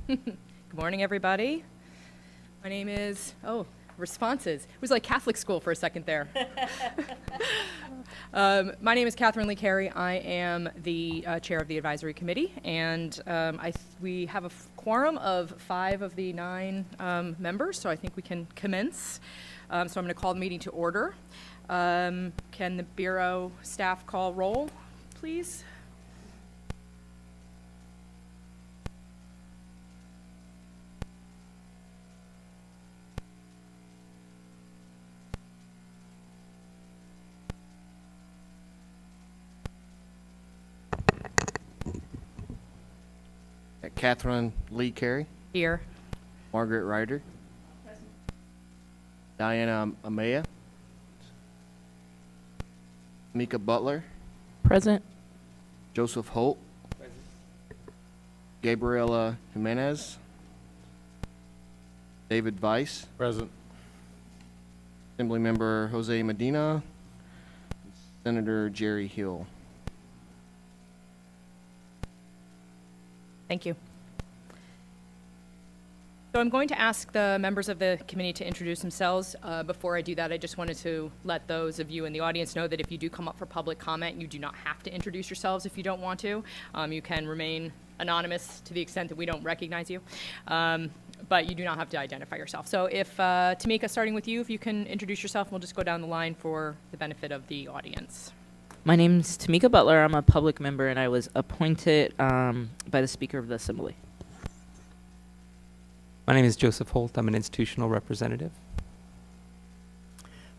Good morning, everybody. My name is, responses. It was like Catholic school for a second there. My name is Catherine Lee Carey. I am the chair of the advisory committee, and we have a quorum of 5 of the 9 members, so I think we can commence. So I'm going to call the meeting to order. Can the Bureau staff call roll, please? Catherine Lee Carey. Here. Margaret Ryder. Present. Diana Amaya. Mika Butler. Present. Joseph Holt. Present. Gabriela Jimenez. David Weiss. Present. Assemblymember Jose Medina. Senator Jerry Hill. Thank you. So I'm going to ask the members of the committee to introduce themselves. Before I do that, I just wanted to let those of you in the audience know that if you do come up for public comment, you do not have to introduce yourselves if you don't want to. You can remain anonymous to the extent that we don't recognize you, but you do not have to identify yourself. So if, Tamika, starting with you, if you can introduce yourself, we'll just go down the line for the benefit of the audience. My name's Tamika Butler. I'm a public member, and I was appointed by the Speaker of the Assembly. My name is Joseph Holt. I'm an institutional representative.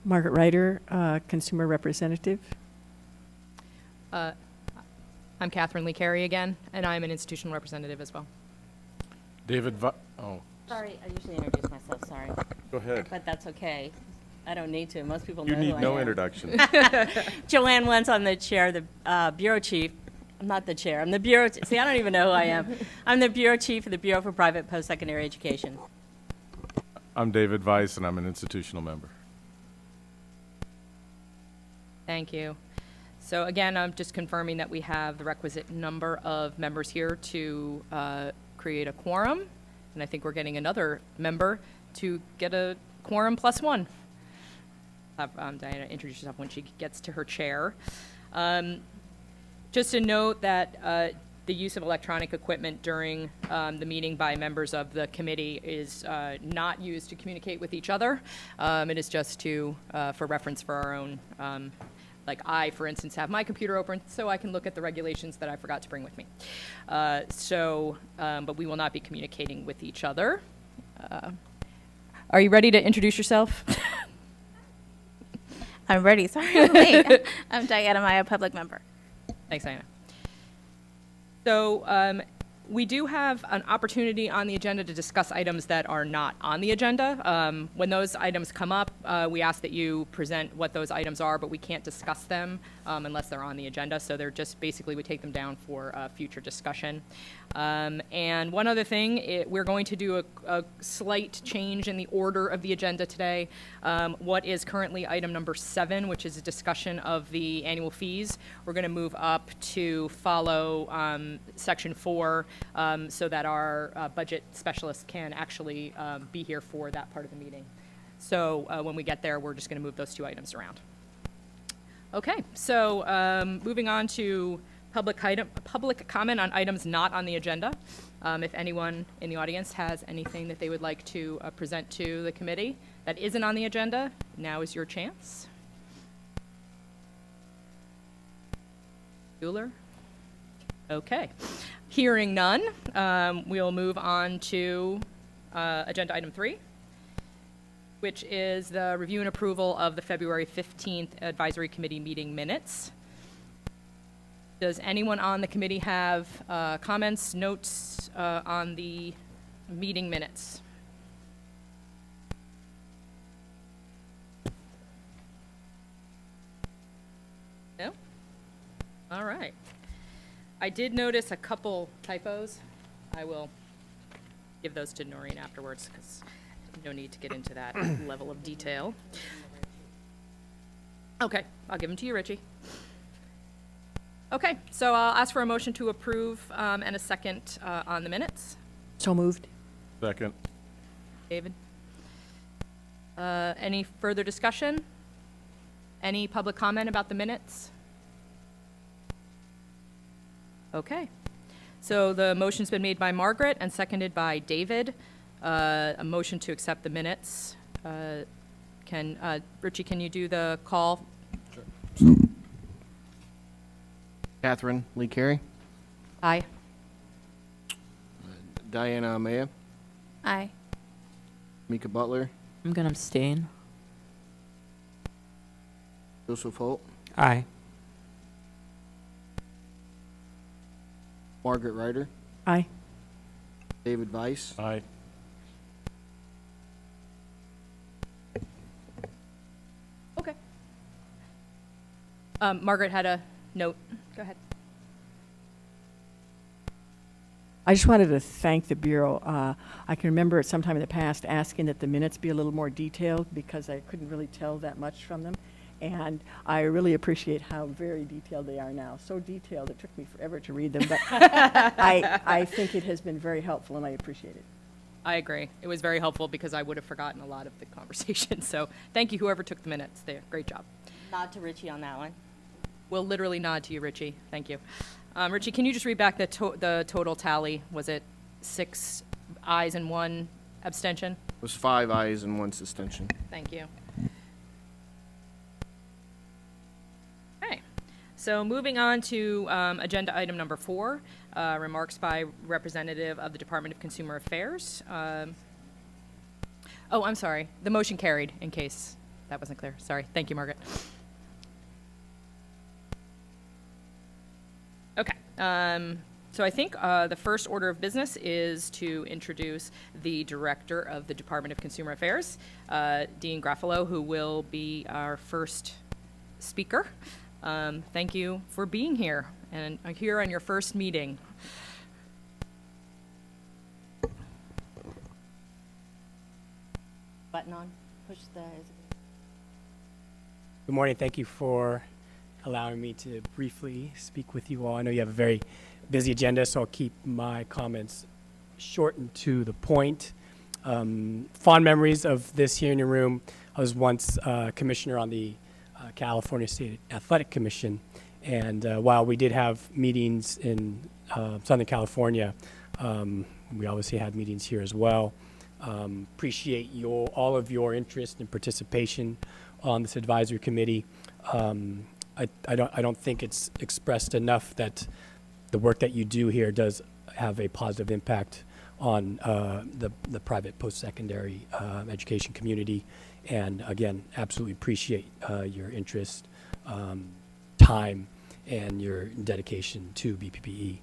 Margaret Ryder, consumer representative. I'm Catherine Lee Carey again, and I'm an institutional representative as well. Sorry, I usually introduce myself, sorry. Go ahead. But that's okay. I don't need to. Most people know You who need I no am. introduction. Joanne Wentz, I'm the chair, the bureau chief. I'm not the chair. I'm the bureau. See, I don't even know who I am. I'm the bureau chief of the Bureau for Private Post-Secondary Education. I'm David Weiss, and I'm an institutional member. Thank you. So again, I'm just confirming that we have the requisite number of members here to create a quorum. And I think we're getting another member to get a quorum plus 1. Have Diana introduce herself when she gets to her chair. Just a note that the use of electronic equipment during the meeting by members of the committee is not used to communicate with each other. It is just to, for reference for our own, like I, for instance, have my computer open so I can look at the regulations that I forgot to bring with me. But we will not be communicating with each other. Are you ready to introduce yourself? I'm ready. Sorry I'm late. I'm Diana Maya, public member. Thanks, Diana. So we do have an opportunity on the agenda to discuss items that are not on the agenda. When those items come up, we ask that you present what those items are, but we can't discuss them unless they're on the agenda. So they're just basically, we take them down for future discussion. And one other thing, we're going to do a slight change in the order of the agenda today. What is currently item number 7, which is a discussion of the annual fees, we're going to move up to follow section 4 so that our budget specialist can actually be here for that part of the meeting. So when we get there, we're just going to move those 2 items around. Okay, so moving on to public comment on items not on the agenda. If anyone in the audience has anything that they would like to present to the committee that isn't on the agenda, now is your chance. Bueller? Okay. Hearing none, we'll move on to agenda item 3, which is the review and approval of the February 15th advisory committee meeting minutes. Does anyone on the committee have comments, notes on the meeting minutes? No? All right. I did notice a couple typos. I will give those to Noreen afterwards because no need to get into that level of detail. Okay, I'll give them to you, Richie. Okay, so I'll ask for a motion to approve and a second on the minutes. So moved. Second. David? Any further discussion? Any public comment about the minutes? Okay. So the motion's been made by Margaret and seconded by David. A motion to accept the minutes. Richie, can you do the call? Catherine Lee Carey, Aye. Diana Amaya, Aye. Mika Butler, I'm going to abstain. Joseph Holt, Aye. Margaret Ryder, Aye. David Weiss, Aye. Okay. Margaret had a note. Go ahead. I just wanted to thank the Bureau. I can remember at some time in the past asking that the minutes be a little more detailed because I couldn't really tell that much from them. And I really appreciate how very detailed they are now. So detailed, it took me forever to read them, but I think it has been very helpful and I appreciate it. I agree. It was very helpful because I would have forgotten a lot of the conversation. So thank you, whoever took the minutes there. Great job. Nod to Richie on that one. We'll literally nod to you, Richie. Thank you. Richie, can you just read back the total tally? Was it 6 ayes and 1 abstention? It was 5 ayes and 1 suspension. Thank you. Okay. So moving on to agenda item number 4, remarks by representative of the Department of Consumer Affairs. Oh, I'm sorry. The motion carried, in case that wasn't clear. Sorry. Thank you, Margaret. Okay. So I think the first order of business is to introduce the Director of the Department of Consumer Affairs, Dean Graffalo, who will be our first speaker. Thank you for being here and here on your first meeting. Button on. Push the. Good morning. Thank you for allowing me to briefly speak with you all. I know you have a very busy agenda, so I'll keep my comments short and to the point. Fond memories of this hearing room. I was once commissioner on the California State Athletic Commission, and while we did have meetings in Southern California, we obviously had meetings here as well. Appreciate all of your interest and participation on this advisory committee. I don't think it's expressed enough that the work that you do here does have a positive impact on the private post-secondary education community. And again, absolutely appreciate your interest, time, and your dedication to BPPE.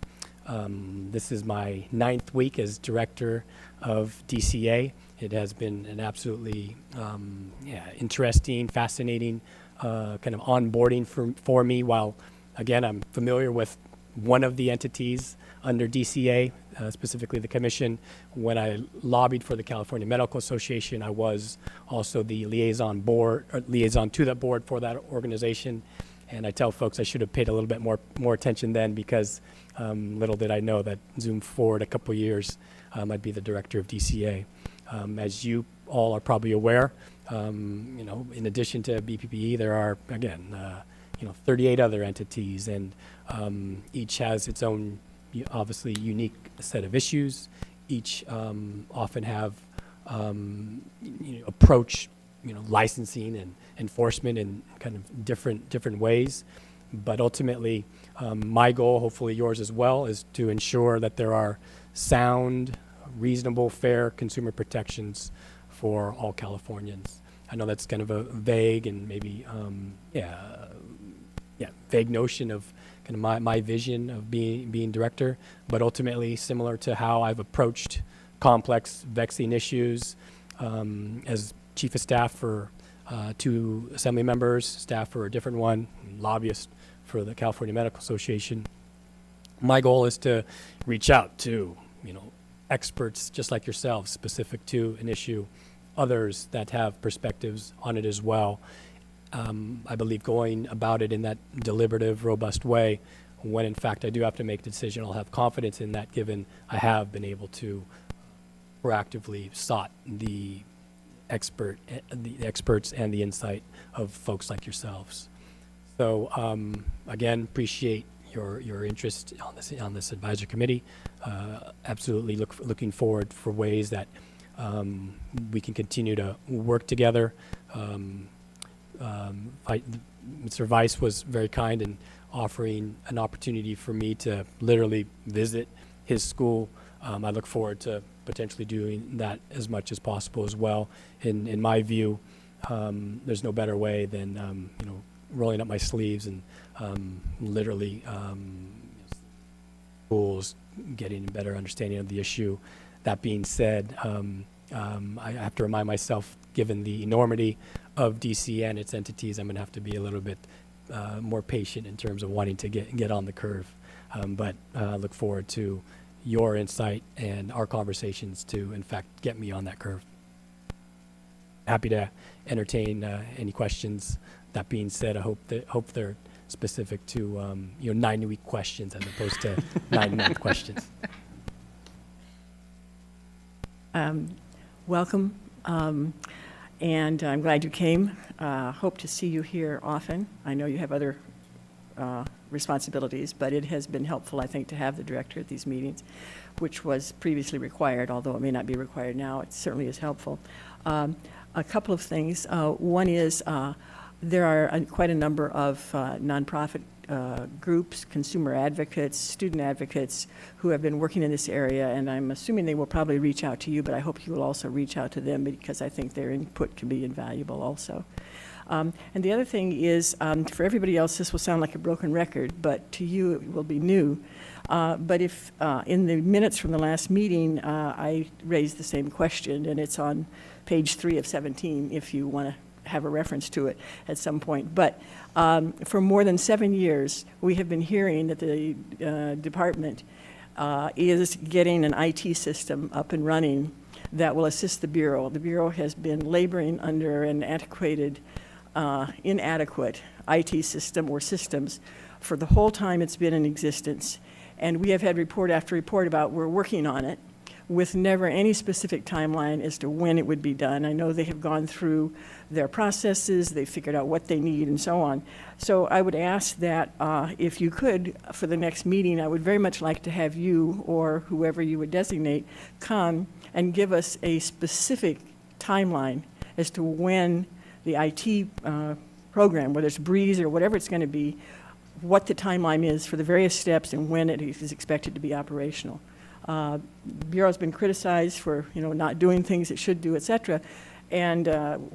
This is my 9th week as director of DCA. It has been an absolutely interesting, fascinating kind of onboarding for me. While, again, I'm familiar with one of the entities under DCA, specifically the commission. When I lobbied for the California Medical Association, I was also the liaison to that board for that organization. And I tell folks I should have paid a little bit more attention then, because little did I know that zoom forward a couple years, I'd be the director of DCA. As you all are probably aware, in addition to BPPE, there are, again, 38 other entities, and each has its own, obviously, unique set of issues. Each often have approach, licensing and enforcement in kind of different ways. But ultimately, my goal, hopefully yours as well, is to ensure that there are sound, reasonable, fair consumer protections for all Californians. I know that's kind of a vague and maybe, vague notion of kind of my vision of being director, but ultimately similar to how I've approached complex, vexing issues as chief of staff for 2 assembly members, staff for a different one, lobbyist for the California Medical Association. My goal is to reach out to, experts just like yourselves, specific to an issue, others that have perspectives on it as well. I believe going about it in that deliberative, robust way, when in fact I do have to make a decision, I'll have confidence in that, given I have been able to proactively sought the experts and the insight of folks like yourselves. So again, appreciate your interest on this advisory committee. Absolutely looking forward for ways that we can continue to work together. Mr. Vice was very kind in offering an opportunity for me to literally visit his school. I look forward to potentially doing that as much as possible as well. In my view, there's no better way than rolling up my sleeves and literally schools getting a better understanding of the issue. That being said, I have to remind myself, given the enormity of DC and its entities, I'm going to have to be a little bit more patient in terms of wanting to get on the curve. But I look forward to your insight and our conversations to, in fact, get me on that curve. Happy to entertain any questions. That being said, I hope they're specific to 9-week questions as opposed to 9-month questions. Welcome, and I'm glad you came. Hope to see you here often. I know you have other responsibilities, but it has been helpful, I think, to have the director at these meetings, which was previously required, although it may not be required now. It certainly is helpful. A couple of things. One is there are quite a number of nonprofit groups, consumer advocates, student advocates who have been working in this area, and I'm assuming they will probably reach out to you, but I hope you will also reach out to them because I think their input can be invaluable also. And the other thing is, for everybody else, this will sound like a broken record, but to you it will be new. But if in the minutes from the last meeting, I raised the same question, and it's on page 3 of 17 if you want to have a reference to it at some point. But for more than 7 years, we have been hearing that the department is getting an IT system up and running that will assist the Bureau. The Bureau has been laboring under an inadequate IT system or systems for the whole time it's been in existence. And we have had report after report about we're working on it with never any specific timeline as to when it would be done. I know they have gone through their processes, they figured out what they need and so on. So I would ask that if you could, for the next meeting, I would very much like to have you or whoever you would designate come and give us a specific timeline as to when the IT program, whether it's Breeze or whatever it's going to be, what the timeline is for the various steps and when it is expected to be operational. The Bureau's been criticized for, not doing things it should do, et cetera. And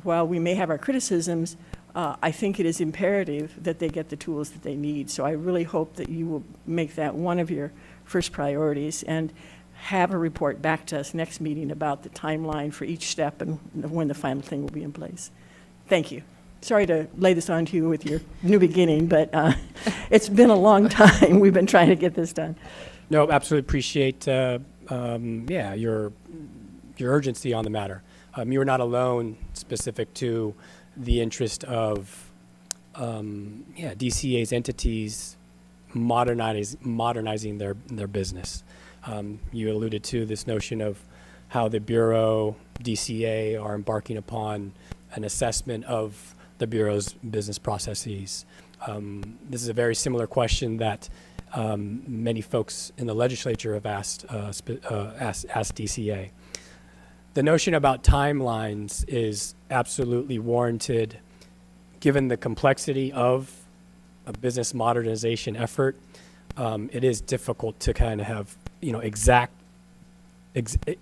while we may have our criticisms, I think it is imperative that they get the tools that they need. So I really hope that you will make that one of your first priorities and have a report back to us next meeting about the timeline for each step and when the final thing will be in place. Thank you. Sorry to lay this on to you with your new beginning, but it's been a long time. We've been trying to get this done. No, absolutely appreciate your urgency on the matter. You are not alone specific to the interest of DCA's entities modernizing their business. You alluded to this notion of how the Bureau, DCA are embarking upon an assessment of the Bureau's business processes. This is a very similar question that many folks in the legislature have asked DCA. The notion about timelines is absolutely warranted given the complexity of a business modernization effort. It is difficult to kind of have,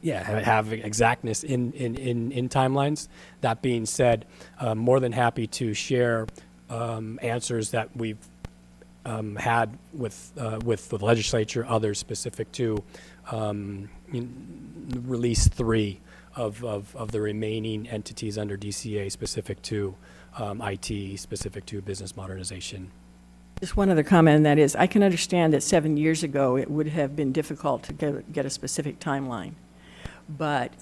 have exactness in timelines. That being said, more than happy to share answers that we've had with the legislature, others specific to release 3 of the remaining entities under DCA specific to IT, specific to business modernization. Just one other comment, and that is, I can understand that 7 years ago it would have been difficult to get a specific timeline. But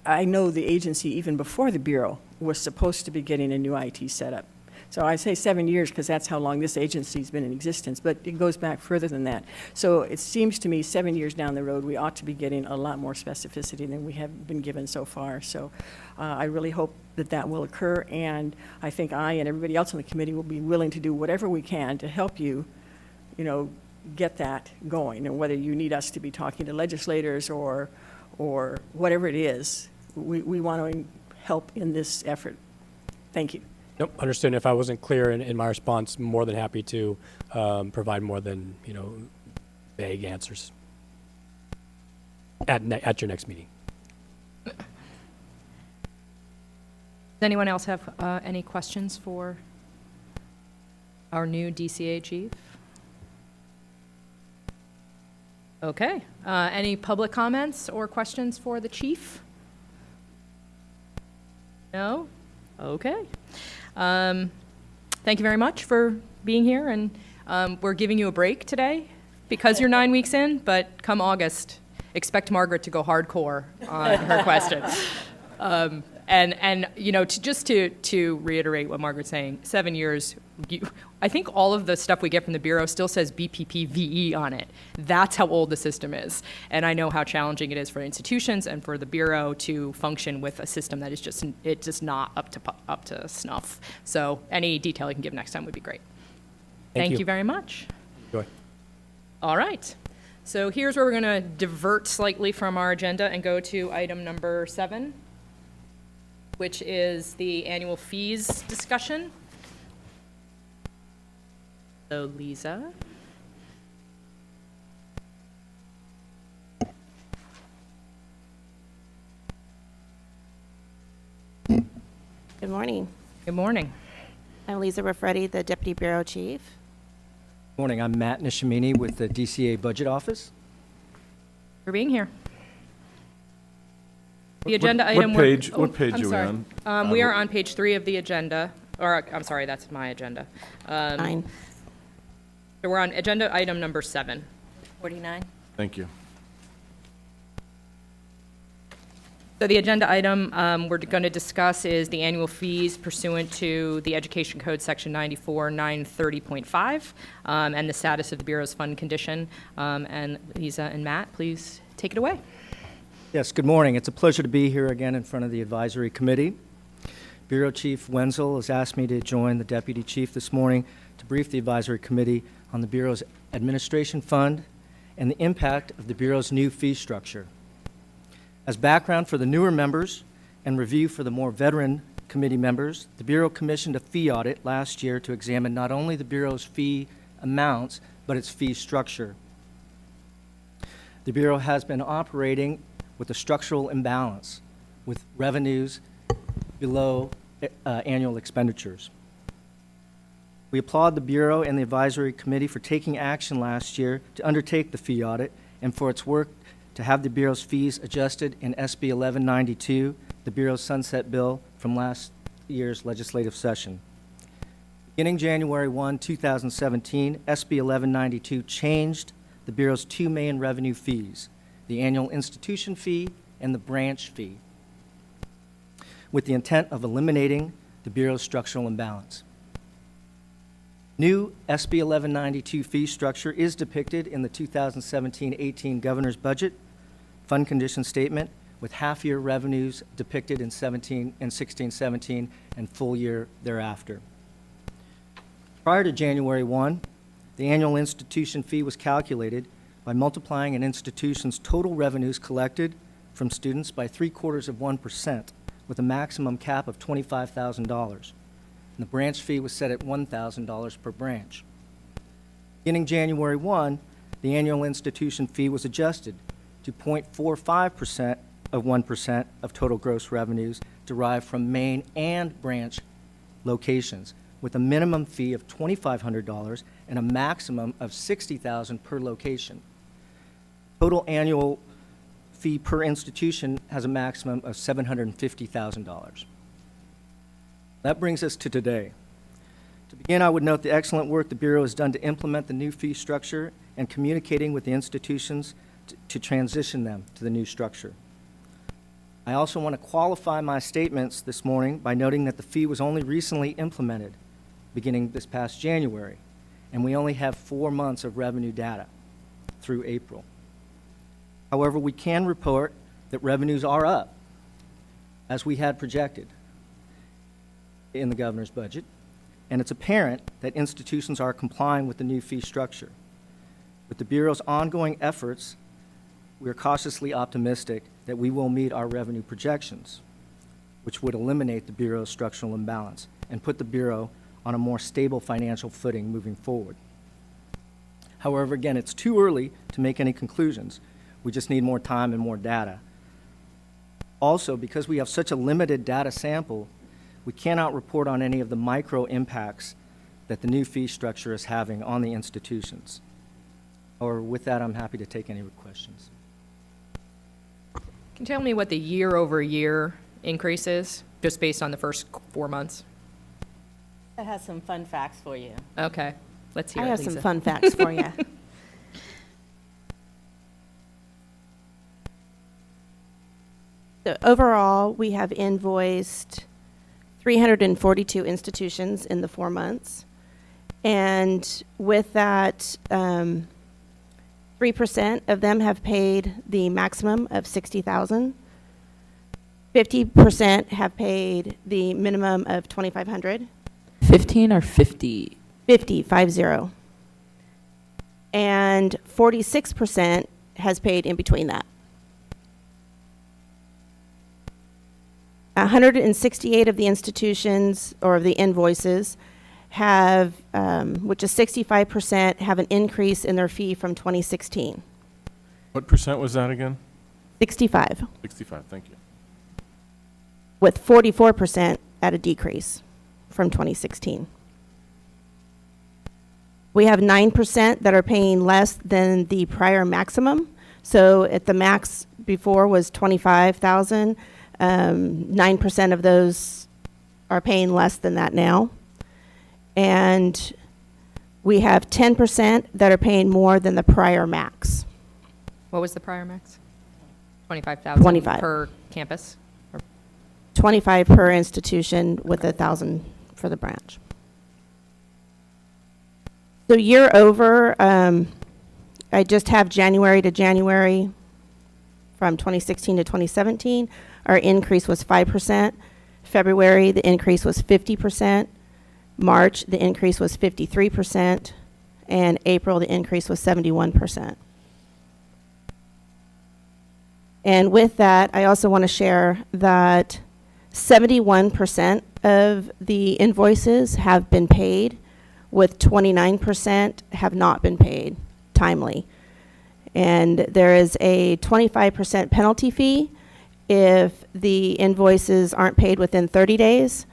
I know the agency, even before the Bureau, was supposed to be getting a new IT setup. So I say 7 years because that's how long this agency's been in existence, but it goes back further than that. So it seems to me 7 years down the road, we ought to be getting a lot more specificity than we have been given so far. So I really hope that that will occur, and I think I and everybody else on the committee will be willing to do whatever we can to help you, get that going. And whether you need us to be talking to legislators or whatever it is, we want to help in this effort. Thank you. Nope, understood. If I wasn't clear in my response, more than happy to provide more than, vague answers at your next meeting. Does anyone else have any questions for our new DCA chief? Okay. Any public comments or questions for the chief? No? Okay. Thank you very much for being here, and we're giving you a break today because you're 9 weeks in, but come August, expect Margaret to go hardcore on her question. And to reiterate what Margaret's saying, 7 years, I think all of the stuff we get from the Bureau still says BPPVE on it. That's how old the system is. And I know how challenging it is for institutions and for the Bureau to function with a system that is just not up to snuff. So any detail you can give next time would be great. Thank you very much. Enjoy. All right. So here's where we're going to divert slightly from our agenda and go to item number 7, which is the annual fees discussion. So Lisa. Good morning. Good morning. I'm Lisa Raffretti, the Deputy Bureau Chief. Morning, I'm Matt Nishamini with the DCA Budget Office. For being here. The agenda item. What page are we on? We are on page 3 of the agenda, or I'm sorry, that's my agenda. 9. So we're on agenda item number 7. 49. Thank you. So the agenda item we're going to discuss is the annual fees pursuant to the Education Code Section 94-930.5 and the status of the Bureau's fund condition. And Lisa and Matt, please take it away. Yes, good morning. It's a pleasure to be here again in front of the Advisory Committee. Bureau Chief Wenzel has asked me to join the Deputy Chief this morning to brief the Advisory Committee on the Bureau's administration fund and the impact of the Bureau's new fee structure. As background for the newer members and review for the more veteran committee members, the Bureau commissioned a fee audit last year to examine not only the Bureau's fee amounts, but its fee structure. The Bureau has been operating with a structural imbalance, with revenues below annual expenditures. We applaud the Bureau and the Advisory Committee for taking action last year to undertake the fee audit and for its work to have the Bureau's fees adjusted in SB 1192, the Bureau's sunset bill from last year's legislative session. Beginning January 1, 2017, SB 1192 changed the Bureau's 2 main revenue fees, the annual institution fee and the branch fee, with the intent of eliminating the Bureau's structural imbalance. New SB 1192 fee structure is depicted in the 2017-18 Governor's Budget Fund Condition Statement, with half-year revenues depicted in 16-17 and full year thereafter. Prior to January 1, the annual institution fee was calculated by multiplying an institution's total revenues collected from students by 0.75%, with a maximum cap of $25,000. The branch fee was set at $1,000 per branch. Beginning January 1, the annual institution fee was adjusted to 0.45% of 1% of total gross revenues derived from main and branch locations, with a minimum fee of $2,500 and a maximum of $60,000 per location. Total annual fee per institution has a maximum of $750,000. That brings us to today. To begin, I would note the excellent work the Bureau has done to implement the new fee structure and communicating with the institutions to transition them to the new structure. I also want to qualify my statements this morning by noting that the fee was only recently implemented. beginning this past January, and we only have 4 months of revenue data through April. However, we can report that revenues are up, as we had projected in the governor's budget, and it's apparent that institutions are complying with the new fee structure. With the Bureau's ongoing efforts, we are cautiously optimistic that we will meet our revenue projections, which would eliminate the Bureau's structural imbalance and put the Bureau on a more stable financial footing moving forward. However, again, it's too early to make any conclusions. We just need more time and more data. Also, because we have such a limited data sample, we cannot report on any of the micro impacts that the new fee structure is having on the institutions. Or with that, I'm happy to take any questions. Can you tell me what the year-over-year increase is, just based on the first 4 months? That has some fun facts for you. Okay, let's hear I it, have Lisa. some fun facts for you. So overall, we have invoiced 342 institutions in the 4 months. And with that, 3% of them have paid the maximum of $60,000. 50% have paid the minimum of $2,500. 15 or 50? 50. And 46% has paid in between that. 168 of the institutions, or of the invoices, have, which is 65%, have an increase in their fee from 2016. What percent was that again? 65, 65, thank you. with 44% at a decrease from 2016. We have 9% that are paying less than the prior maximum. So at the max before was 25,000. 9% of those are paying less than that now. And we have 10% that are paying more than the prior max. What was the prior max? 25,000 25. per campus? 25 per institution with 1,000 for the branch. So year over, I just have January to January from 2016 to 2017. Our increase was 5%. February, the increase was 50%. March, the increase was 53%. And April, the increase was 71%. And with that, I also want to share that 71% of the invoices have been paid, with 29% have not been paid timely. And there is a 25% penalty fee if the invoices aren't paid within 30 days.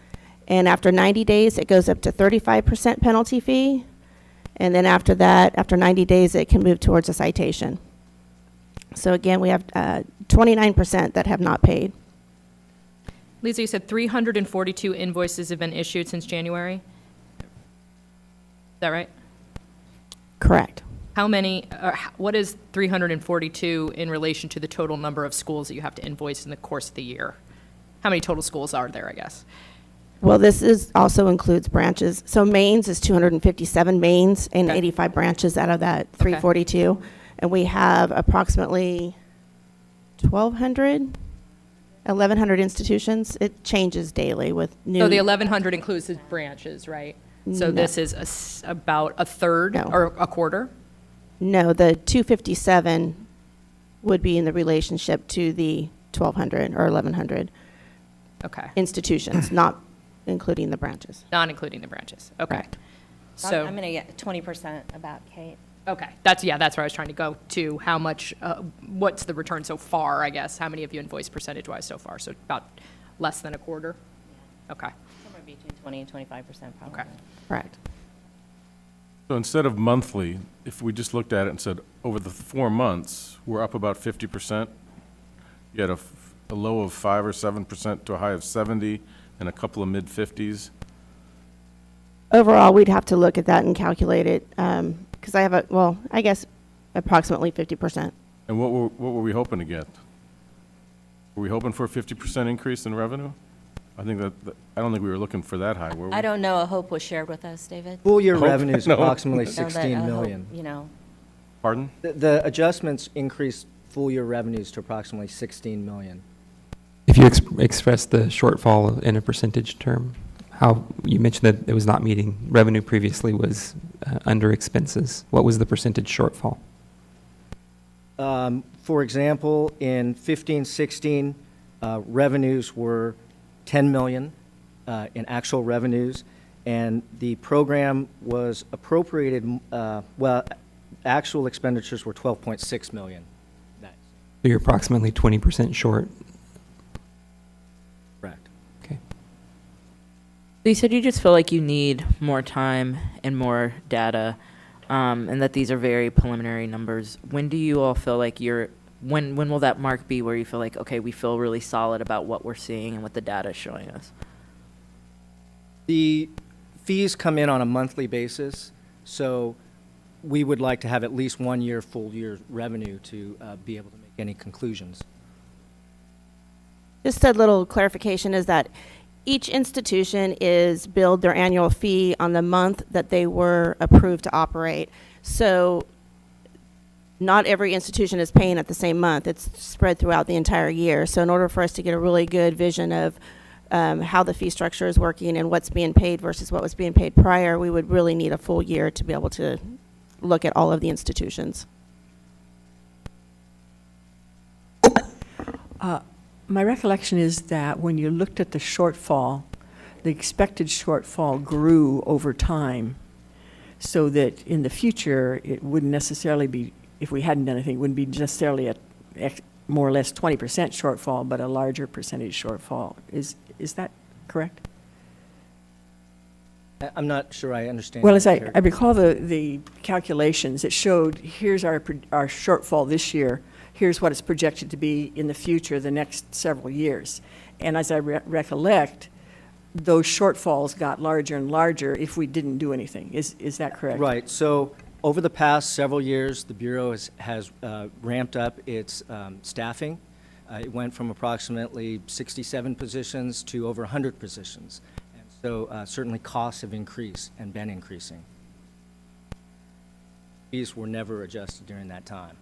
And after 90 days, it goes up to 35% penalty fee. And then after that, after 90 days, it can move towards a citation. So again, we have 29% that have not paid. Lisa, you said 342 invoices have been issued since January? Is that right? Correct. How many, what is 342 in relation to the total number of schools that you have to invoice in the course of the year? How many total schools are there, I guess? Well, this is also includes branches. So mains is 257 mains and Okay. 85 branches out of that 342. And we have approximately 1,100 institutions. It changes daily with new. So the 1,100 includes the branches, right? So No. this is about a third No. or a quarter? No, the 257 would be in the relationship to the 1,200 or 1,100 Okay, institutions, not including the branches. not including the branches. Okay. Correct. So, I'm going to get 20% about Kate. okay, that's where I was trying to go to. How much, what's the return so far, I guess? How many of you invoiced percentage-wise so far? So about less than a quarter? Okay, Somewhere between 20 and 25% probably. okay. Correct. So instead of monthly, if we just looked at it and said, over the 4 months, we're up about 50%. You had a low of 5 or 7% to a high of 70 and a couple of mid-50s. Overall, we'd have to look at that and calculate it, because I have I guess approximately 50%. And what were we hoping to get? Were we hoping for a 50% increase in revenue? I think I don't think we were looking for that high, were we? I don't know, a hope was shared with us, David. Full year Hope- revenues no. approximately Know that 16 a hope, million. You know, Pardon? The adjustments increased full year revenues to approximately 16 million. If you express the shortfall in a percentage term, how, you mentioned that it was not meeting, revenue previously was under expenses. What was the percentage shortfall? For example, in 15-16, revenues were 10 million in actual revenues, and the program was appropriated, actual expenditures were 12.6 million. That's So you're approximately 20% short. correct. Okay. So you said you just feel like you need more time and more data, and that these are very preliminary numbers. When do you all feel like when will that mark be where you feel like, okay, we feel really solid about what we're seeing and what the data is showing us? The fees come in on a monthly basis, so we would like to have at least 1 year, full year revenue to be able to make any conclusions. Just a little clarification is that each institution is billed their annual fee on the month that they were approved to operate. So not every institution is paying at the same month. It's spread throughout the entire year. So in order for us to get a really good vision of how the fee structure is working and what's being paid versus what was being paid prior, we would really need a full year to be able to look at all of the institutions. My recollection is that when you looked at the shortfall, the expected shortfall grew over time, so that in the future, it wouldn't necessarily be, if we hadn't done anything, it wouldn't be necessarily a more or less 20% shortfall, but a larger percentage shortfall. Is that correct? I'm not sure I understand. Well, that, as I Terry. recall the calculations, it showed, here's our shortfall this year, here's what it's projected to be in the future, the next several years. And as I recollect, those shortfalls got larger and larger if we didn't do anything. Is that correct? Right. So over the past several years, the Bureau has ramped up its staffing. It went from approximately 67 positions to over 100 positions. And so certainly costs have increased and been increasing. Fees were never adjusted during that time.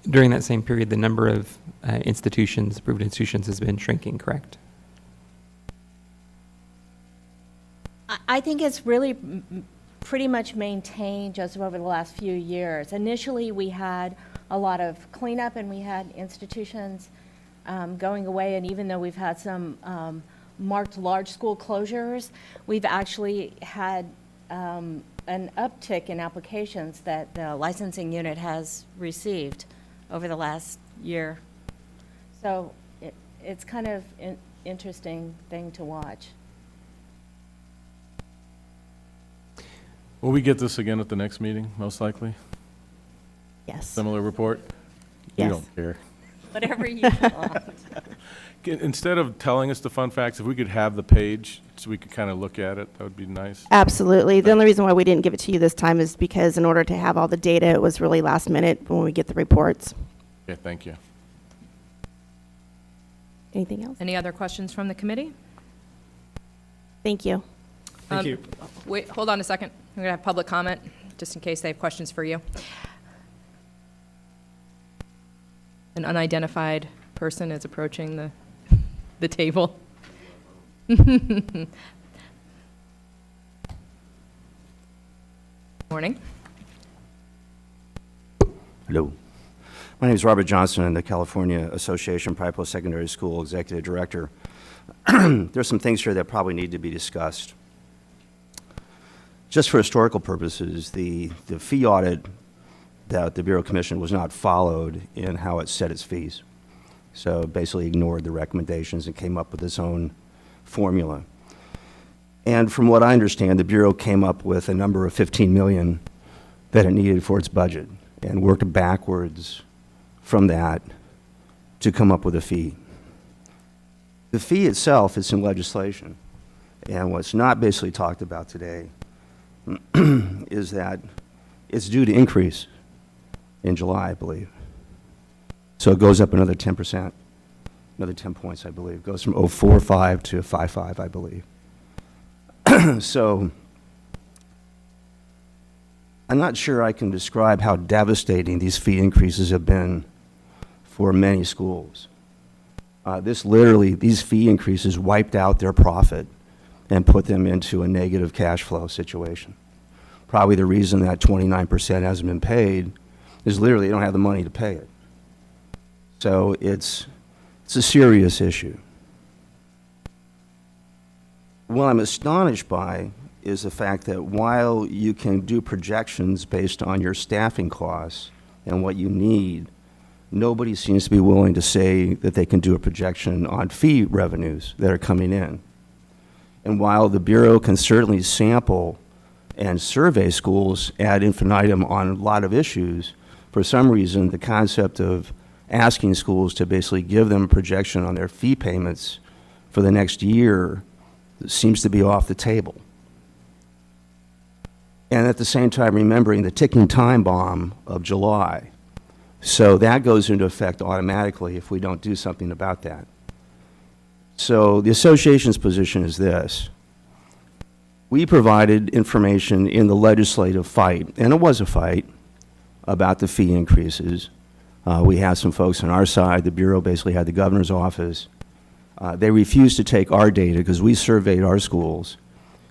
During that same period, the number of institutions, approved institutions, has been shrinking, correct? I think it's really pretty much maintained just over the last few years. Initially, we had a lot of cleanup and we had institutions going away, and even though we've had some marked large school closures, we've actually had an uptick in applications that the licensing unit has received over the last year. So it's kind of an interesting thing to watch. Will we get this again at the next meeting, most likely? Yes. Similar report? Yes. You don't care. Whatever you want. Instead of telling us the fun facts, if we could have the page so we could kind of look at it, that would be nice. Absolutely. The only reason why we didn't give it to you this time is because in order to have all the data, it was really last minute when we get the reports. Okay, thank you. Anything else? Any other questions from the committee? Thank you. Thank you. Wait, hold on a second. We're going to have public comment, just in case they have questions for you. An unidentified person is approaching the table. Morning. Hello. My name is Robert Johnson. I'm the California Association of Private Post-Secondary School Executive Director. There's some things here that probably need to be discussed. Just for historical purposes, the fee audit that the Bureau commissioned was not followed in how it set its fees. So basically ignored the recommendations and came up with its own formula. And from what I understand, the Bureau came up with a number of 15 million that it needed for its budget and worked backwards from that to come up with a fee. The fee itself is in legislation, and what's not basically talked about today is that it's due to increase in July, I believe. So it goes up another 10%. another 10 points, I believe. It goes from 0.45 to 5.5, I believe. So I'm not sure I can describe how devastating these fee increases have been for many schools. These fee increases wiped out their profit and put them into a negative cash flow situation. Probably the reason that 29% hasn't been paid is literally they don't have the money to pay it. So it's a serious issue. What I'm astonished by is the fact that while you can do projections based on your staffing costs and what you need, nobody seems to be willing to say that they can do a projection on fee revenues that are coming in. And while the Bureau can certainly sample and survey schools ad infinitum on a lot of issues, for some reason the concept of asking schools to basically give them a projection on their fee payments for the next year seems to be off the table. And at the same time, remembering the ticking time bomb of July. So that goes into effect automatically if we don't do something about that. So the association's position is this. We provided information in the legislative fight, and it was a fight, about the fee increases. We had some folks on our side. The Bureau basically had the governor's office. They refused to take our data because we surveyed our schools,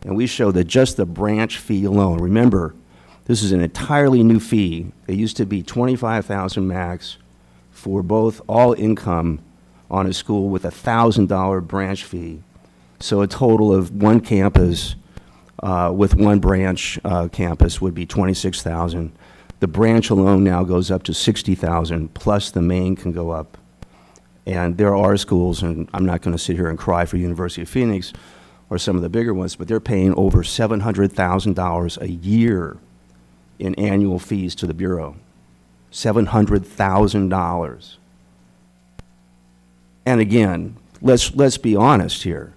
and we showed that just the branch fee alone, remember, this is an entirely new fee. It used to be $25,000 max for both all income on a school with a $1,000 branch fee. So a total of one campus with one branch campus would be $26,000. The branch alone now goes up to $60,000, plus the main can go up. And there are schools, and I'm not going to sit here and cry for University of Phoenix or some of the bigger ones, but they're paying over $700,000 a year in annual fees to the Bureau. $700,000. And again, let's be honest here.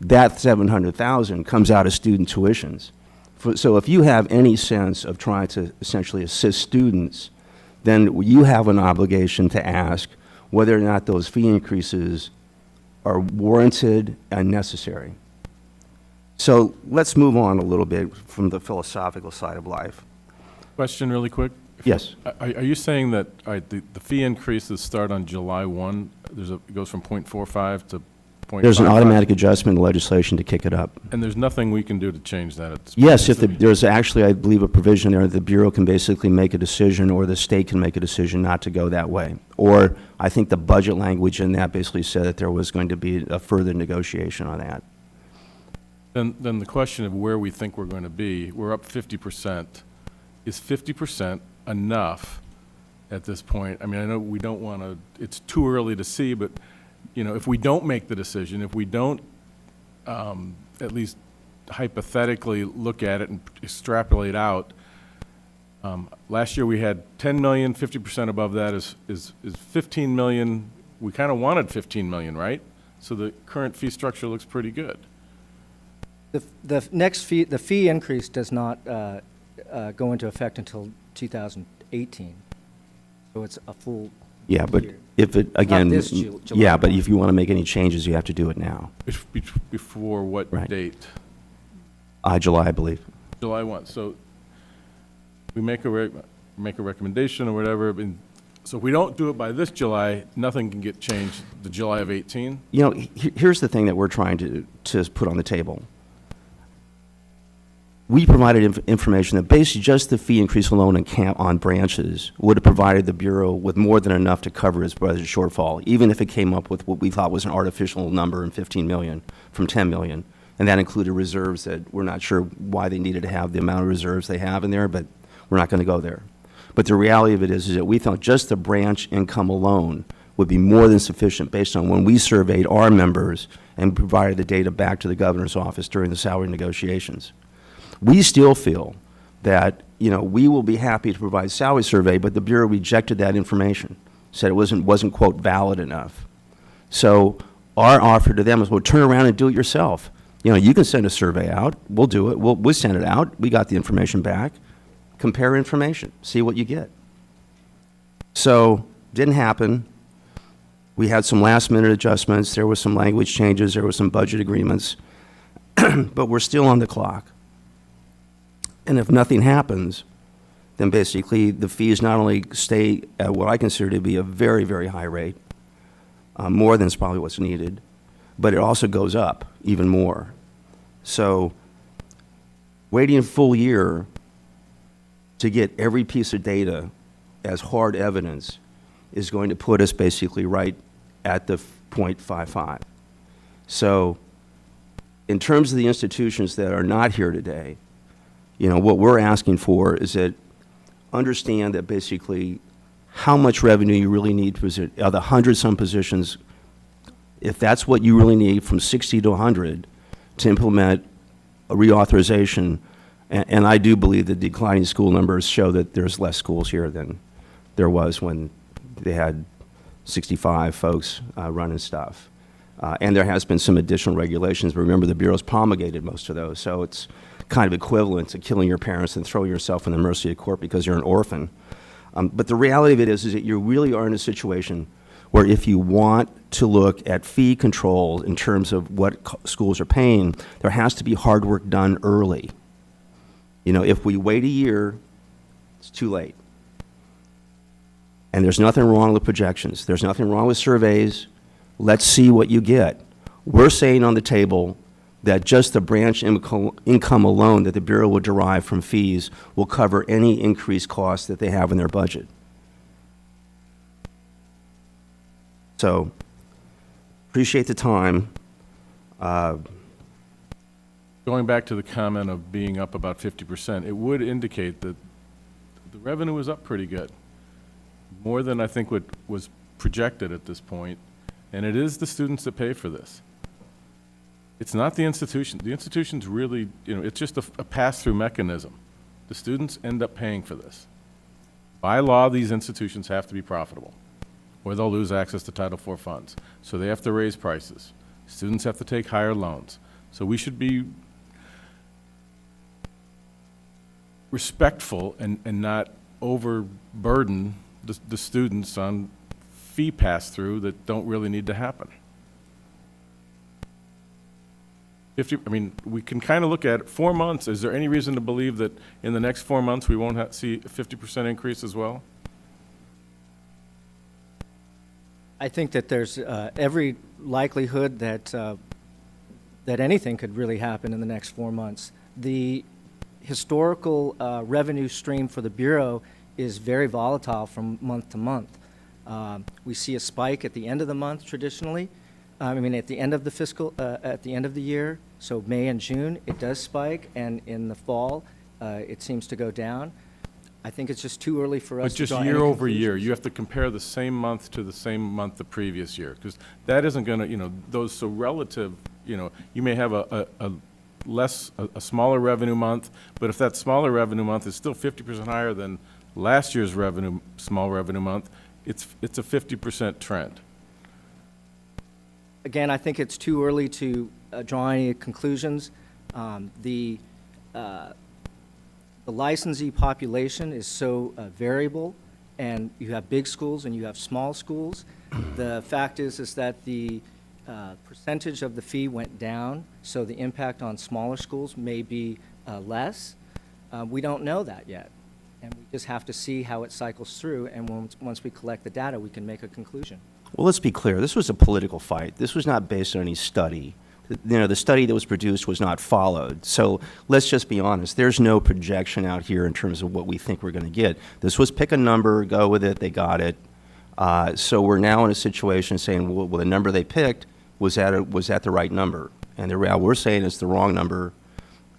That $700,000 comes out of student tuitions. So if you have any sense of trying to essentially assist students, then you have an obligation to ask whether or not those fee increases are warranted and necessary. So let's move on a little bit from the philosophical side of life. Question really quick. Yes. Are you saying that, all right, the fee increases start on July 1? It goes from 0.45 to 0.55? There's an automatic adjustment in legislation to kick it up. And there's nothing we can do to change that at this point? Yes, there's actually, I believe, a provision there that the Bureau can basically make a decision, or the state can make a decision not to go that way. Or I think the budget language in that basically said that there was going to be a further negotiation on that. Then the question of where we think we're going to be, we're up 50%. Is 50% enough at this point? I mean, I know we don't want to, it's too early to see, but, you know, if we don't make the decision, if we don't at least hypothetically look at it and extrapolate out, last year we had 10 million, 50% above that is 15 million. We kind of wanted 15 million, right? So the current fee structure looks pretty good. The fee increase does not go into effect until 2018. So it's a full Yeah, but year. if it, again, Not this July. yeah, but if you want to make any changes, you have to do it now. Before what Right. date? July, I believe. July 1. So we make a recommendation or whatever. So if we don't do it by this July, nothing can get changed the July of 18? You know, here's the thing that we're trying to put on the table. We provided information that basically just the fee increase alone on branches would have provided the Bureau with more than enough to cover its budget shortfall, even if it came up with what we thought was an artificial number in 15 million from 10 million. And that included reserves that we're not sure why they needed to have the amount of reserves they have in there, but we're not going to go there. But the reality of it is that we thought just the branch income alone would be more than sufficient based on when we surveyed our members and provided the data back to the governor's office during the salary negotiations. We still feel that, you know, we will be happy to provide salary survey, but the Bureau rejected that information, said it wasn't quote, valid enough. So our offer to them is, well, turn around and do it yourself. You know, you can send a survey out. We'll do it. We'll send it out. We got the information back. Compare information. See what you get. So didn't happen. We had some last-minute adjustments, there were some language changes, there were some budget agreements, but we're still on the clock. And if nothing happens, then basically the fees not only stay at what I consider to be a very, very high rate, more than is probably what's needed, but it also goes up even more. So waiting a full year to get every piece of data as hard evidence is going to put us basically right at the 0.55. So in terms of the institutions that are not here today, you know, what we're asking for is that understand that basically how much revenue you really need to visit, the 100-some positions, if that's what you really need from 60 to 100 to implement a reauthorization, and I do believe the declining school numbers show that there's less schools here than there was when they had 65 folks running stuff. And there has been some additional regulations. But remember, the Bureau's promulgated most of those, so it's kind of equivalent to killing your parents and throwing yourself in the mercy of court because you're an orphan. But the reality of it is that you really are in a situation where if you want to look at fee control in terms of what schools are paying, there has to be hard work done early. You know, if we wait a year, it's too late. And there's nothing wrong with projections. There's nothing wrong with surveys. Let's see what you get. We're saying on the table that just the branch income alone that the Bureau will derive from fees will cover any increased costs that they have in their budget. So, appreciate the time. Going back to the comment of being up about 50%, it would indicate that the revenue is up pretty good, more than I think what was projected at this point, and it is the students that pay for this. It's not the institution. The institution's really, you know, it's just a pass-through mechanism. The students end up paying for this. By law, these institutions have to be profitable, or they'll lose access to Title IV funds. So they have to raise prices. Students have to take higher loans. So we should be respectful and not overburden the students on fee pass-through that don't really need to happen. I mean, we can kind of look at 4 months. Is there any reason to believe that in the next 4 months we won't see a 50% increase as well? I think that there's every likelihood that that anything could really happen in the next 4 months. The historical revenue stream for the Bureau is very volatile from month to month. We see a spike at the end of the month traditionally. I mean, at the end of the at the end of the year, so May and June, it does spike, and in the fall, it seems to go down. I think it's just too early for us to draw any year over year, conclusions. you have to compare the same month to the same month the previous year, because that isn't going to, you know, those so relative, you know, you may have a smaller revenue month, but if that smaller revenue month is still 50% higher than last year's small revenue month, it's a 50% trend. Again, I think it's too early to draw any conclusions. The licensee population is so variable, and you have big schools and you have small schools. The fact is that the percentage of the fee went down, so the impact on smaller schools may be less. We don't know that yet, and we just have to see how it cycles through, and once we collect the data, we can make a conclusion. Well, let's be clear. This was a political fight. This was not based on any study. You know, the study that was produced was not followed. So let's just be honest. There's no projection out here in terms of what we think we're going to get. This was pick a number, go with it, they got it. So we're now in a situation saying, well, the number they picked was that the right number? And the reality we're saying is the wrong number.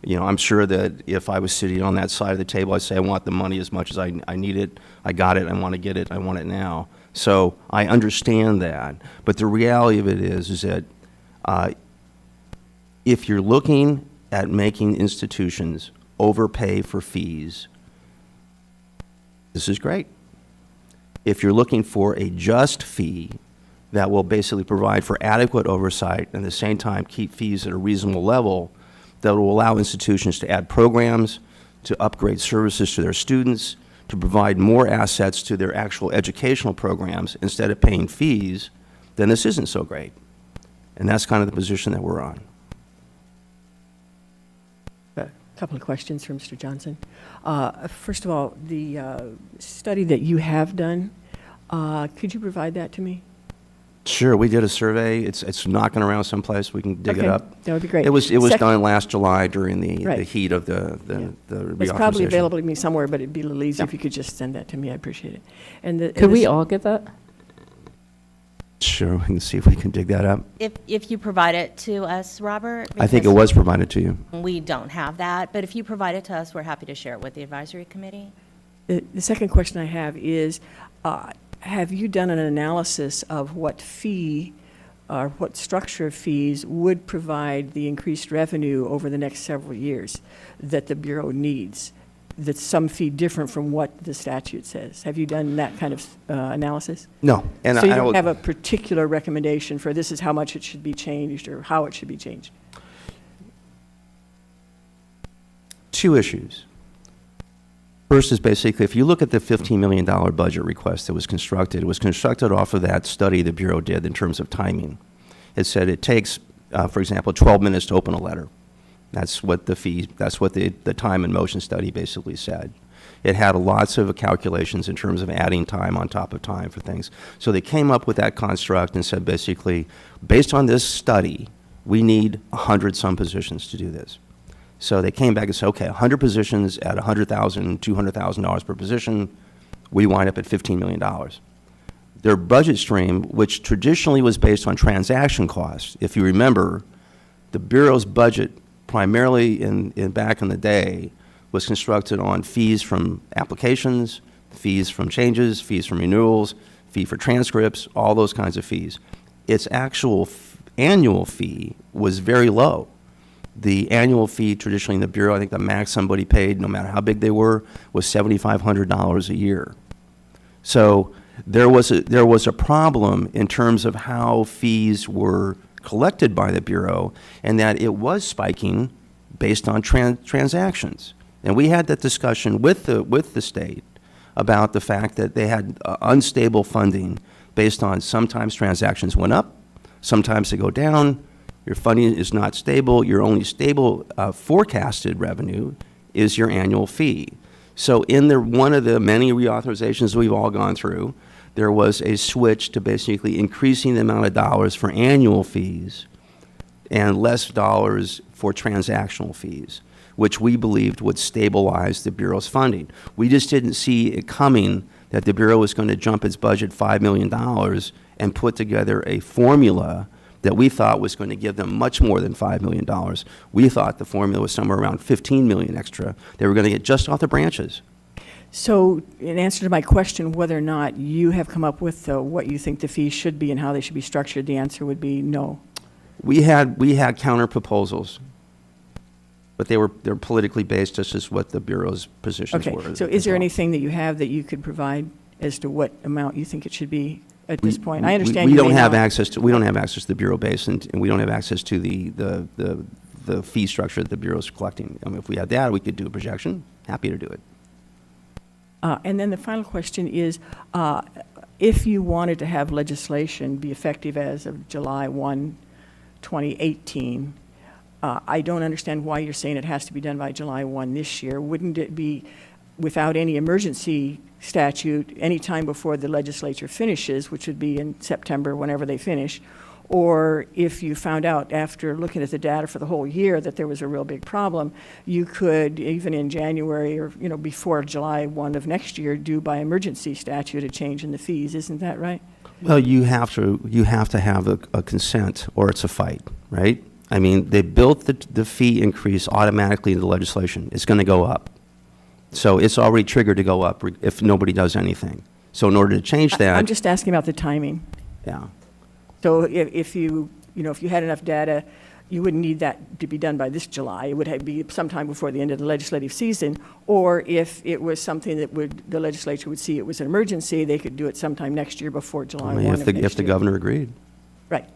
You know, I'm sure that if I was sitting on that side of the table, I'd say I want the money as much as I need it. I got it. I want to get it. I want it now. So I understand that, but the reality of it is that if you're looking at making institutions overpay for fees, this is great. If you're looking for a just fee that will basically provide for adequate oversight and at the same time keep fees at a reasonable level, that will allow institutions to add programs, to upgrade services to their students, to provide more assets to their actual educational programs instead of paying fees, then this isn't so great. And that's kind of the position that we're on. A couple of questions for Mr. Johnson. First of all, the study that you have done, could you provide that to me? Sure, we did a survey. It's knocking around someplace. We can dig it Okay, up. that would be great. It was Sec- done last July during the Right. heat of the reauthorization. It's probably available to me somewhere, but it'd be a little easy if you could just send that to me. I appreciate it. And Could we all get that? Sure, we can see if we can dig that up. If you provide it to us, Robert? I think it because was provided to you. We don't have that, but if you provide it to us, we're happy to share it with the advisory committee. The second question I have is, have you done an analysis of what fee or what structure of fees would provide the increased revenue over the next several years that the Bureau needs? That's some fee different from what the statute says. Have you done that kind of analysis? No, and So you I don't will- have a particular recommendation for this is how much it should be changed or how it should be changed? two issues. First is basically, if you look at the $15 million budget request that was constructed, it was constructed off of that study the Bureau did in terms of timing. It said it takes, for example, 12 minutes to open a letter. That's what the time and motion study basically said. It had lots of calculations in terms of adding time on top of time for things. So they came up with that construct and said basically, based on this study, we need 100-some positions to do this. So they came back and said, okay, 100 positions at $100,000, $200,000 per position, we wind up at $15 million. Their budget stream, which traditionally was based on transaction costs, if you remember, the Bureau's budget primarily back in the day was constructed on fees from applications, fees from changes, fees from renewals, fee for transcripts, all those kinds of fees. Its actual annual fee was very low. The annual fee traditionally in the Bureau, I think the max somebody paid, no matter how big they were, was $7,500 a year. So there was a problem in terms of how fees were collected by the Bureau, and that it was spiking based on transactions. And we had that discussion with the state about the fact that they had unstable funding based on sometimes transactions went up, sometimes they go down. Your funding is not stable. Your only stable forecasted revenue is your annual fee. So in one of the many reauthorizations we've all gone through, there was a switch to basically increasing the amount of dollars for annual fees and less dollars for transactional fees, which we believed would stabilize the Bureau's funding. We just didn't see it coming that the Bureau was going to jump its budget $5 million and put together a formula that we thought was going to give them much more than $5 million. We thought the formula was somewhere around $15 million extra they were going to get just off the branches. So in answer to my question, whether or not you have come up with what you think the fees should be and how they should be structured, the answer would be no. We had counter proposals, but they're politically based, just as what the Bureau's positions Okay, were. so is there anything that you have that you could provide as to what amount you think it should be at this point? I understand we you don't may have not. access to the Bureau base, and we don't have access to the fee structure that the Bureau's collecting. I mean, if we had that, we could do a projection. Happy to do it. And then the final question is, if you wanted to have legislation be effective as of July 1, 2018, I don't understand why you're saying it has to be done by July 1 this year. Wouldn't it be without any emergency statute any time before the legislature finishes, which would be in September, whenever they finish? Or if you found out after looking at the data for the whole year that there was a real big problem, you could, even in January or, before July 1 of next year, do by emergency statute a change in the fees. Isn't that right? Well, you have to have a consent, or it's a fight, right? I mean, they built the fee increase automatically into the legislation. It's going to go up. So it's already triggered to go up if nobody does anything. So in order to change that... I'm just asking about the timing. Yeah. So if you had enough data, you wouldn't need that to be done by this July. It would be sometime before the end of the legislative season. Or if it was something that the legislature would see it was an emergency, they could do it sometime next year before July 1 of next year. If the governor agreed. Right.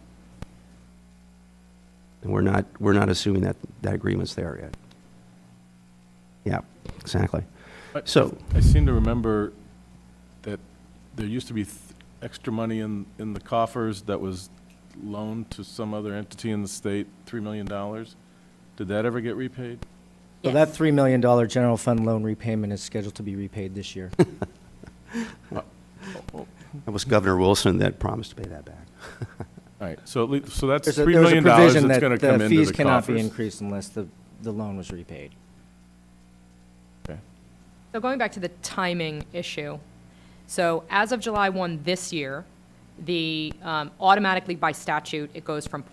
And we're not assuming that agreement's there yet. Yeah, exactly. So I seem to remember that there used to be extra money in the coffers that was loaned to some other entity in the state, $3 million. Did that ever get repaid? So that $3 million general fund loan repayment is scheduled to be repaid this year. It was Governor Wilson that promised to pay that back. All right, so so that's There's $3 a million that's provision going to that come the into fees the cannot be coffers. increased unless the loan was repaid. Okay. So going back to the timing issue, so as of July 1 this year, the automatically by statute, it goes from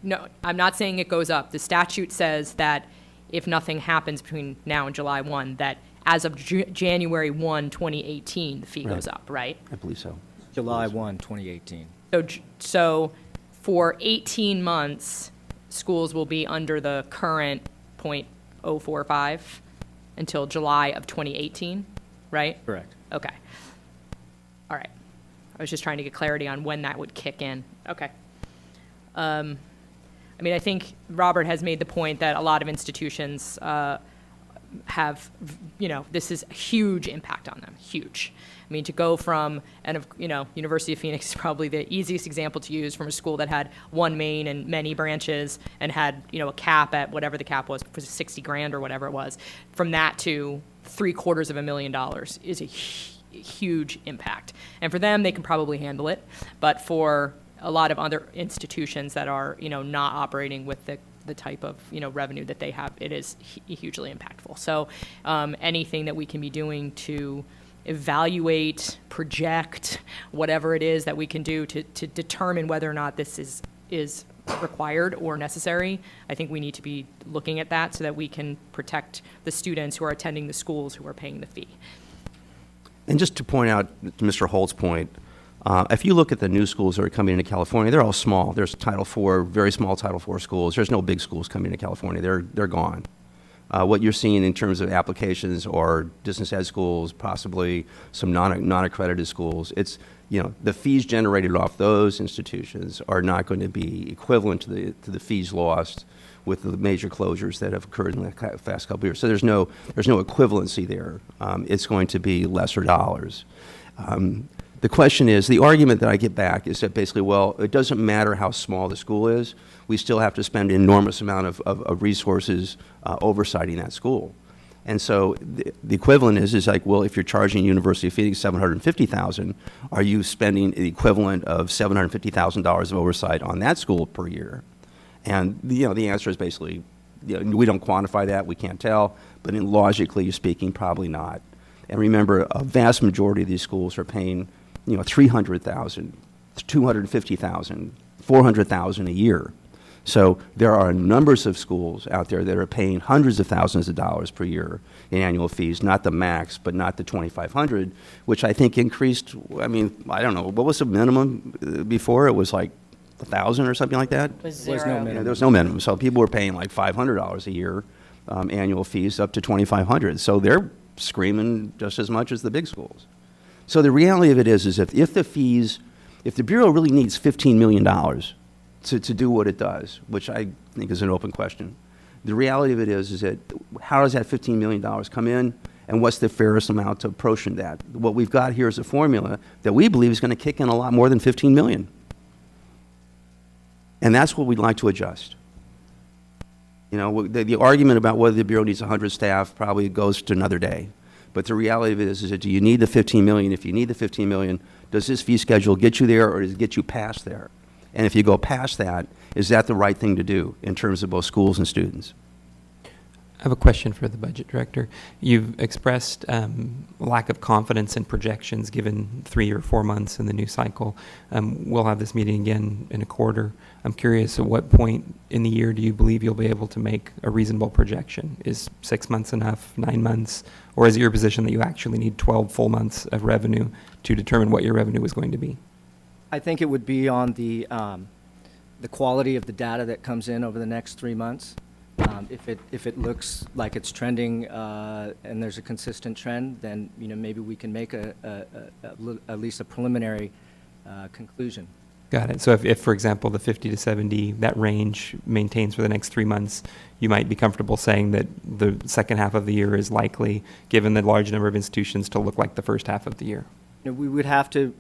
no, I'm not saying it goes up. The statute says that if nothing happens between now and July 1, that as of January 1, 2018, the fee goes up, right? I believe so. July 1, 2018. So for 18 months, schools will be under the current .045 until July of 2018, right? Correct. Okay. All right. I was just trying to get clarity on when that would kick in. Okay. I mean, I think Robert has made the point that a lot of institutions have, this is a huge impact on them, huge. I mean, to go from, University of Phoenix is probably the easiest example to use, from a school that had one main and many branches and had, a cap at whatever the cap was 60 grand or whatever it was. From that to $750,000 is a huge impact. And for them, they can probably handle it. But for a lot of other institutions that are, not operating with the type of, revenue that they have, it is hugely impactful. So anything that we can be doing to evaluate, project, whatever it is that we can do to determine whether or not this is required or necessary, I think we need to be looking at that so that we can protect the students who are attending the schools who are paying the fee. And just to point out to Mr. Holt's point, if you look at the new schools that are coming into California, they're all small. There's Title IV, very small Title IV schools. There's no big schools coming to California. They're gone. What you're seeing in terms of applications are distance ed schools, possibly some non-accredited schools. It's, the fees generated off those institutions are not going to be equivalent to the fees lost with the major closures that have occurred in the past couple of years. So there's no equivalency there. It's going to be lesser dollars. The question is, the argument that I get back is that basically, well, it doesn't matter how small the school is, we still have to spend an enormous amount of resources oversighting that school. And so the equivalent is like, well, if you're charging University of Phoenix $750,000, are you spending the equivalent of $750,000 of oversight on that school per year? And the answer is basically, we don't quantify that, we can't tell, but logically speaking, probably not. And remember, a vast majority of these schools are paying $300,000, $250,000, $400,000 a year. So there are numbers of schools out there that are paying hundreds of thousands of dollars per year in annual fees, not the max, but not the $2,500, which I think increased. I mean, I don't know, what was the minimum before? It was like $1,000 or something like that? Was no minimum. There was no minimum. So people were paying like $500 a year annual fees up to $2,500. So they're screaming just as much as the big schools. So the reality of it is if the Bureau really needs $15 million to do what it does, which I think is an open question, the reality of it is that how does that $15 million come in, and what's the fairest amount to apportion that? What we've got here is a formula that we believe is going to kick in a lot more than $15 million. And that's what we'd like to adjust. The argument about whether the Bureau needs 100 staff probably goes to another day. But the reality of it is that do you need the $15 million? If you need the $15 million, does this fee schedule get you there, or does it get you past there? And if you go past that, is that the right thing to do in terms of both schools and students? I have a question for the budget director. You've expressed lack of confidence in projections given 3 or 4 months in the new cycle. We'll have this meeting again in a quarter. I'm curious, at what point in the year do you believe you'll be able to make a reasonable projection? Is 6 months enough, 9 months? Or is it your position that you actually need 12 full months of revenue to determine what your revenue is going to be? I think it would be on the quality of the data that comes in over the next 3 months. If it looks like it's trending and there's a consistent trend, then maybe we can make at least a preliminary conclusion. Got it. So if, for example, the 50 to 70, that range maintains for the next 3 months, you might be comfortable saying that the second half of the year is likely, given the large number of institutions, to look like the first half of the year. we would have to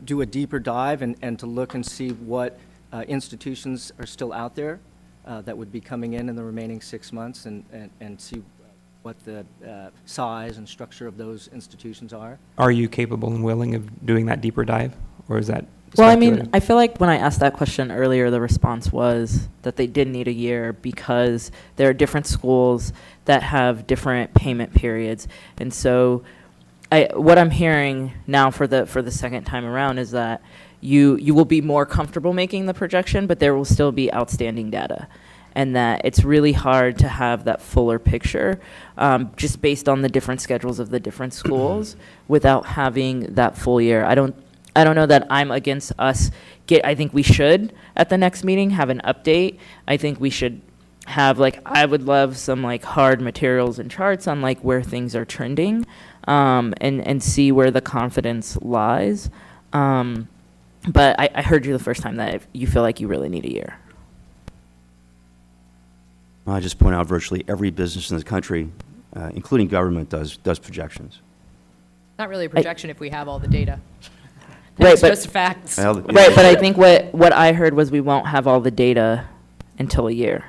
do a deeper dive and to look and see what institutions are still out there that would be coming in the remaining 6 months and see what the size and structure of those institutions are. Are you capable and willing of doing that deeper dive, or is that Well, I mean, speculative? I feel like when I asked that question earlier, the response was that they did need a year because there are different schools that have different payment periods. And so what I'm hearing now for the second time around is that you will be more comfortable making the projection, but there will still be outstanding data. And that it's really hard to have that fuller picture just based on the different schedules of the different schools without having that full year. I don't know that I'm against us. I think we should, at the next meeting, have an update. I think we should have, I would love some, hard materials and charts on, where things are trending and see where the confidence lies. But I heard you the first time that you feel like you really need a year. I just point out virtually every business in the country, including government, does projections. Not really a projection if we have all the data. Right, It's but- just facts. Well, Right, but I think what I heard was we won't have all the data until a year.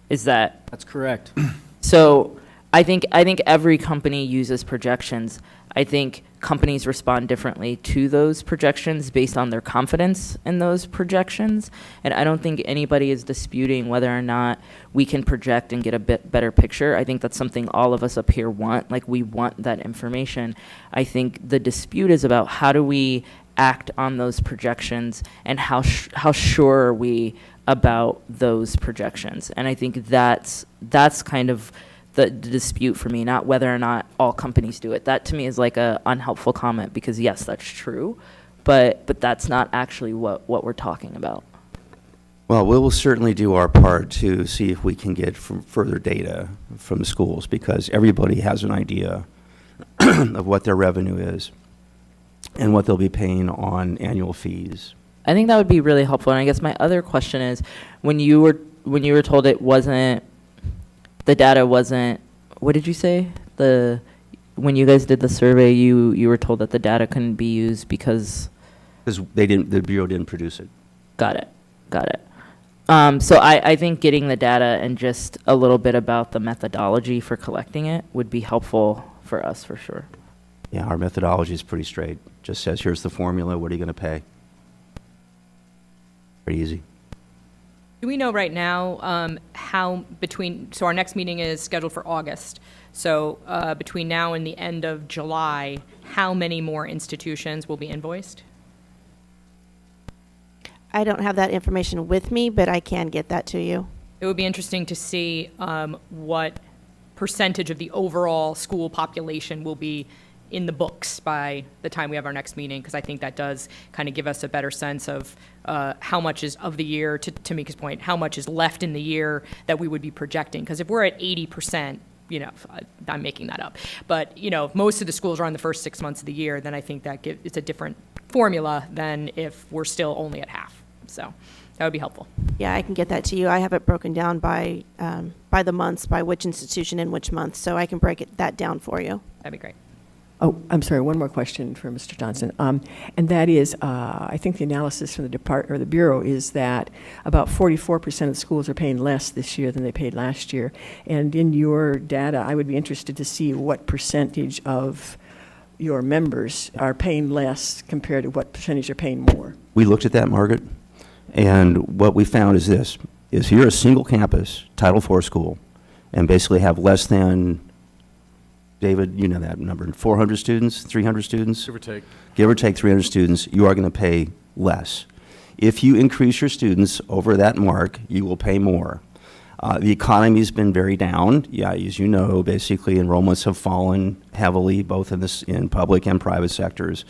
Is that? That's correct. So I think every company uses projections. I think companies respond differently to those projections based on their confidence in those projections. And I don't think anybody is disputing whether or not we can project and get a bit better picture. I think that's something all of us up here want. We want that information. I think the dispute is about how do we act on those projections and how sure are we about those projections. And I think that's kind of the dispute for me, not whether or not all companies do it. That to me is a unhelpful comment because yes, that's true, but that's not actually what we're talking about. Well, we will certainly do our part to see if we can get further data from the schools, because everybody has an idea of what their revenue is and what they'll be paying on annual fees. I think that would be really helpful. And I guess my other question is, when you were told the data wasn't, what did you say? When you guys did the survey, you were told that the data couldn't be used because the Bureau didn't produce it. Got it. So I think getting the data and just a little bit about the methodology for collecting it would be helpful for us for sure. Yeah, our methodology is pretty straight. Just says, here's the formula, what are you going to pay? Pretty easy. Do we know right now so our next meeting is scheduled for August. So between now and the end of July, how many more institutions will be invoiced? I don't have that information with me, but I can get that to you. It would be interesting to see what percentage of the overall school population will be in the books by the time we have our next meeting, because I think that does kind of give us a better sense of how much is of the year, to Mika's point, how much is left in the year that we would be projecting. Because if we're at 80%, I'm making that up, but if most of the schools are on the first 6 months of the year, then I think that it's a different formula than if we're still only at half. So that would be helpful. Yeah, I can get that to you. I have it broken down by the months, by which institution in which month, so I can break that down for you. That'd be great. Oh, I'm sorry, one more question for Mr. Johnson. And that is, I think the analysis from the department or the Bureau is that about 44% of schools are paying less this year than they paid last year. And in your data, I would be interested to see what percentage of your members are paying less compared to what percentage are paying more. We looked at that, Margaret, and what we found is this, is you're a single campus, Title IV school, and basically have less than, David, you know that number, 400 students, 300 students? Give or take. Give or take 300 students, you are going to pay less. If you increase your students over that mark, you will pay more. The economy's been very down. Yeah, as you know, basically enrollments have fallen heavily, both in public and private sectors.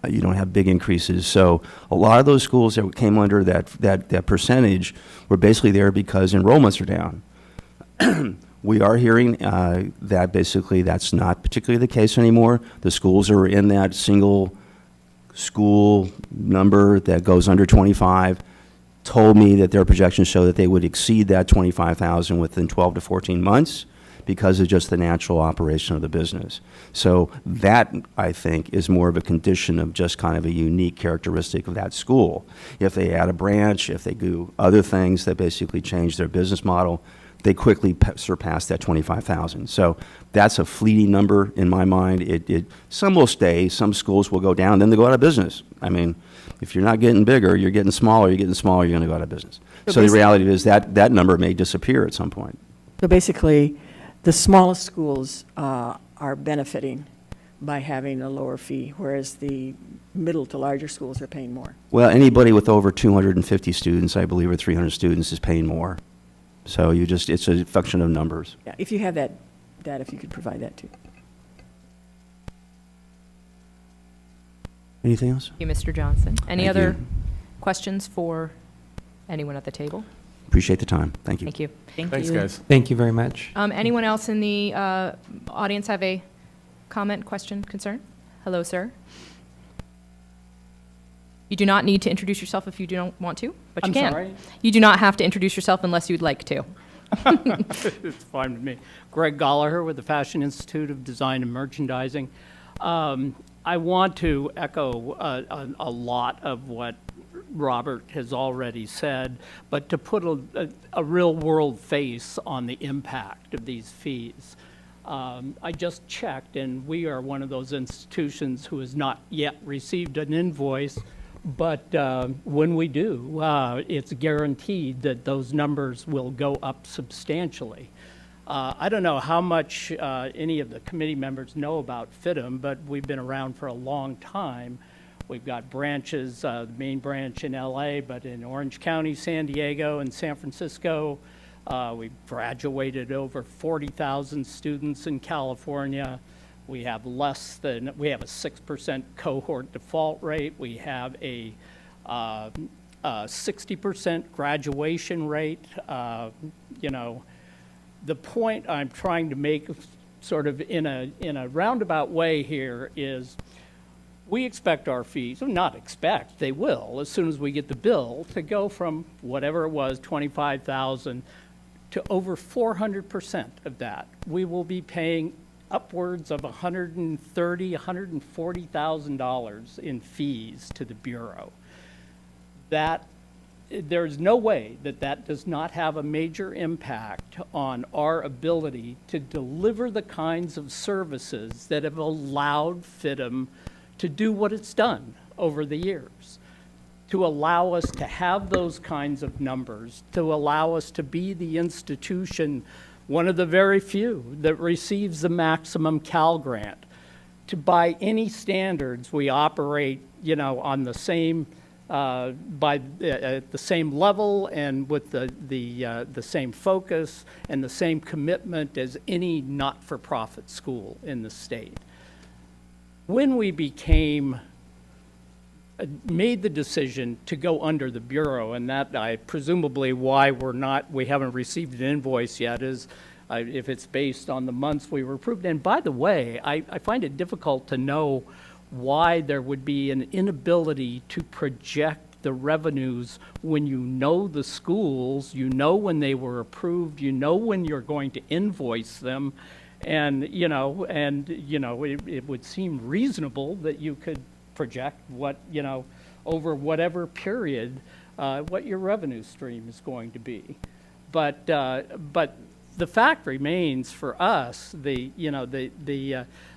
You don't have big increases. So a lot of those schools that came under that percentage were basically there because enrollments are down. We are hearing that basically that's not particularly the case anymore. The schools are in that single school number that goes under 25, told me that their projections show that they would exceed that 25,000 within 12 to 14 months because of just the natural operation of the business. So that, I think, is more of a condition of just kind of a unique characteristic of that school. If they add a branch, if they do other things that basically change their business model, they quickly surpass that 25,000. So that's a fleeting number in my mind. Some will stay, some schools will go down, then they go out of business. I mean, if you're not getting bigger, you're getting smaller, you're going to go out of business. So the reality is that number may disappear at some point. So basically, the smallest schools are benefiting by having a lower fee, whereas the middle to larger schools are paying more. Well, anybody with over 250 students, I believe, or 300 students is paying more. So it's a function of numbers. Yeah, if you have that data, if you could provide that too. Anything else? Thank you, Mr. Johnson. Any Thank other you. questions for anyone at the table? Appreciate the time. Thank you. Thank you. Thanks, guys. Thank you very much. Anyone else in the audience have a comment, question, concern? Hello, sir. You do not need to introduce yourself if you don't want to, but you I'm can. sorry? You do not have to introduce yourself unless you'd like to. It's fine with me. Greg Gallagher with the Fashion Institute of Design and Merchandising. I want to echo a lot of what Robert has already said, but to put a real-world face on the impact of these fees. I just checked, and we are one of those institutions who has not yet received an invoice, but when we do, it's guaranteed that those numbers will go up substantially. I don't know how much any of the committee members know about FIDM, but we've been around for a long time. We've got branches, the main branch in LA, but in Orange County, San Diego, and San Francisco. We've graduated over 40,000 students in California. We have a 6% cohort default rate. We have a 60% graduation rate. The point I'm trying to make sort of in a roundabout way here is we expect our fees, well, not expect, they will, as soon as we get the bill, to go from whatever it was, 25,000 to over 400% of that. We will be paying upwards of $130,000, $140,000 in fees to the Bureau. There's no way that does not have a major impact on our ability to deliver the kinds of services that have allowed FIDM to do what it's done over the years, to allow us to have those kinds of numbers, to allow us to be the institution, one of the very few that receives the maximum Cal Grant. By any standards, we operate, on the same at the same level and with the same focus and the same commitment as any not-for-profit school in the state. When we made the decision to go under the Bureau, and that presumably why we haven't received an invoice yet is if it's based on the months we were approved. And by the way, I find it difficult to know why there would be an inability to project the revenues when you know the schools, you know when they were approved, you know when you're going to invoice them, and it would seem reasonable that you could project what, over whatever period, what your revenue stream is going to be. But the fact remains for us,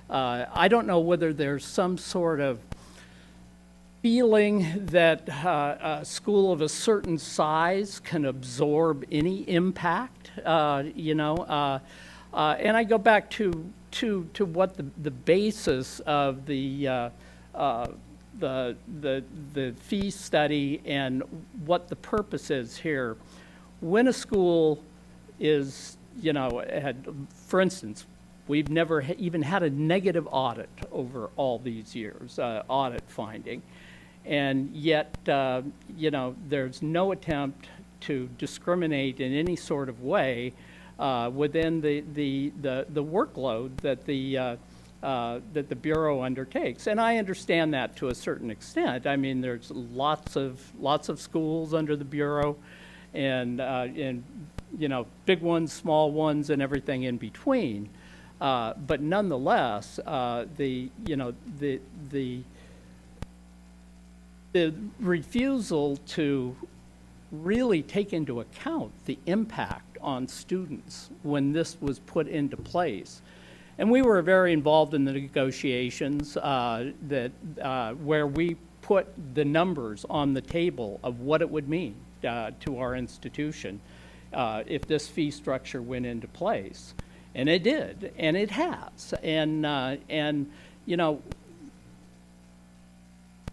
I don't know whether there's some sort of feeling that a school of a certain size can absorb any impact, and I go back to what the basis of the fee study and what the purpose is here. When a school is, for instance, we've never even had a negative audit over all these years, audit finding. And yet, there's no attempt to discriminate in any sort of way within the workload that the Bureau undertakes. And I understand that to a certain extent. I mean, there's lots of schools under the Bureau, and big ones, small ones, and everything in between. But nonetheless, the refusal to really take into account the impact on students when this was put into place. And we were very involved in the negotiations where we put the numbers on the table of what it would mean to our institution if this fee structure went into place. And it did, and it has. And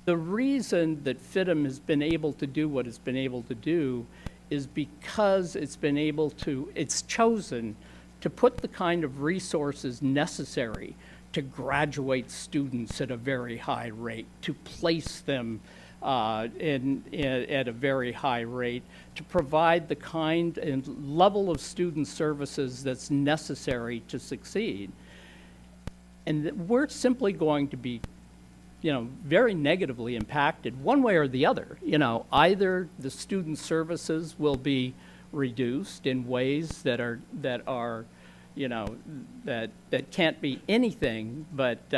the reason that FITM has been able to do what it's been able to do is because it's chosen to put the kind of resources necessary to graduate students at a very high rate, to place them at a very high rate, to provide the kind and level of student services that's necessary to succeed. And we're simply going to be very negatively impacted one way or the other. Either the student services will be reduced in ways that can't be anything but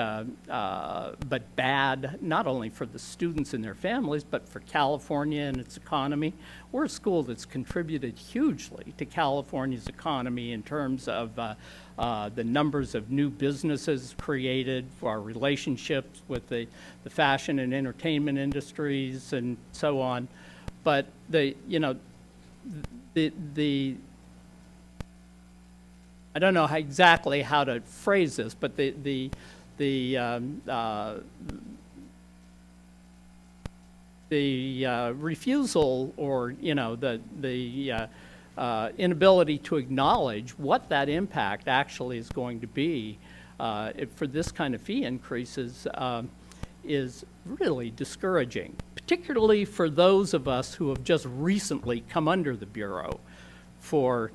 bad, not only for the students and their families, but for California and its economy. We're a school that's contributed hugely to California's economy in terms of the numbers of new businesses created, for our relationships with the fashion and entertainment industries and so on. But I don't know exactly how to phrase this, but the refusal, or the inability to acknowledge what that impact actually is going to be for this kind of fee increases is really discouraging, particularly for those of us who have just recently come under the Bureau for,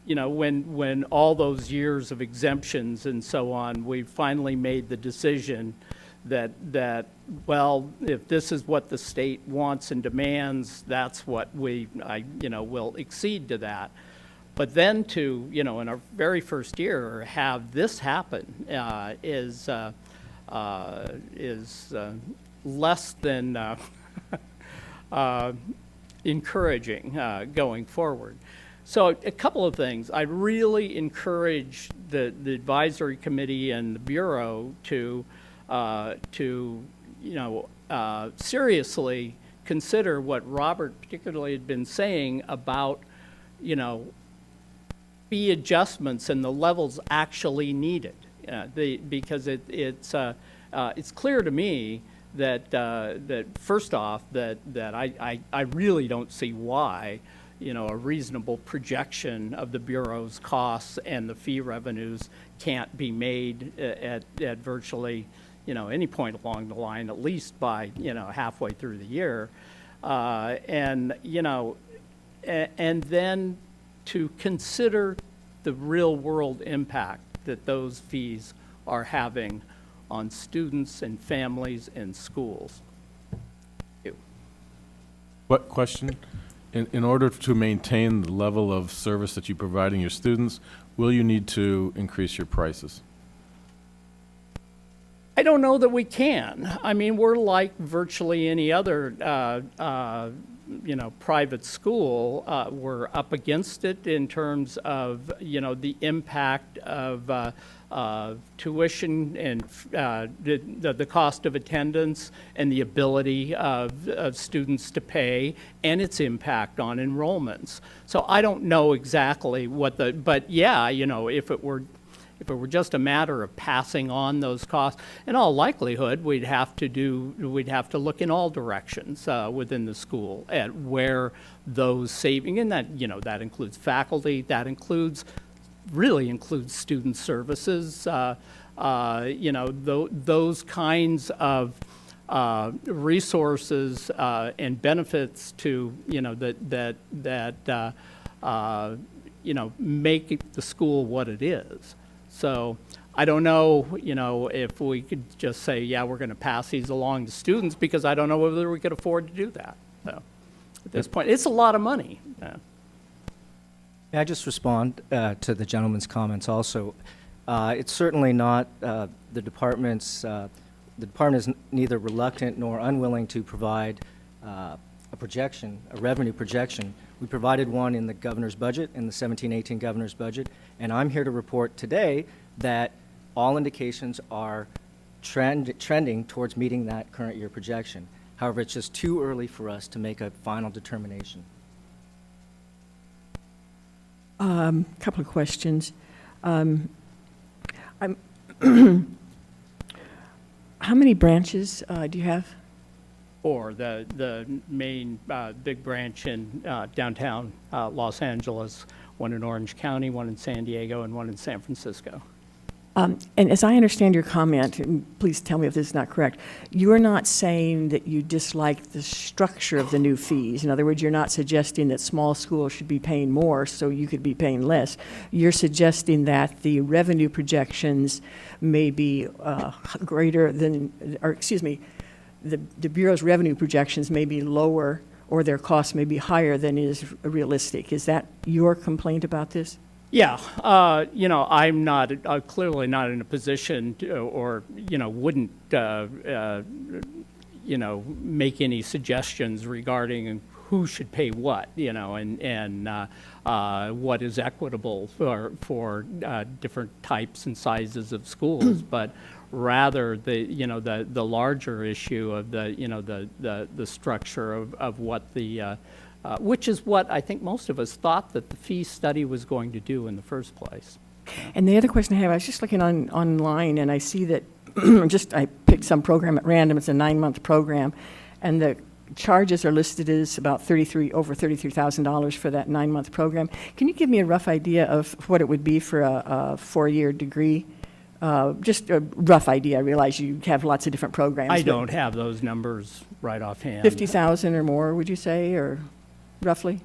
when all those years of exemptions and so on, we finally made the decision that well, if this is what the state wants and demands, that's what will accede to that. But then to, in our very first year, have this happen is less than encouraging going forward. So a couple of things. I really encourage the advisory committee and the Bureau to seriously consider what Robert particularly had been saying about, fee adjustments and the levels actually needed. Because it's clear to me that first off, that I really don't see why, a reasonable projection of the Bureau's costs and the fee revenues can't be made at virtually, any point along the line, at least by, halfway through the year. And then to consider the real world impact that those fees are having on students and families and schools. Thank you. What question? In order to maintain the level of service that you're providing your students, will you need to increase your prices? I don't know that we can. I mean, we're like virtually any other, private school. We're up against it in terms of, the impact of tuition and the cost of attendance and the ability of students to pay, and its impact on enrollments. So I don't know exactly but yeah, if it were just a matter of passing on those costs, in all likelihood, we'd have to look in all directions within the school at where those saving, and that includes faculty, that really includes student services, those kinds of resources and benefits to that make the school what it is. So I don't know, if we could just say, yeah, we're going to pass these along to students, because I don't know whether we could afford to do that. So at this point. It's a lot of money. May I just respond to the gentleman's comments also? It's certainly not the department's, the department is neither reluctant nor unwilling to provide a projection, a revenue projection. We provided one in the governor's budget, in the 17-18 governor's budget, and I'm here to report today that all indications are trending towards meeting that current year projection. However, it's just too early for us to make a final determination. Couple of questions. I'm how many branches do you have? Or the main big branch in downtown Los Angeles, one in Orange County, one in San Diego, and one in San Francisco. And as I understand your comment, and please tell me if this is not correct, you're not saying that you dislike the structure of the new fees. In other words, you're not suggesting that small schools should be paying more so you could be paying less. You're suggesting that the revenue projections may be greater than, or excuse me, the Bureau's revenue projections may be lower or their costs may be higher than is realistic. Is that your complaint about this? Yeah, I'm not clearly not in a position to, or wouldn't make any suggestions regarding who should pay what, and what is equitable for different types and sizes of schools, but rather the larger issue of the structure of what the which is what I think most of us thought that the fee study was going to do in the first place. And the other question I have, I was just looking online and I see that I picked some program at random. It's a 9-month program, and the charges are listed as about over $33,000 for that 9-month program. Can you give me a rough idea of what it would be for a 4-year degree? Just a rough idea. I realize you have lots of different programs. I don't have those numbers right offhand. 50,000 or more, would you say, or roughly?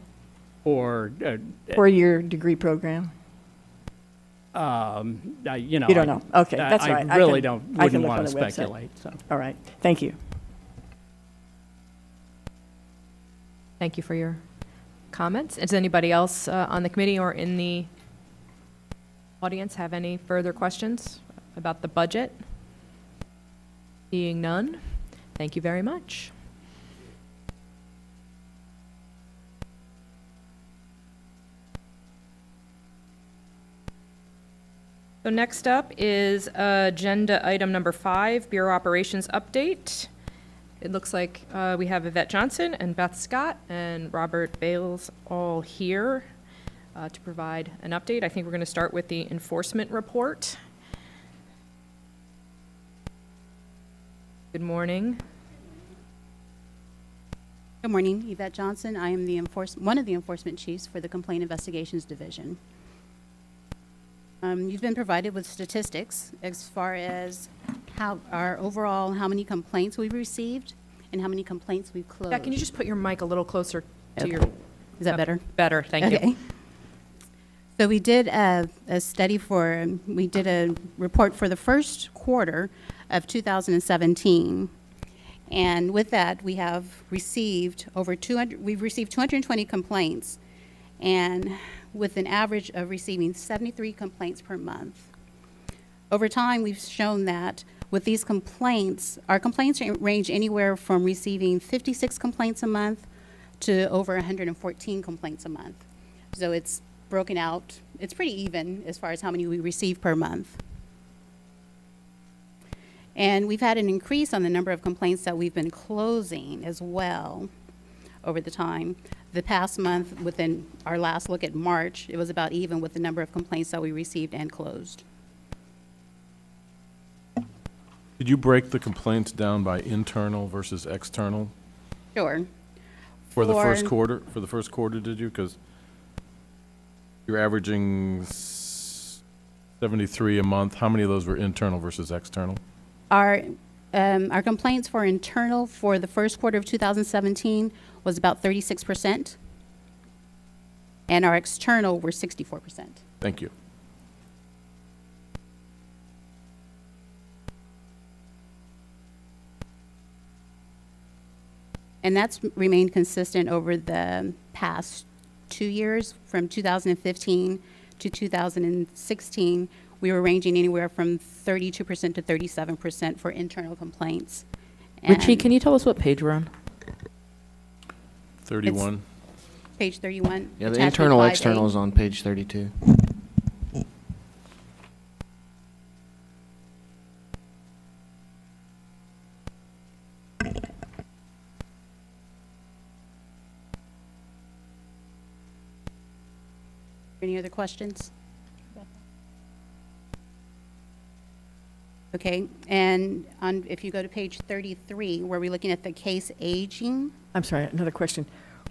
Or 4-year degree program? You don't know. Okay, that's all right. I really wouldn't want to speculate. So. All right. Thank you. Thank you for your comments. Does anybody else on the committee or in the audience have any further questions about the budget? Seeing none, thank you very much. So next up is agenda item number 5, Bureau Operations Update. It looks like we have Yvette Johnson and Beth Scott and Robert Bales all here to provide an update. I think we're going to start with the enforcement report. Good morning. Good morning, Yvette Johnson. I am one of the enforcement chiefs for the Complaint Investigations Division. You've been provided with statistics as far as how many complaints we've received and how many complaints we've closed. Yeah, can you just put your mic a little closer to your... Is that better? Better, thank you. So we did a report for the first quarter of 2017. And with that, we have received we've received 220 complaints, and with an average of receiving 73 complaints per month. Over time, we've shown that with these complaints, our complaints range anywhere from receiving 56 complaints a month to over 114 complaints a month. So it's broken out, it's pretty even as far as how many we receive per month. And we've had an increase on the number of complaints that we've been closing as well over the time. The past month, within our last look at March, it was about even with the number of complaints that we received and closed. Did you break the complaints down by internal versus external? Sure. For the first quarter? For the first quarter, did you? Because you're averaging 73 a month. How many of those were internal versus external? Our complaints for internal for the first quarter of 2017 was about 36%, and our external were 64%. Thank you. And that's remained consistent over the past 2 years. From 2015 to 2016, we were ranging anywhere from 32% to 37% for internal complaints. Richie, And can you tell us what page we're on? 31. Page 31. Yeah, the attachment internal 5A. external is on page 32. Any other questions? Okay, and if you go to page 33, where we're looking at the case aging, I'm sorry, another question.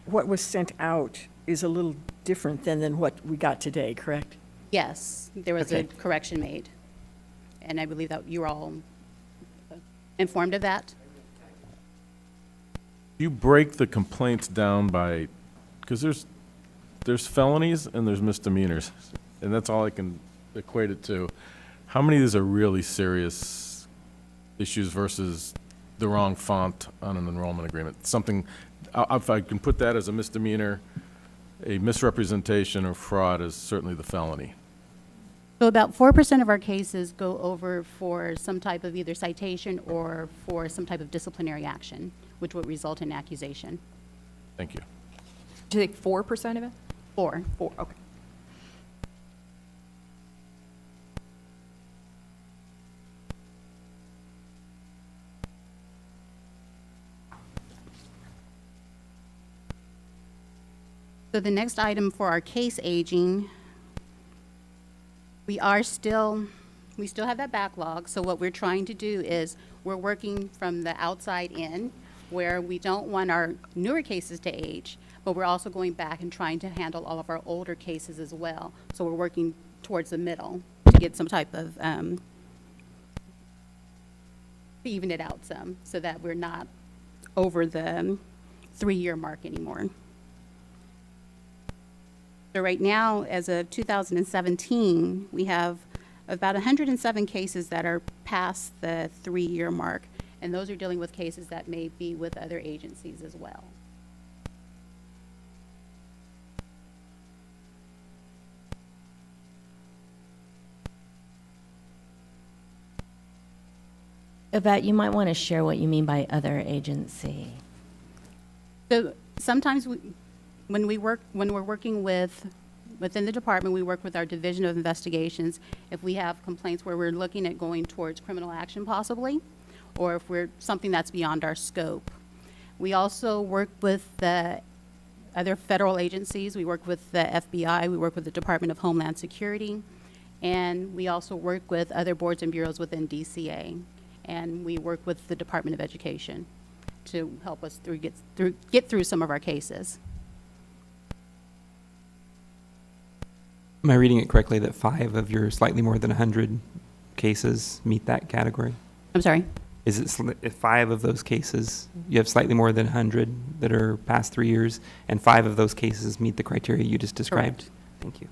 What was sent out is a little different than what we got today, correct? yes, there was a Okay. correction made. And I believe that you were all informed of that. You break the complaints down by, because there's felonies and there's misdemeanors, and that's all I can equate it to. How many of these are really serious issues versus the wrong font on an enrollment agreement? Something, if I can put that as a misdemeanor, a misrepresentation or fraud is certainly the felony. So about 4% of our cases go over for some type of either citation or for some type of disciplinary action, which would result in accusation. Thank you. Do you think 4% of it? 4. 4, okay. So the next item for our case aging, we still have that backlog. So what we're trying to do is we're working from the outside in, where we don't want our newer cases to age, but we're also going back and trying to handle all of our older cases as well. So we're working towards the middle to get some type of, to even it out some, so that we're not over the 3-year mark anymore. So right now, as of 2017, we have about 107 cases that are past the 3-year mark, and those are dealing with cases that may be with other agencies as well. Yvette, you might want to share what you mean by other agency. So sometimes when we're working within the department, we work with our Division of Investigations. If we have complaints where we're looking at going towards criminal action possibly, or if we're something that's beyond our scope. We also work with the other federal agencies. We work with the FBI, we work with the Department of Homeland Security, and we also work with other boards and bureaus within DCA. And we work with the Department of Education to help us get through some of our cases. Am I reading it correctly that 5 of your slightly more than 100 cases meet that category? I'm sorry? Is it if 5 of those cases, you have slightly more than 100 that are past 3 years, and 5 of those cases meet the criteria you just described? Correct. Thank you.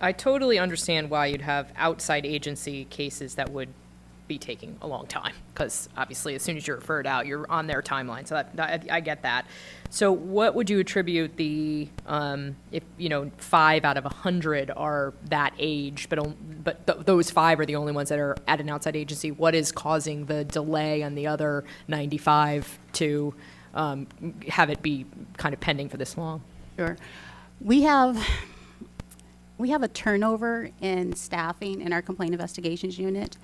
I totally understand why you'd have outside agency cases that would be taking a long time, because obviously as soon as you're referred out, you're on their timeline, so I get that. So what would you attribute the, if, 5 out of 100 are that age, but those 5 are the only ones that are at an outside agency, what is causing the delay on the other 95 to have it be kind of pending for this long? Sure. We have a turnover in staffing in our complaint investigations unit,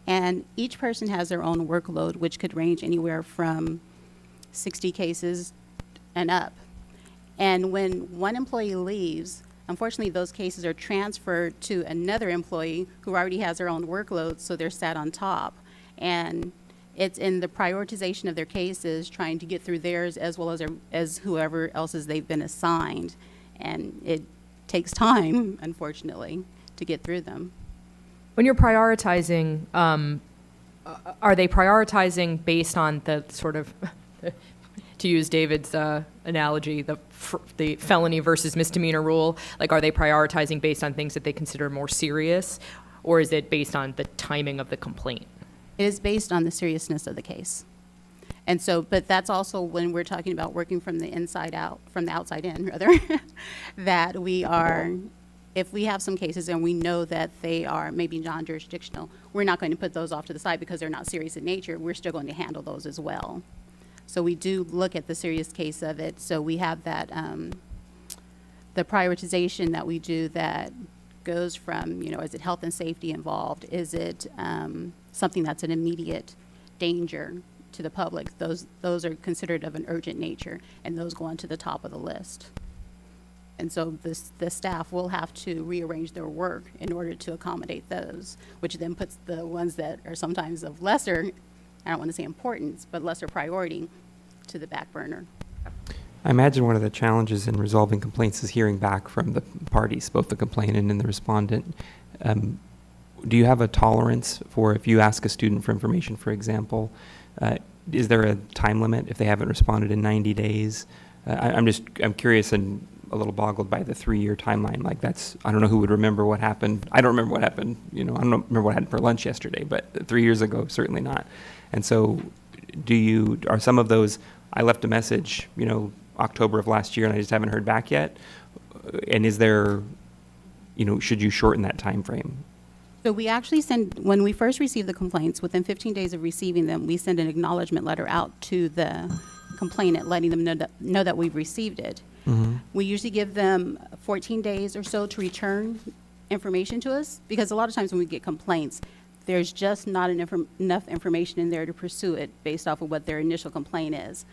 and each person has their own workload, which could range anywhere from 60 cases and up. And when one employee leaves, unfortunately, those cases are transferred to another employee who already has their own workload, so they're sat on top. And it's in the prioritization of their cases, trying to get through theirs as well as whoever else's they've been assigned. And it takes time, unfortunately, to get through them. When you're prioritizing, are they prioritizing based on the sort of, to use David's analogy, the felony versus misdemeanor rule? Like, are they prioritizing based on things that they consider more serious, or is it based on the timing of the complaint? It is based on the seriousness of the case. And so, but that's also when we're talking about working from the inside out, from the outside in, rather, that we are, if we have some cases and we know that they are maybe non-jurisdictional, we're not going to put those off to the side because they're not serious in nature. We're still going to handle those as well. So we do look at the serious case of it. So we have that, the prioritization that we do that goes from, you know, is it health and safety involved? Is it something that's an immediate danger to the public? Those are considered of an urgent nature, and those go onto the top of the list. And so the staff will have to rearrange their work in order to accommodate those, which then puts the ones that are sometimes of lesser, I don't want to say importance, but lesser priority to the back burner. I imagine one of the challenges in resolving complaints is hearing back from the parties, both the complainant and the respondent. Do you have a tolerance for if you ask a student for information, for example, is there a time limit if they haven't responded in 90 days? I'm curious and a little boggled by the 3-year timeline. Like I don't know who would remember what happened. I don't remember what happened, you know, I don't remember what happened for lunch yesterday, but 3 years ago, certainly not. And so are some of those, I left a message, you know, October of last year and I just haven't heard back yet? And is there, you know, should you shorten that time frame? So we actually when we first receive the complaints, within 15 days of receiving them, we send an acknowledgement letter out to the complainant, letting them know that we've received it. Mm-hmm. We usually give them 14 days or so to return information to us, because a lot of times when we get complaints, there's just not enough information in there to pursue it based off of what their initial complaint is.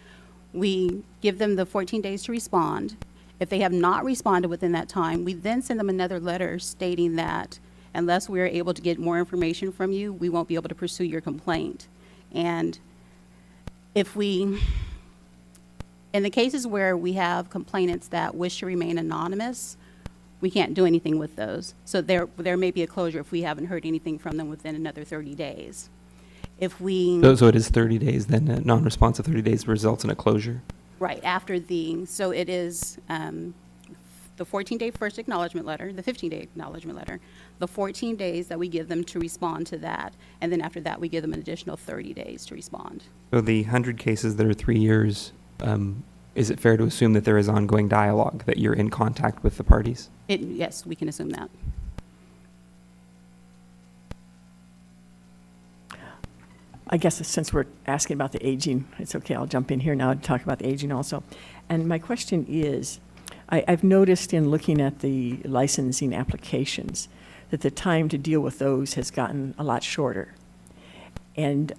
We give them the 14 days to respond. If they have not responded within that time, we then send them another letter stating that unless we are able to get more information from you, we won't be able to pursue your complaint. And in the cases where we have complainants that wish to remain anonymous, we can't do anything with those. So there may be a closure if we haven't heard anything from them within another 30 days. So it is 30 days, then a non-response of 30 days results in a closure? Right, so it is the 14-day first acknowledgement letter, the 15-day acknowledgement letter, the 14 days that we give them to respond to that, and then after that we give them an additional 30 days to respond. So the 100 cases that are 3 years, is it fair to assume that there is ongoing dialogue, that you're in contact with the parties? Yes, we can assume that. I guess since we're asking about the aging, it's okay, I'll jump in here now and talk about the aging also. And my question is, I've noticed in looking at the licensing applications that the time to deal with those has gotten a lot shorter. And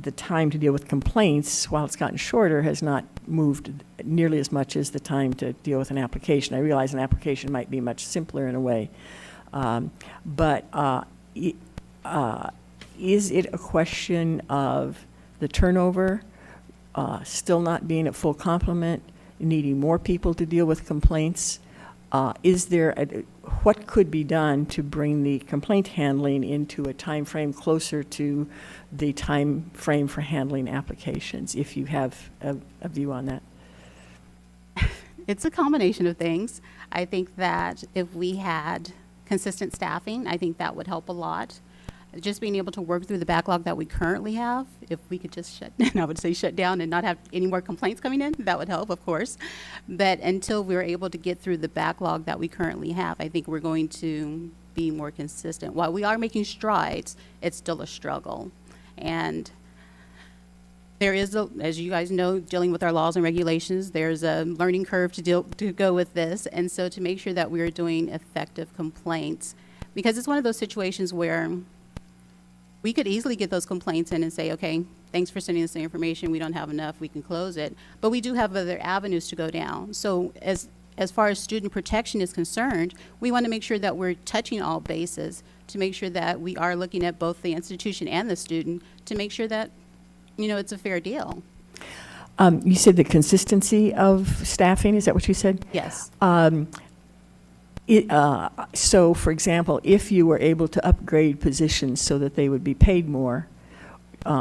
the time to deal with complaints, while it's gotten shorter, has not moved nearly as much as the time to deal with an application. I realize an application might be much simpler in a way. Is it a question of the turnover still not being at full complement, needing more people to deal with complaints? What could be done to bring the complaint handling into a time frame closer to the time frame for handling applications, if you have a view on that? It's a combination of things. I think that if we had consistent staffing, I think that would help a lot. Just being able to work through the backlog that we currently have, if we could just shut down and not have any more complaints coming in, that would help, of course. But until we're able to get through the backlog that we currently have, I think we're going to be more consistent. While we are making strides, it's still a struggle. And there is, as you guys know, dealing with our laws and regulations, there's a learning curve to go with this. And so to make sure that we're doing effective complaints, because it's one of those situations where we could easily get those complaints in and say, okay, thanks for sending us the information. We don't have enough. We can close it. But we do have other avenues to go down. So as far as student protection is concerned, we want to make sure that we're touching all bases to make sure that we are looking at both the institution and the student to make sure that, you know, it's a fair deal. You said the consistency of staffing. Is that what you said? Yes. So, for example, if you were able to upgrade positions so that they would be paid more,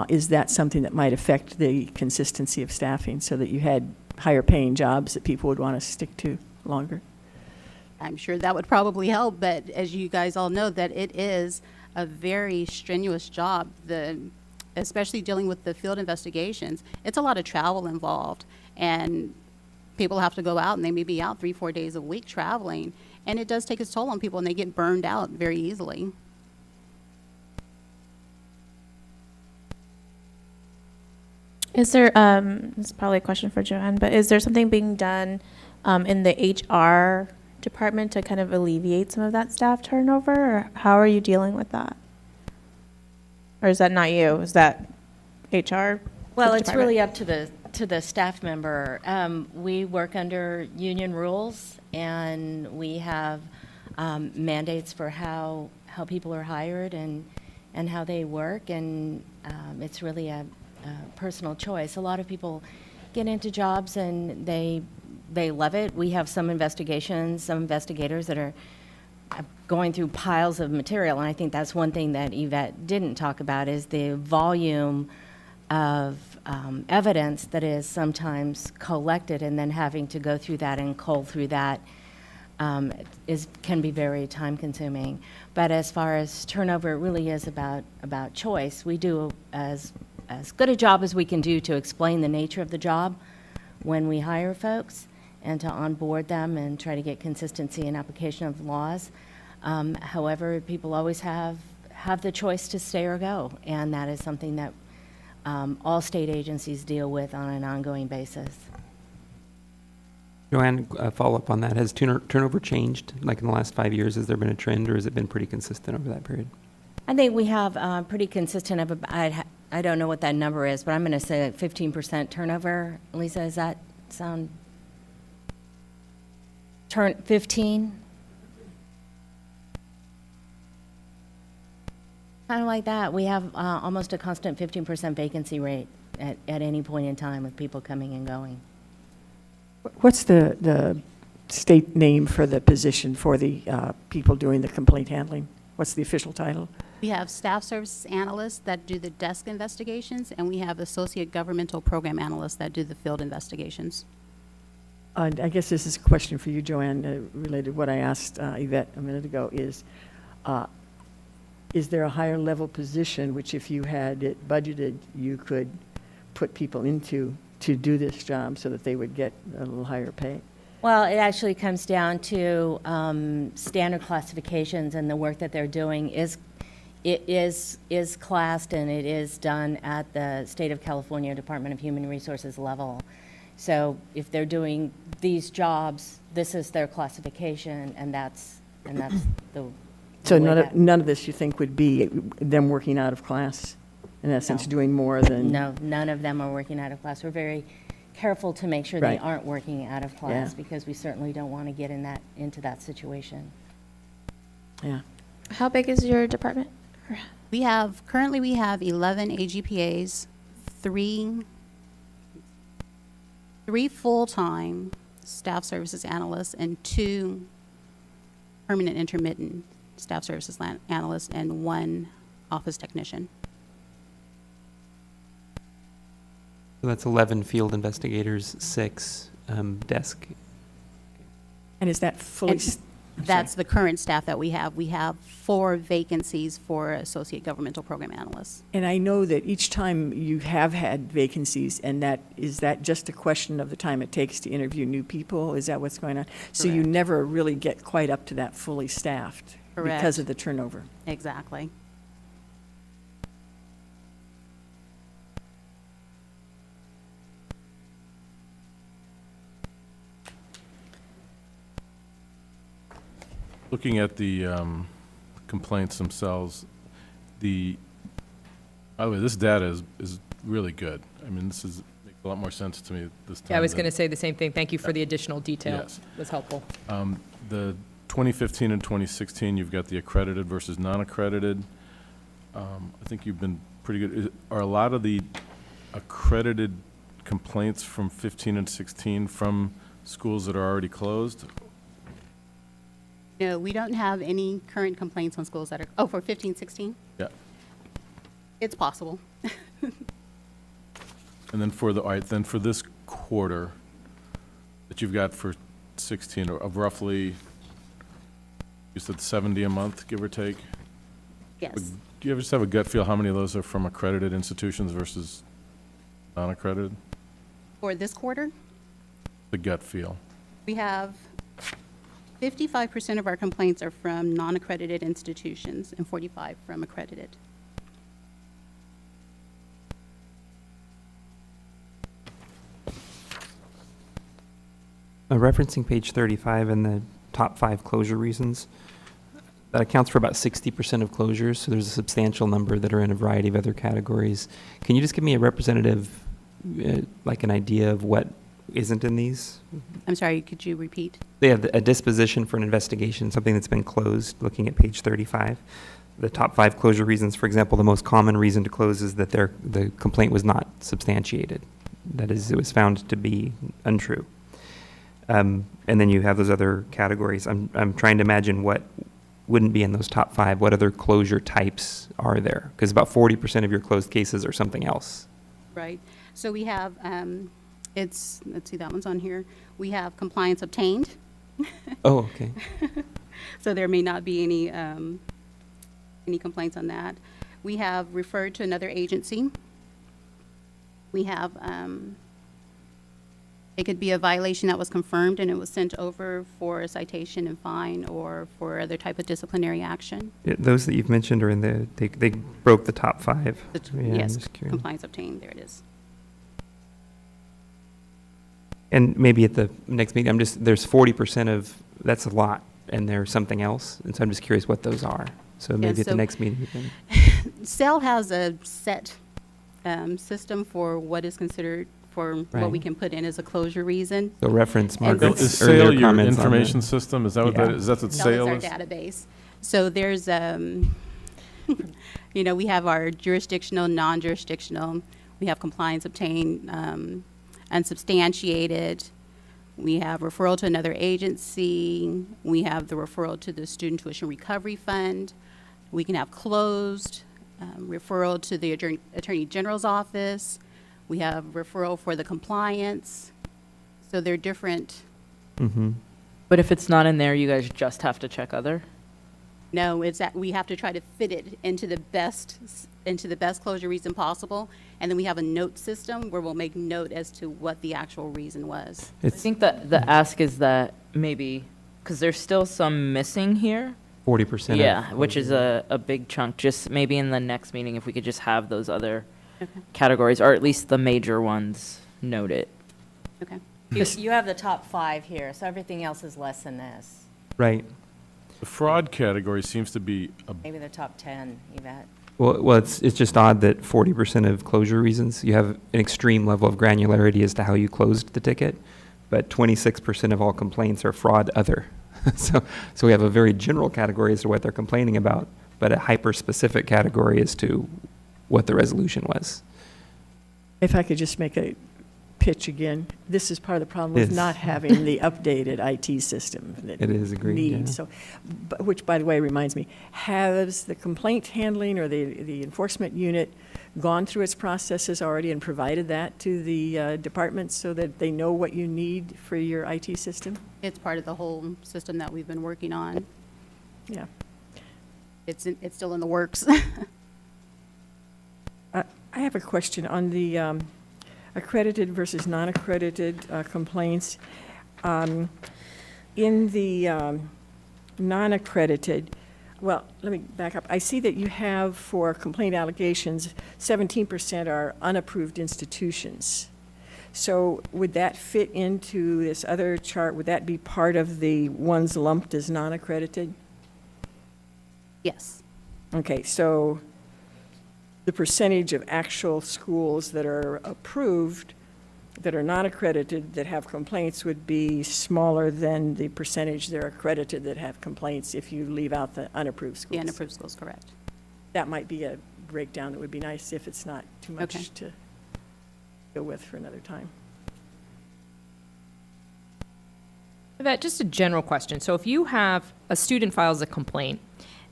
is that something that might affect the consistency of staffing, so that you had higher paying jobs that people would want to stick to longer. I'm sure that would probably help, but as you guys all know, that it is a very strenuous job. Especially dealing with the field investigations, it's a lot of travel involved, and people have to go out, and they may be out 3-4 days a week traveling, and it does take its toll on people, and they get burned out very easily. Is there, this is probably a question for Joanne, but is there something being done in the HR department to kind of alleviate some of that staff turnover, or how are you dealing with that? Or is that not you? Is that HR? Well, the it's department? really up to the staff member. We work under union rules, and we have mandates for how people are hired and how they work, and it's really a personal choice. A lot of people get into jobs and they love it. We have some investigators that are going through piles of material, and I think that's one thing that Yvette didn't talk about is the volume of evidence that is sometimes collected, and then having to go through that and cull through that can be very time consuming. But as far as turnover, it really is about choice. We do as good a job as we can do to explain the nature of the job when we hire folks, and to onboard them and try to get consistency in application of laws. However, people always have the choice to stay or go, and that is something that all state agencies deal with on an ongoing basis. Joanne, follow up on that. Has turnover changed, like in the last 5 years? Has there been a trend, or has it been pretty consistent over that period? I think we have pretty consistent, I don't know what that number is, but I'm going to say 15% turnover. Lisa, does that sound? 15? Kind of like that. We have almost a constant 15% vacancy rate at any point in time with people coming and going. What's the state name for the position for the people doing the complaint handling? What's the official title? We have staff services analysts that do the desk investigations, and we have associate governmental program analysts that do the field investigations. I guess this is a question for you, Joanne, related to what I asked Yvette a minute ago, is there a higher level position which, if you had it budgeted, you could put people into to do this job so that they would get a little higher pay? Well, it actually comes down to standard classifications, and the work that they're doing is classed, and it is done at the State of California Department of Human Resources level. So if they're doing these jobs, this is their classification, and that's the. So none of this you think would be them working out of class, in essence, doing more than? No, none of them are working out of class. We're very careful to make sure they aren't working out of class, because we certainly don't want to get into that situation. Yeah. How big is your department? Currently we have 11 AGPAs, three full-time staff services analysts, and 2 permanent intermittent staff services analysts, and 1 office technician. So that's 11 field investigators, 6 desk. And is that fully? That's the current staff that we have. We have 4 vacancies for associate governmental program analysts. And I know that each time you have had vacancies, and is that just a question of the time it takes to interview new people? Is that what's going on? So you never really get quite up to that fully staffed because of the turnover. Exactly. Looking at the complaints themselves, by the way, this data is really good. I mean, this makes a lot more sense to me this time. Yeah, I was going to say the same thing. Thank you for the additional detail. Yes. That's helpful. The 2015 and 2016, you've got the accredited versus non-accredited. I think you've been pretty good. Are a lot of the accredited complaints from 15 and 16 from schools that are already closed? No, we don't have any current complaints on schools that are, for 15, 16? Yeah. It's possible. And then for this quarter, that you've got for 16, of roughly, you said 70 a month, give or take? Yes. Do you ever just have a gut feel how many of those are from accredited institutions versus non-accredited? For this quarter, The gut feel. we have 55% of our complaints are from non-accredited institutions and 45 from accredited. Referencing page 35 and the top 5 closure reasons, that accounts for about 60% of closures, so there's a substantial number that are in a variety of other categories. Can you just give me a representative, like an idea of what isn't in these? I'm sorry, could you repeat? They have a disposition for an investigation, something that's been closed, looking at page 35. The top 5 closure reasons, for example, the most common reason to close is that the complaint was not substantiated. That is, it was found to be untrue. And then you have those other categories. I'm trying to imagine what wouldn't be in those top 5. What other closure types are there? Because about 40% of your closed cases are something else. Right. So we have, let's see, that one's on here. We have compliance obtained. Oh, okay. So there may not be any complaints on that. We have referred to another agency. We have, it could be a violation that was confirmed and it was sent over for a citation and fine or for other type of disciplinary action. Yeah, those that you've mentioned are in they broke the top 5. Yeah, I'm Yes, just curious. compliance obtained, there it is. And maybe at the next meeting, there's 40% of, that's a lot, and there's something else. And so I'm just curious what those are. So maybe at the so- next meeting you can. SEL has a set system for what is considered for what we Right. can put in as a closure reason. So reference And Margaret's Is earlier SAIL your comments on information that. system? Is that what Yeah. that is? That's what SEL SAIL is is? our database. So there's, we have our jurisdictional, non-jurisdictional. We have compliance obtained, unsubstantiated. We have referral to another agency. We have the referral to the Student Tuition Recovery Fund. We can have closed, referral to the Attorney General's office. We have referral for the compliance. So they're different. Mm-hmm. But if it's not in there, you guys just have to check other? No, it's that we have to try to fit it into the best closure reason possible. And then we have a note system where we'll make note as to what the actual reason was. I think that the ask is that maybe, because there's still some missing here. 40%. Yeah, which is a big chunk. Just maybe in the next meeting, if we could just have those other Okay. categories, or at least the major ones, noted. Okay. You have the top 5 here, so everything else is less than this. Right. The fraud category seems to be Maybe the top 10, Yvette. Well, it's just odd that 40% of closure reasons, you have an extreme level of granularity as to how you closed the ticket, but 26% of all complaints are fraud other. So we have a very general category as to what they're complaining about, but a hyper-specific category as to what the resolution was. If I could just make a pitch again, this is part of the problem with Yes. not having the updated IT system that It is, agreed, we yeah. need. So, which, by the way, reminds me, has the complaint handling or the enforcement unit gone through its processes already and provided that to the departments so that they know what you need for your IT system? It's part of the whole system that we've been working on. Yeah. It's still in the works. I have a question on the accredited versus non-accredited complaints. In the non-accredited, well, let me back up. I see that you have for complaint allegations, 17% are unapproved institutions. So would that fit into this other chart? Would that be part of the ones lumped as non-accredited? Yes. Okay, so the percentage of actual schools that are approved, that are not accredited, that have complaints would be smaller than the percentage that are accredited that have complaints if you leave out the unapproved schools. The unapproved schools, correct. That might be a breakdown that would be nice if it's not too Okay. much to go with for another time. Yvette, just a general question. So if you have a student files a complaint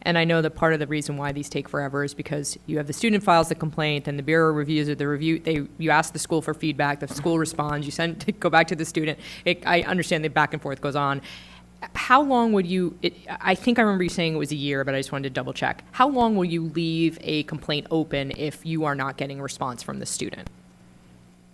And I know that part of the reason why these take forever is because you have the student files the complaint, and the bureau reviews it. You ask the school for feedback, the school responds, you go back to the student. I understand the back and forth goes on. How long would I think I remember you saying it was a year, but I just wanted to double check. How long will you leave a complaint open if you are not getting a response from the student?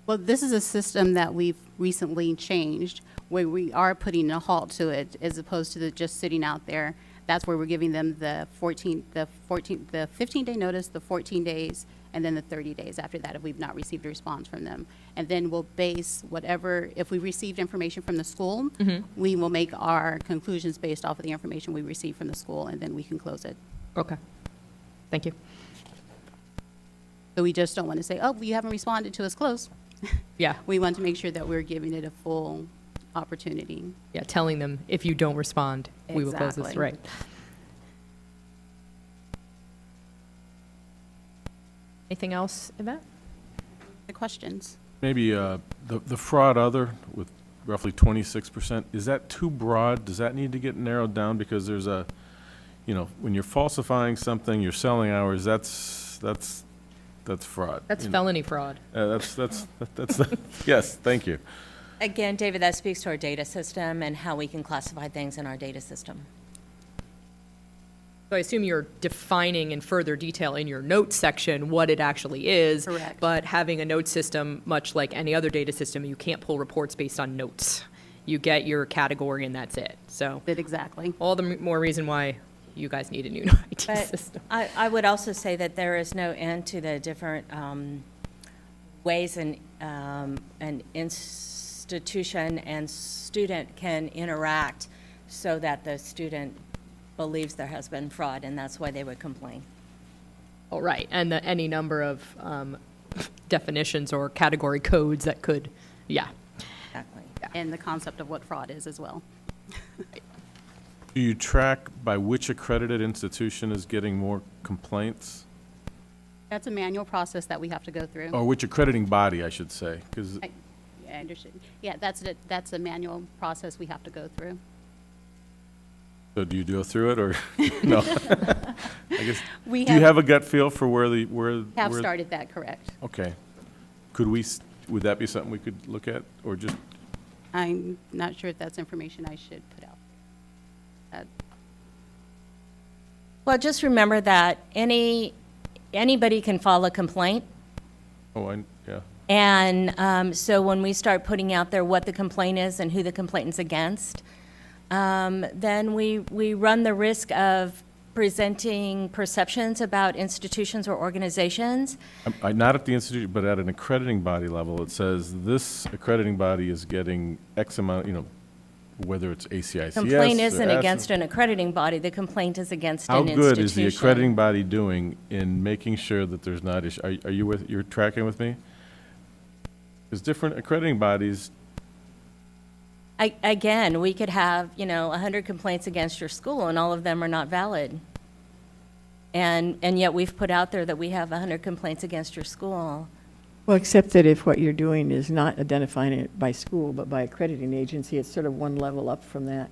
Well, this is a system that we've recently changed, where we are putting a halt to it as opposed to just sitting out there. That's where we're giving them the 15-day notice, the 14 days, and then the 30 days after that if we've not received a response from them. And then we'll base whatever, if we received information from the school, we will make our conclusions based off of the information we received from the school, and then we can close it. Okay. Thank you. So we just don't want to say, oh, you haven't responded to us, close. Yeah. We want to make sure that we're giving it a full opportunity. Yeah, telling them if you don't respond, we will close this. Exactly. Right. Anything else, Yvette? The questions. Maybe the fraud other with roughly 26%, is that too broad? Does that need to get narrowed down? Because there's when you're falsifying something, you're selling hours, that's fraud. That's felony fraud. Yes, thank you. Again, David, that speaks to our data system and how we can classify things in our data system. So I assume you're defining in further detail in your notes section what it actually is. Correct. But having a note system, much like any other data system, you can't pull reports based on notes. You get your category and that's it. So Exactly. all the more reason why you guys need a new IT But system. I would also say that there is no end to the different ways an institution and student can interact so that the student believes there has been fraud, and that's why they would complain. Oh, right. And any number of definitions or category codes that could, yeah. Exactly. And the concept of what fraud is as well. Do you track by which accredited institution is getting more complaints? That's a manual process that we have to go through. Or which accrediting body, I should say, because I understand. Yeah, that's a manual process we have to go through. so do you go through it or no? I guess. We Do you have a gut feel for where Have started that, correct. Okay. Would that be something we could look at or just? I'm not sure if that's information I should put out. Well, just remember that anybody can file a complaint. Yeah. And so when we start putting out there what the complaint is and who the complainant's against, then we run the risk of presenting perceptions about institutions or organizations. Not at the institute, but at an accrediting body level, it says this accrediting body is getting X amount, whether it's ACICS. Complaint isn't or against an accrediting body, the complaint is against an How institution. good is the accrediting body doing in making sure that there's not issue? You're tracking with me? Because different accrediting bodies, Again, we could have, 100 complaints against your school, and all of them are not valid. And yet we've put out there that we have 100 complaints against your school. Well, except that if what you're doing is not identifying it by school, but by accrediting agency, it's sort of one level up from that.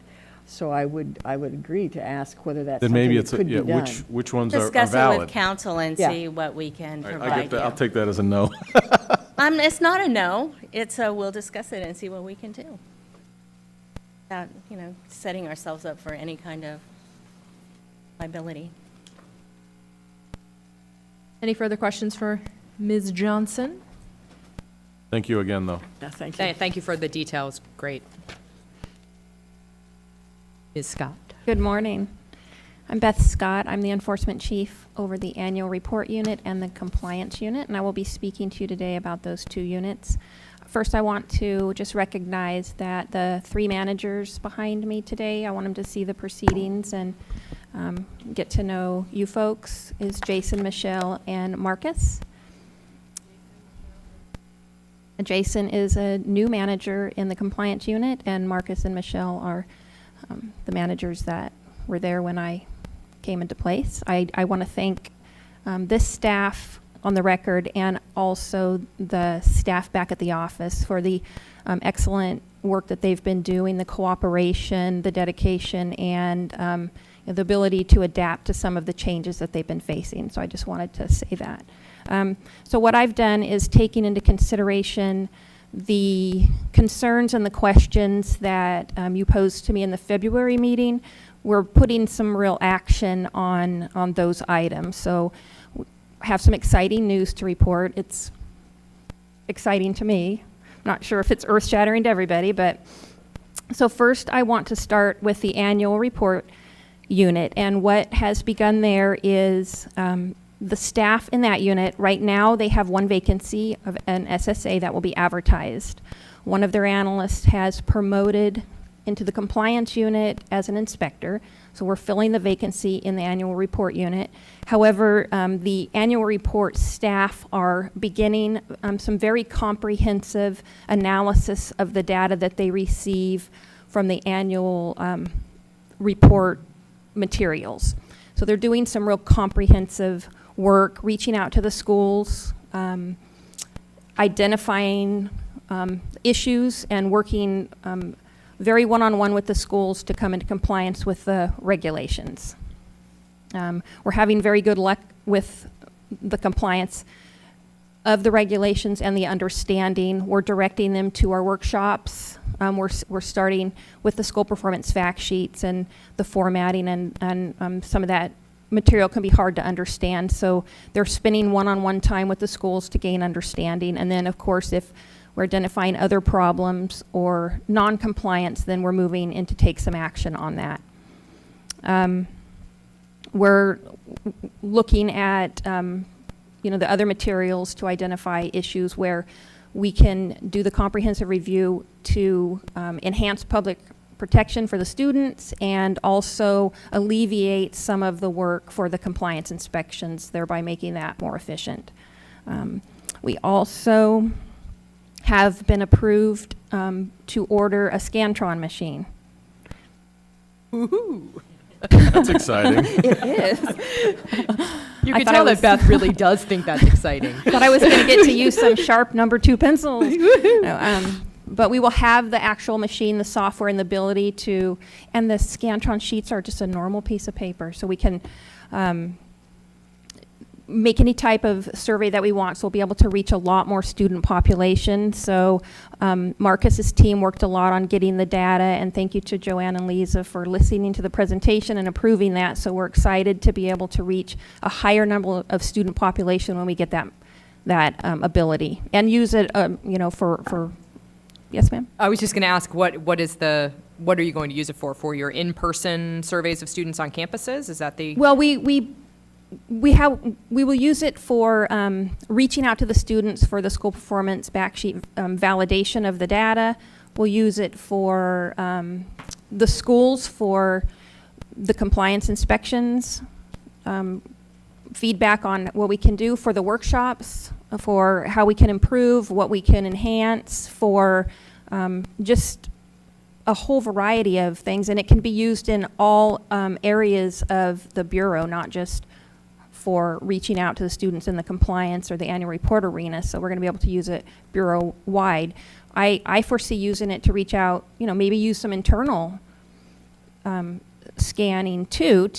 So I would agree to ask whether that's then something maybe that it's, could be done. which ones are Discuss it valid? with council and Yeah. see what we can All right, provide I get that. I'll you. take that as a no. It's not a no, it's a we'll discuss it and see what we can do. Without, setting ourselves up for any kind of liability. Any further questions for Ms. Johnson? Thank you again, though. Yeah, thank you. Thank you for the details. Great. Ms. Scott. Good morning. I'm Beth Scott. I'm the Enforcement Chief over the Annual Report Unit and the Compliance Unit, and I will be speaking to you today about those two units. First, I want to just recognize that the three managers behind me today, I want them to see the proceedings and get to know you folks, is Jason, Michelle, and Marcus. Jason is a new manager in the Compliance Unit, and Marcus and Michelle are the managers that were there when I came into place. I want to thank this staff on the record and also the staff back at the office for the excellent work that they've been doing, the cooperation, the dedication, and the ability to adapt to some of the changes that they've been facing. So I just wanted to say that. So what I've done is taking into consideration the concerns and the questions that you posed to me in the February meeting. We're putting some real action on those items. So I have some exciting news to report. It's exciting to me. I'm not sure if it's earth-shattering to everybody, but so first I want to start with the annual report unit, and what has begun there is the staff in that unit. Right now they have one vacancy of an SSA that will be advertised. One of their analysts has promoted into the compliance unit as an inspector, so we're filling the vacancy in the annual report unit. However, the annual report staff are beginning some very comprehensive analysis of the data that they receive from the annual report materials. So they're doing some real comprehensive work, reaching out to the schools, identifying issues, and working very one-on-one with the schools to come into compliance with the regulations. We're having very good luck with the compliance of the regulations and the understanding. We're directing them to our workshops. We're starting with the school performance fact sheets and the formatting, and some of that material can be hard to understand. So they're spending one-on-one time with the schools to gain understanding. And then, of course, if we're identifying other problems or non-compliance, then we're moving in to take some action on that. We're looking at the other materials to identify issues where we can do the comprehensive review to enhance public protection for the students and also alleviate some of the work for the compliance inspections, thereby making that more efficient. We also have been approved to order a Scantron machine. Woohoo! That's exciting. It is. You can tell that Beth really does think that's exciting. Thought I was going to get to use some sharp number 2 pencils. No, but we will have the actual machine, the software, and the ability to, and the Scantron sheets are just a normal piece of paper, so we can make any type of survey that we want, so we'll be able to reach a lot more student population. So Marcus's team worked a lot on getting the data, and thank you to Joanne and Lisa for listening to the presentation and approving that. So we're excited to be able to reach a higher number of student population when we get that ability and use it, for. Yes, ma'am. I was just going to ask, what are you going to use it for? For your in-person surveys of students on campuses? Is that the? Well, we will use it for reaching out to the students for the school performance backsheet validation of the data. We'll use it for the schools for the compliance inspections, feedback on what we can do for the workshops, for how we can improve, what we can enhance, for just a whole variety of things. And it can be used in all areas of the Bureau, not just for reaching out to the students in the compliance or the annual report arena. So we're going to be able to use it Bureau-wide. I foresee using it to reach out, maybe use some internal scanning too,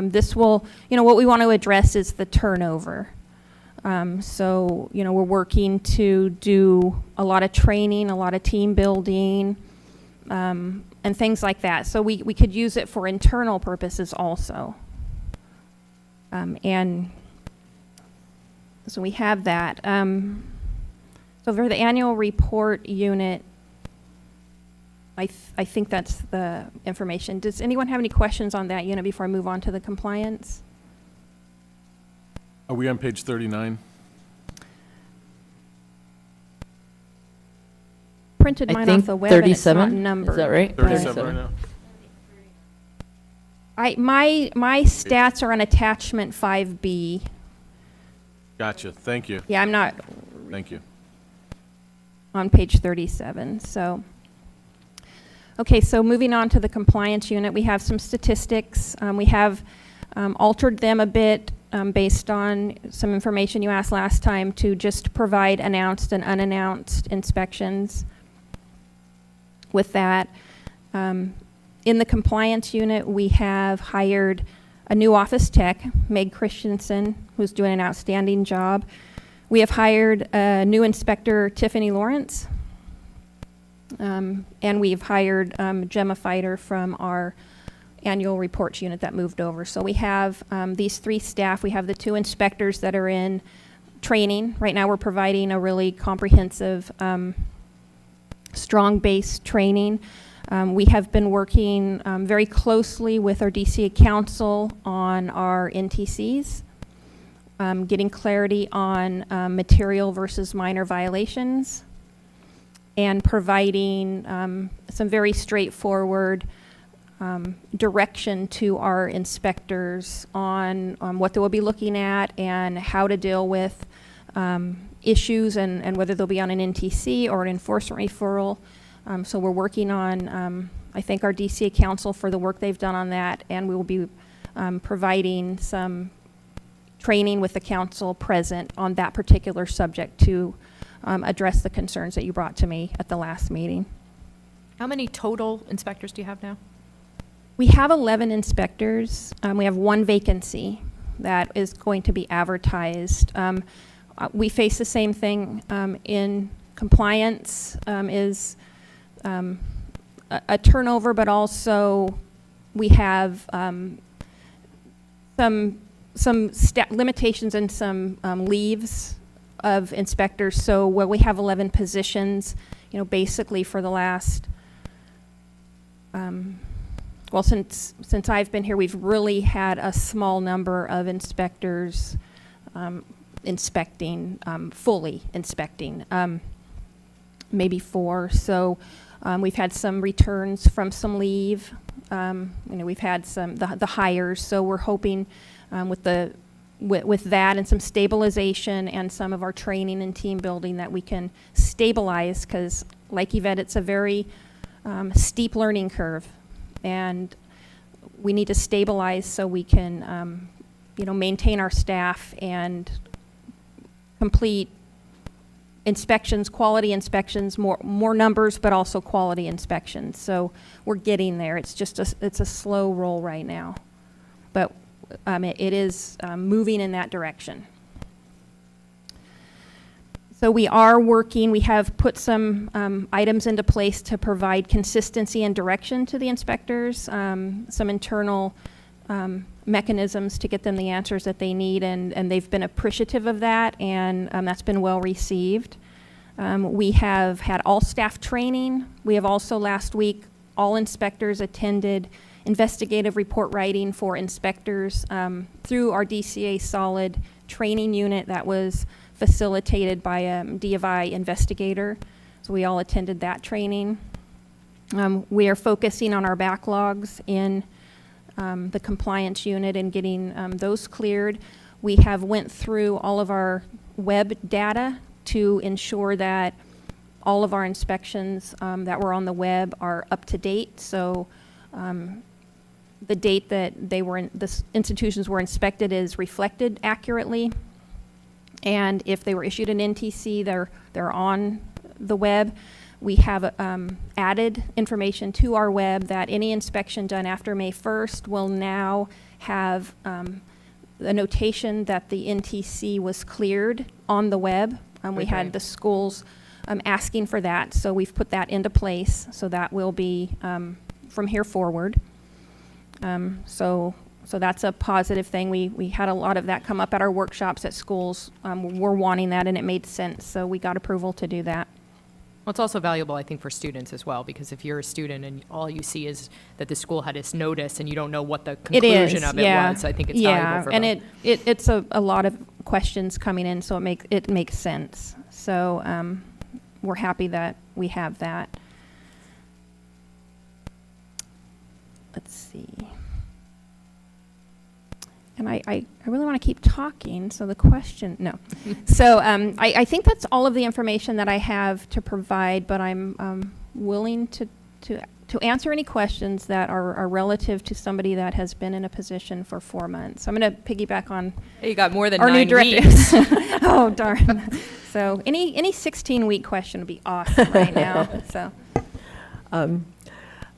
this will, what we want to address is the turnover. So, we're working to do a lot of training, a lot of team building, and things like that. So we could use it for internal purposes also. And so we have that. So for the annual report unit, I think that's the information. Does anyone have any questions on that unit before I move on to the compliance? Are we on page 39? Printed I mine think off the web and it's not 37, numbered. is that right? 37 right now? My stats are on attachment 5B. Gotcha, thank you. Yeah, I'm not Thank you. on page 37, so. Okay, so moving on to the compliance unit, we have some statistics. We have altered them a bit based on some information you asked last time to just provide announced and unannounced inspections. With that, In the compliance unit, we have hired a new office tech, Meg Christensen, who's doing an outstanding job. We have hired a new inspector, Tiffany Lawrence. And we've hired Gemma Fighter from our annual reports unit that moved over. So we have these 3 staff. We have the 2 inspectors that are in training. Right now we're providing a really comprehensive, strong base training. We have been working very closely with our DCA council on our NTCs, getting clarity on material versus minor violations, and providing some very straightforward direction to our inspectors on what they will be looking at and how to deal with issues and whether they'll be on an NTC or an enforcement referral. So we're working on, I thank our DCA council for the work they've done on that, and we will be providing some training with the council present on that particular subject to address the concerns that you brought to me at the last meeting. How many total inspectors do you have now? We have 11 inspectors. We have 1 vacancy that is going to be advertised. We face the same thing in compliance, is a turnover, but also we have some limitations and some leaves of inspectors. So where we have 11 positions, basically for the last, well, since I've been here, we've really had a small number of inspectors inspecting, fully inspecting, maybe 4. So we've had some returns from some leave. We've had the hires. So we're hoping with that and some stabilization and some of our training and team building that we can stabilize, because like Yvette, it's a very steep learning curve, and we need to stabilize so we can maintain our staff and complete inspections, quality inspections, more numbers, but also quality inspections. So we're getting there. It's just it's a slow roll right now, but it is moving in that direction. So we are working. We have put some items into place to provide consistency and direction to the inspectors, some internal mechanisms to get them the answers that they need, and they've been appreciative of that, and that's been well received. We have had all staff training. We have also last week, all inspectors attended investigative report writing for inspectors through our DCA Solid training unit that was facilitated by a DFI investigator. So we all attended that training. We are focusing on our backlogs in the compliance unit and getting those cleared. We have went through all of our web data to ensure that all of our inspections that were on the web are up to date. So the date that the institutions were inspected is reflected accurately. And if they were issued an NTC, they're on the web. We have added information to our web that any inspection done after May 1st will now have a notation that the NTC was cleared on the web. We had the schools asking for that, so we've put that into place. So that will be from here forward. So that's a positive thing. We had a lot of that come up at our workshops at schools. We're wanting that, and it made sense, so we got approval to do that. Well, it's also valuable, I think, for students as well, because if you're a student and all you see is that the school had this notice and you don't know what the conclusion of it was, I think it's valuable for them. And it's a lot of questions coming in, so it makes sense. So we're happy that we have that. Let's see. And I really want to keep talking, so the question, no. So I think that's all of the information that I have to provide, but I'm willing to answer any questions that are relative to somebody that has been in a position for 4 months. So I'm going to piggyback on You got more than our 9 new director. weeks. Oh, darn. So any 16-week question would be awesome right now. So.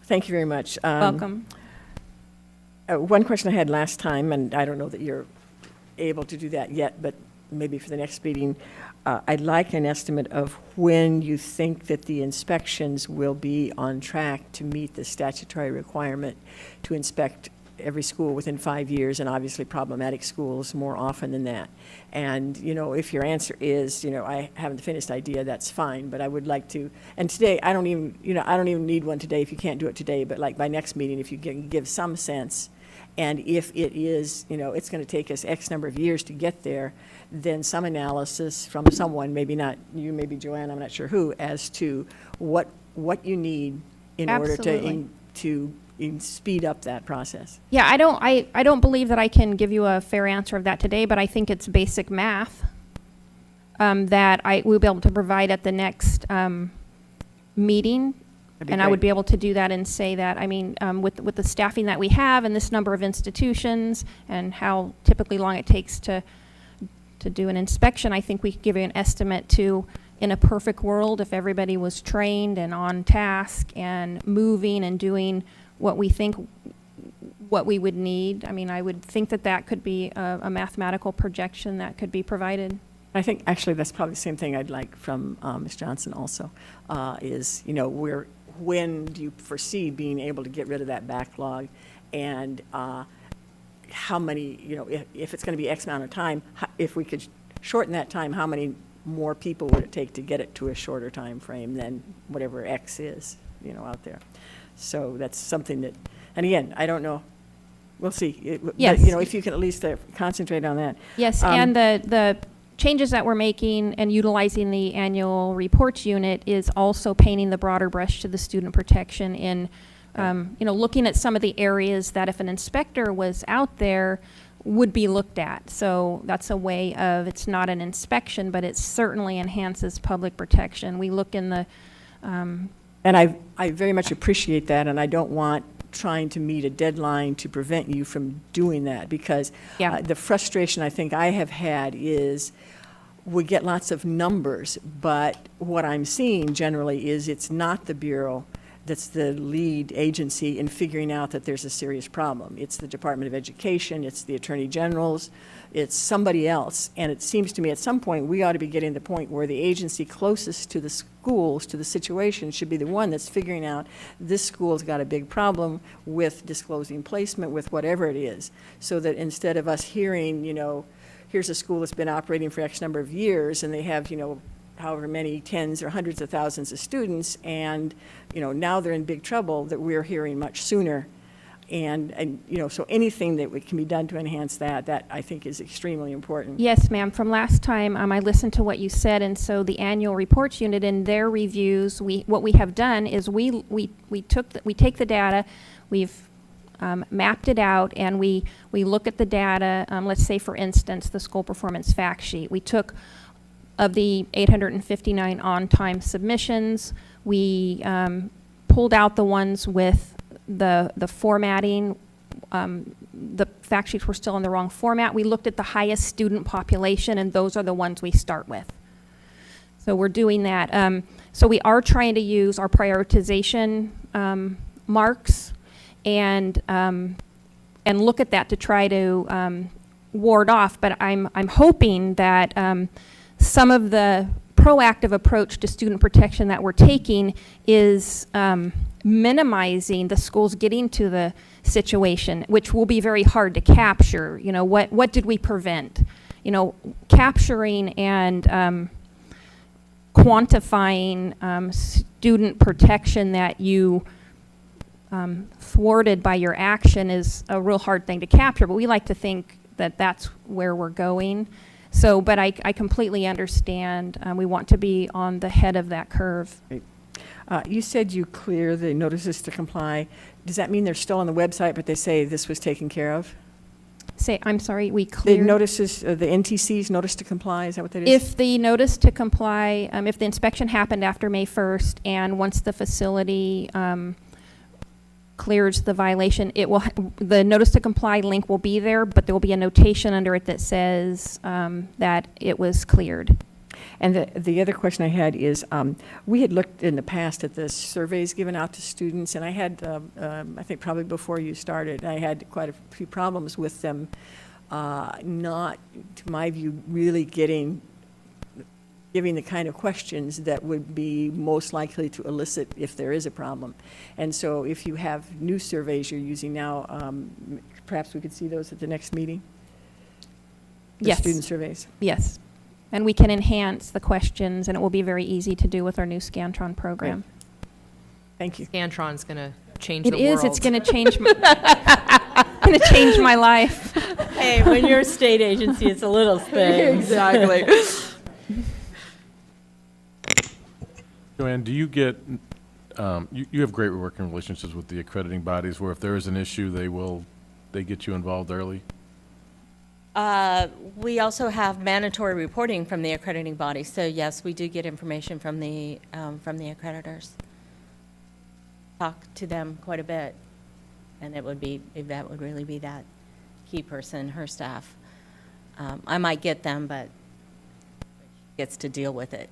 Thank you very much. Welcome. One question I had last time, and I don't know that you're able to do that yet, but maybe for the next meeting, I'd like an estimate of when you think that the inspections will be on track to meet the statutory requirement to inspect every school within 5 years, and obviously problematic schools more often than that. And, if your answer is, I haven't the finished idea, that's fine, but I would like to, and today, I don't even need one today if you can't do it today, but like by next meeting, if you can give some sense, and if it is, it's going to take us X number of years to get there, then some analysis from someone, maybe not you, maybe Joanne, I'm not sure who, as to what you need in order to speed up that process. Yeah, I don't believe that I can give you a fair answer of that today, but I think it's basic math that we'll be able to provide at the next meeting. And I would be able to do that and say that, with the staffing that we have and this number of institutions and how typically long it takes to do an inspection, I think we could give you an estimate to, in a perfect world, if everybody was trained and on task and moving and doing what we would need. I would think that could be a mathematical projection that could be provided. I think actually that's probably the same thing I'd like from Ms. Johnson also, is, when do you foresee being able to get rid of that backlog, and how many, if it's going to be X amount of time, if we could shorten that time, how many more people would it take to get it to a shorter time frame than whatever X is, out there. So that's something that, and again, I don't know, we'll see. Yes. But, if you can at least concentrate on that. Yes, and the changes that we're making and utilizing the annual reports unit is also painting the broader brush to the student protection in, looking at some of the areas that if an inspector was out there would be looked at. So that's a way of, it's not an inspection, but it certainly enhances public protection. We look in the... And I very much appreciate that, and I don't want trying to meet a deadline to prevent you from doing that, because the frustration I think I have had is we get lots of numbers, but what I'm seeing generally is it's not the Bureau that's the lead agency in figuring out that there's a serious problem. It's the Department of Education, it's the Attorney General's, it's somebody else. And it seems to me at some point we ought to be getting to the point where the agency closest to the schools, to the situation, should be the one that's figuring out this school's got a big problem with disclosing placement, with whatever it is. So that instead of us hearing, here's a school that's been operating for X number of years and they have, however many tens or hundreds of thousands of students, and now they're in big trouble, that we're hearing much sooner. And so anything that can be done to enhance that I think is extremely important. Yes, ma'am. From last time, I listened to what you said, and so the annual reports unit in their reviews, what we have done is we take the data, we've mapped it out, and we look at the data. Let's say, for instance, the school performance fact sheet. We took, of the 859 on-time submissions, we pulled out the ones with the formatting. The fact sheets were still in the wrong format. We looked at the highest student population, and those are the ones we start with. So we're doing that. So we are trying to use our prioritization marks and look at that to try to ward off. But I'm hoping that some of the proactive approach to student protection that we're taking is minimizing the schools getting to the situation, which will be very hard to capture. What did we prevent? Capturing and quantifying student protection that you thwarted by your action is a real hard thing to capture, but we like to think that that's where we're going. So, but I completely understand. We want to be on the head of that curve. Great. You said you clear the notices to comply. Does that mean they're still on the website, but they say this was taken care of? I'm sorry, we The cleared. notices, the NTC's notice to comply, is that what that is? If the notice to comply, if the inspection happened after May 1st, and once the facility clears the violation, the notice to comply link will be there, but there will be a notation under it that says that it was cleared. And the other question I had is, we had looked in the past at the surveys given out to students, and I had, I think probably before you started, I had quite a few problems with them, not, to my view, really giving the kind of questions that would be most likely to elicit if there is a problem. And so if you have new surveys you're using now, perhaps we could see those at the next meeting? The Yes. student surveys. Yes. And we can enhance the questions, and it will be very easy to do with our new Scantron program. Thank you. Scantron's going to change It the is. world. It's going to change. Going to change my life. Hey, when you're a state agency, it's a little thing. Exactly. Joanne, do you get, you have great working relationships with the accrediting bodies where if there is an issue, they get you involved early? We also have mandatory reporting from the accrediting body, so yes, we do get information from the accreditors. Talk to them quite a bit, and Yvette would really be that key person, her staff. I might get them, but gets to deal with it.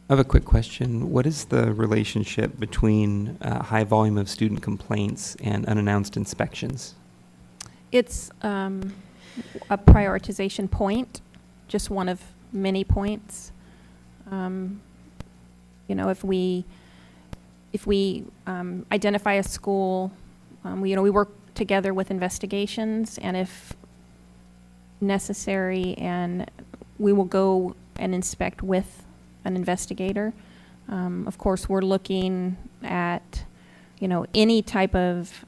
I have a quick question. What is the relationship between high volume of student complaints and unannounced inspections? It's a prioritization point, just one of many points. If we identify a school, we work together with investigations, and if necessary, and we will go and inspect with an investigator. Of course, we're looking at, any type of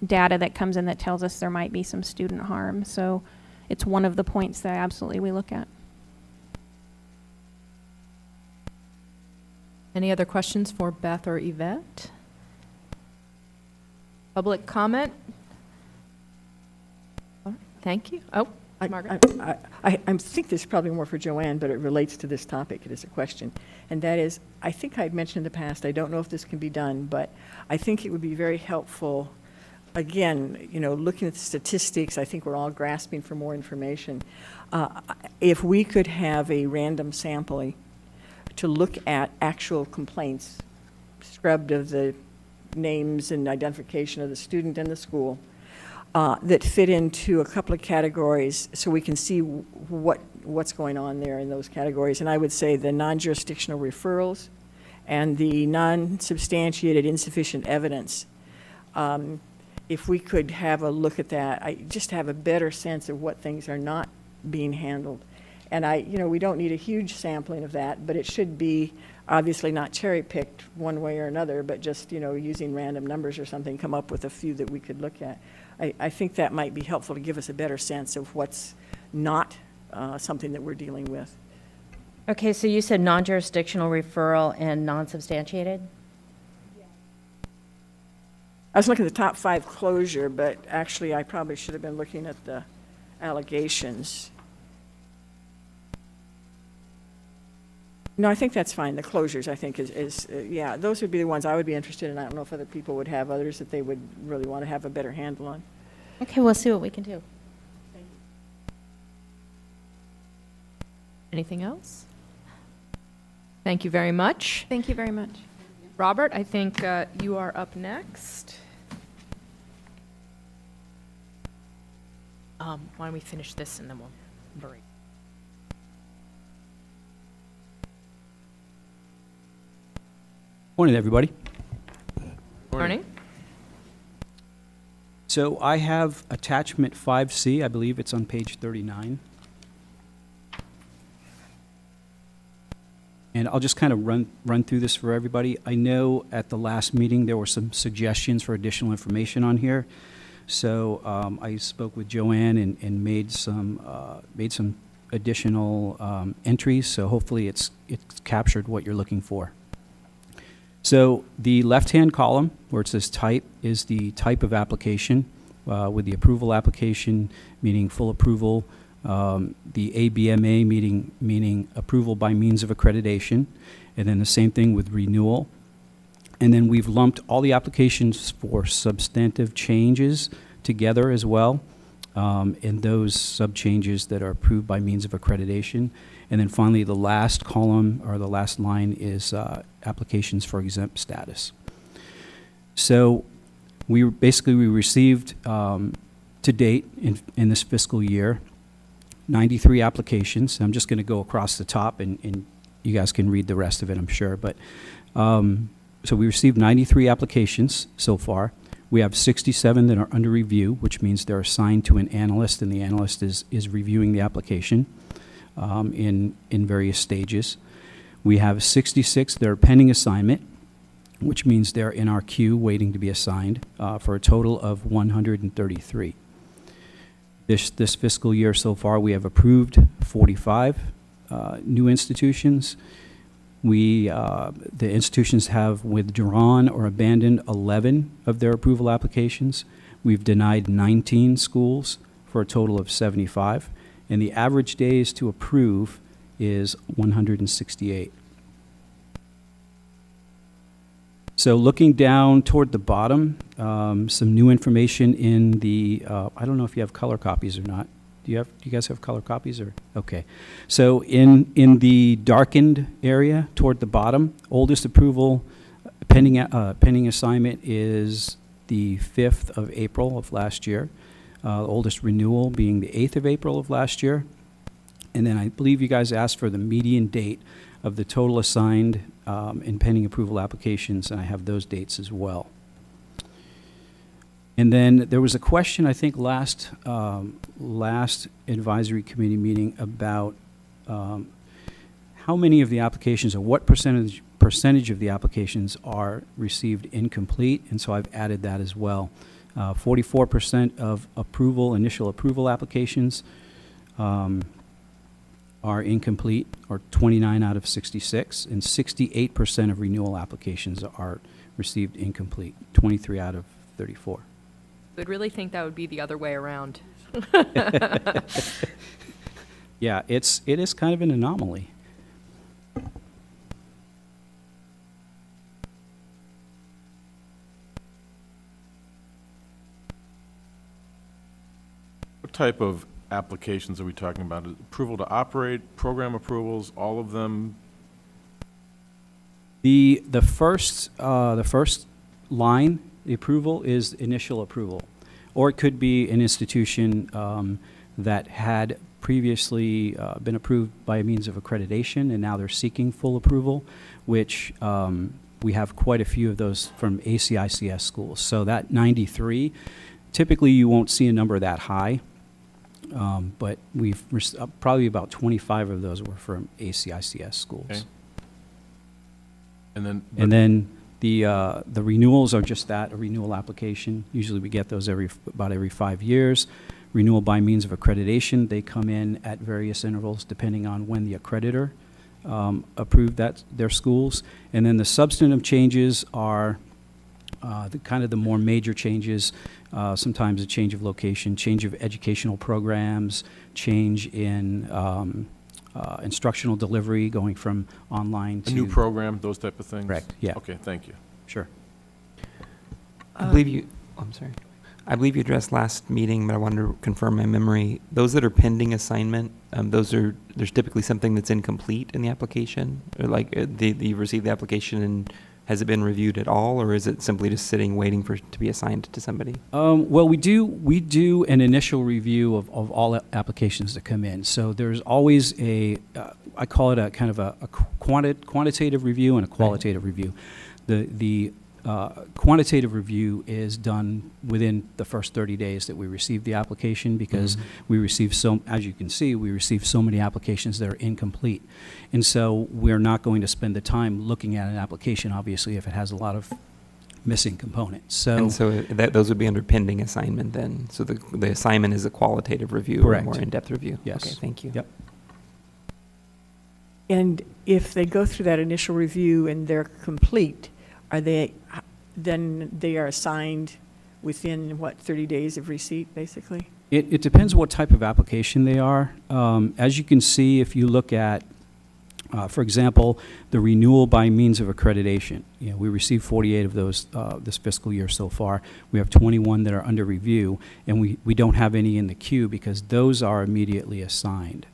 data that comes in that tells us there might be some student harm. So it's one of the points that absolutely we look at. Any other questions for Beth or Yvette? Public comment? Thank you. Oh, Margaret. I think this is probably more for Joanne, but it relates to this topic. It is a question. And that is, I think I'd mentioned in the past, I don't know if this can be done, but I think it would be very helpful, again, looking at the statistics, I think we're all grasping for more information. If we could have a random sampling to look at actual complaints, scrubbed of the names and identification of the student and the school, that fit into a couple of categories so we can see what's going on there in those categories. And I would say the non-jurisdictional referrals and the non-substantiated insufficient evidence. If we could have a look at that, I just have a better sense of what things are not being handled. And we don't need a huge sampling of that, but it should be obviously not cherry-picked one way or another, but just, using random numbers or something, come up with a few that we could look at. I think that might be helpful to give us a better sense of what's not something that we're dealing with. Okay, so you said non-jurisdictional referral and non-substantiated? I was looking at the top 5 closure, but actually I probably should have been looking at the allegations. No, I think that's fine. The closures, I think, yeah, those would be the ones I would be interested in. I don't know if other people would have others that they would really want to have a better handle on. Okay, we'll see what we can do. Anything else? Thank you very much. Thank you very much. Robert, I think you are up next. Why don't we finish this and then we'll break. Morning, everybody. Morning. So I have attachment 5C. I believe it's on page 39. And I'll just kind of run through this for everybody. I know at the last meeting there were some suggestions for additional information on here. So I spoke with Joanne and made some additional entries. So hopefully it's captured what you're looking for. So the left-hand column where it says type is the type of application, with the approval application meaning full approval, the ABMA meaning approval by means of accreditation, and then the same thing with renewal. And then we've lumped all the applications for substantive changes together as well. and those sub-changes that are approved by means of accreditation. And then finally, the last column, or the last line, is applications for exempt status. So we received, to date, in this fiscal year, 93 applications. I'm just going to go across the top, and you guys can read the rest of it, I'm sure. But so we received 93 applications so far. We have 67 that are under review, which means they're assigned to an analyst, and the analyst is reviewing the application in various stages. We have 66 that are pending assignment, which means they're in our queue waiting to be assigned, for a total of 133. This fiscal year so far, we have approved 45 new institutions. The institutions have withdrawn or abandoned 11 of their approval applications. We've denied 19 schools for a total of 75, and the average days to approve is 168. So looking down toward the bottom, some new information in the, I don't know if you have color copies or not. Do you guys have color copies, or? Okay. So in the darkened area toward the bottom, oldest approval pending assignment is the 5th of April of last year. Oldest renewal being the 8th of April of last year. And then I believe you guys asked for the median date of the total assigned and pending approval applications, and I have those dates as well. And then there was a question, I think, last advisory committee meeting about how many of the applications, or what percentage of the applications are received incomplete, and so I've added that as well. 44% of initial approval applications are incomplete, or 29 out of 66, and 68% of renewal applications are received incomplete, 23 out of 34. I'd really think that would be the other way around. Yeah, it is kind of an anomaly. What type of applications are we talking about? Approval to operate, program approvals, all of them? The first line, the approval, is initial approval, or it could be an institution that had previously been approved by means of accreditation, and now they're seeking full approval, which we have quite a few of those from ACICS schools. So that 93, typically you won't see a number that high, but we've probably about 25 of those were from ACICS schools. Okay. And then the renewals are just that, a renewal application. Usually we get those about every 5 years. Renewal by means of accreditation, they come in at various intervals depending on when the accreditor approved their schools. And then the substantive changes are the more major changes, sometimes a change of location, change of educational programs, change in instructional delivery, going from online to... A new program, those type of things? Correct, yeah. Okay, thank you. Sure. I believe you addressed last meeting, but I wanted to confirm my memory. Those that are pending assignment, there's typically something that's incomplete in the application? Or you receive the application and has it been reviewed at all, or is it simply just sitting waiting to be assigned to somebody? Well, we do an initial review of all applications that come in. So there's always I call it a kind of a quantitative review and a qualitative review. The quantitative review is done within the first 30 days that we receive the application, because we receive as you can see, we receive so many applications that are incomplete. And so we're not going to spend the time looking at an application, obviously, if it has a lot of missing components. So Those would be under pending assignment then? So the assignment is a qualitative review? Correct. Or a more in-depth review? Yes. Okay, thank you. Yep. And if they go through that initial review and they're complete, then they are assigned within, 30 days of receipt, basically? It depends what type of application they are. As you can see, if you look at For example, the renewal by means of accreditation. We received 48 of those this fiscal year so far. We have 21 that are under review, and we don't have any in the queue because those are immediately assigned.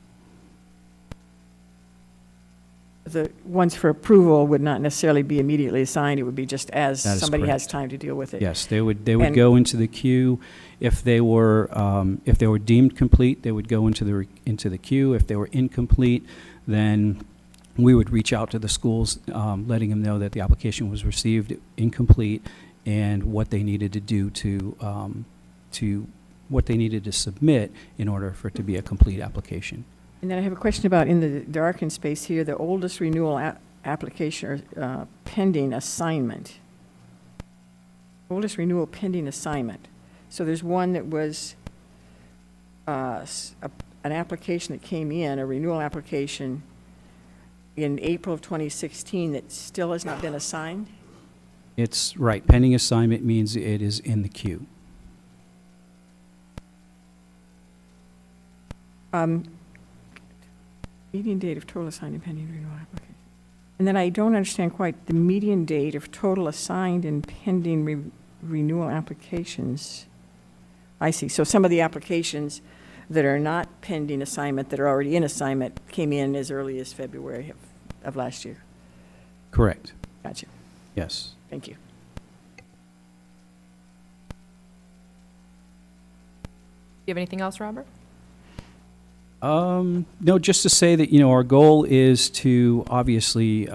The ones for approval would not necessarily be immediately assigned. It would be just as That is somebody has correct. time to deal with it. Yes, they would And- go into the queue. If they were deemed complete, they would go into the queue. If they were incomplete, then we would reach out to the schools, letting them know that the application was received incomplete and what they needed to do to what they needed to submit in order for it to be a complete application. And then I have a question about in the darkened space here, the oldest renewal application or pending assignment. Oldest renewal pending assignment. So there's one that was an application that came in, a renewal application in April of 2016 that still has not been assigned? It's right. Pending assignment means it is in the queue. Median date of total assigned and pending renewal application. And then I don't understand quite the median date of total assigned and pending renewal applications. I see. So some of the applications that are not pending assignment, that are already in assignment, came in as early as February of last year. Correct. Gotcha. Yes. Thank you. Do you have anything else, Robert? No, just to say that, our goal is to obviously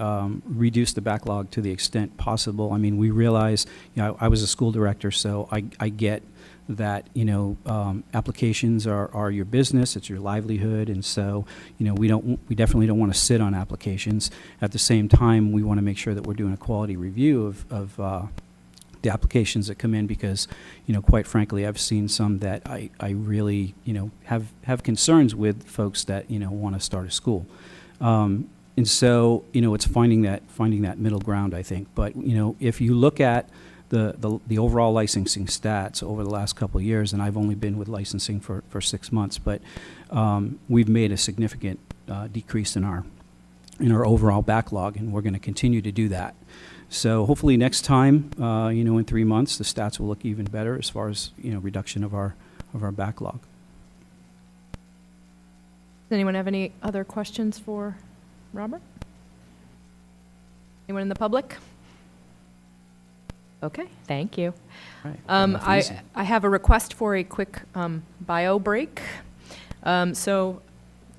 reduce the backlog to the extent possible. I mean, we realize, I was a school director, so I get that, applications are your business, it's your livelihood, and so, we definitely don't want to sit on applications. At the same time, we want to make sure that we're doing a quality review of the applications that come in because, quite frankly, I've seen some that I really, have concerns with folks that, want to start a school. And so, it's finding that middle ground, I think. But, if you look at the overall licensing stats over the last couple of years, and I've only been with licensing for 6 months, but we've made a significant decrease in our overall backlog, and we're going to continue to do that. So hopefully next time, in 3 months, the stats will look even better as far as, reduction of our backlog. Does anyone have any other questions for Robert? Anyone in the public? Okay, thank you. All right. I have a request for a quick bio break. So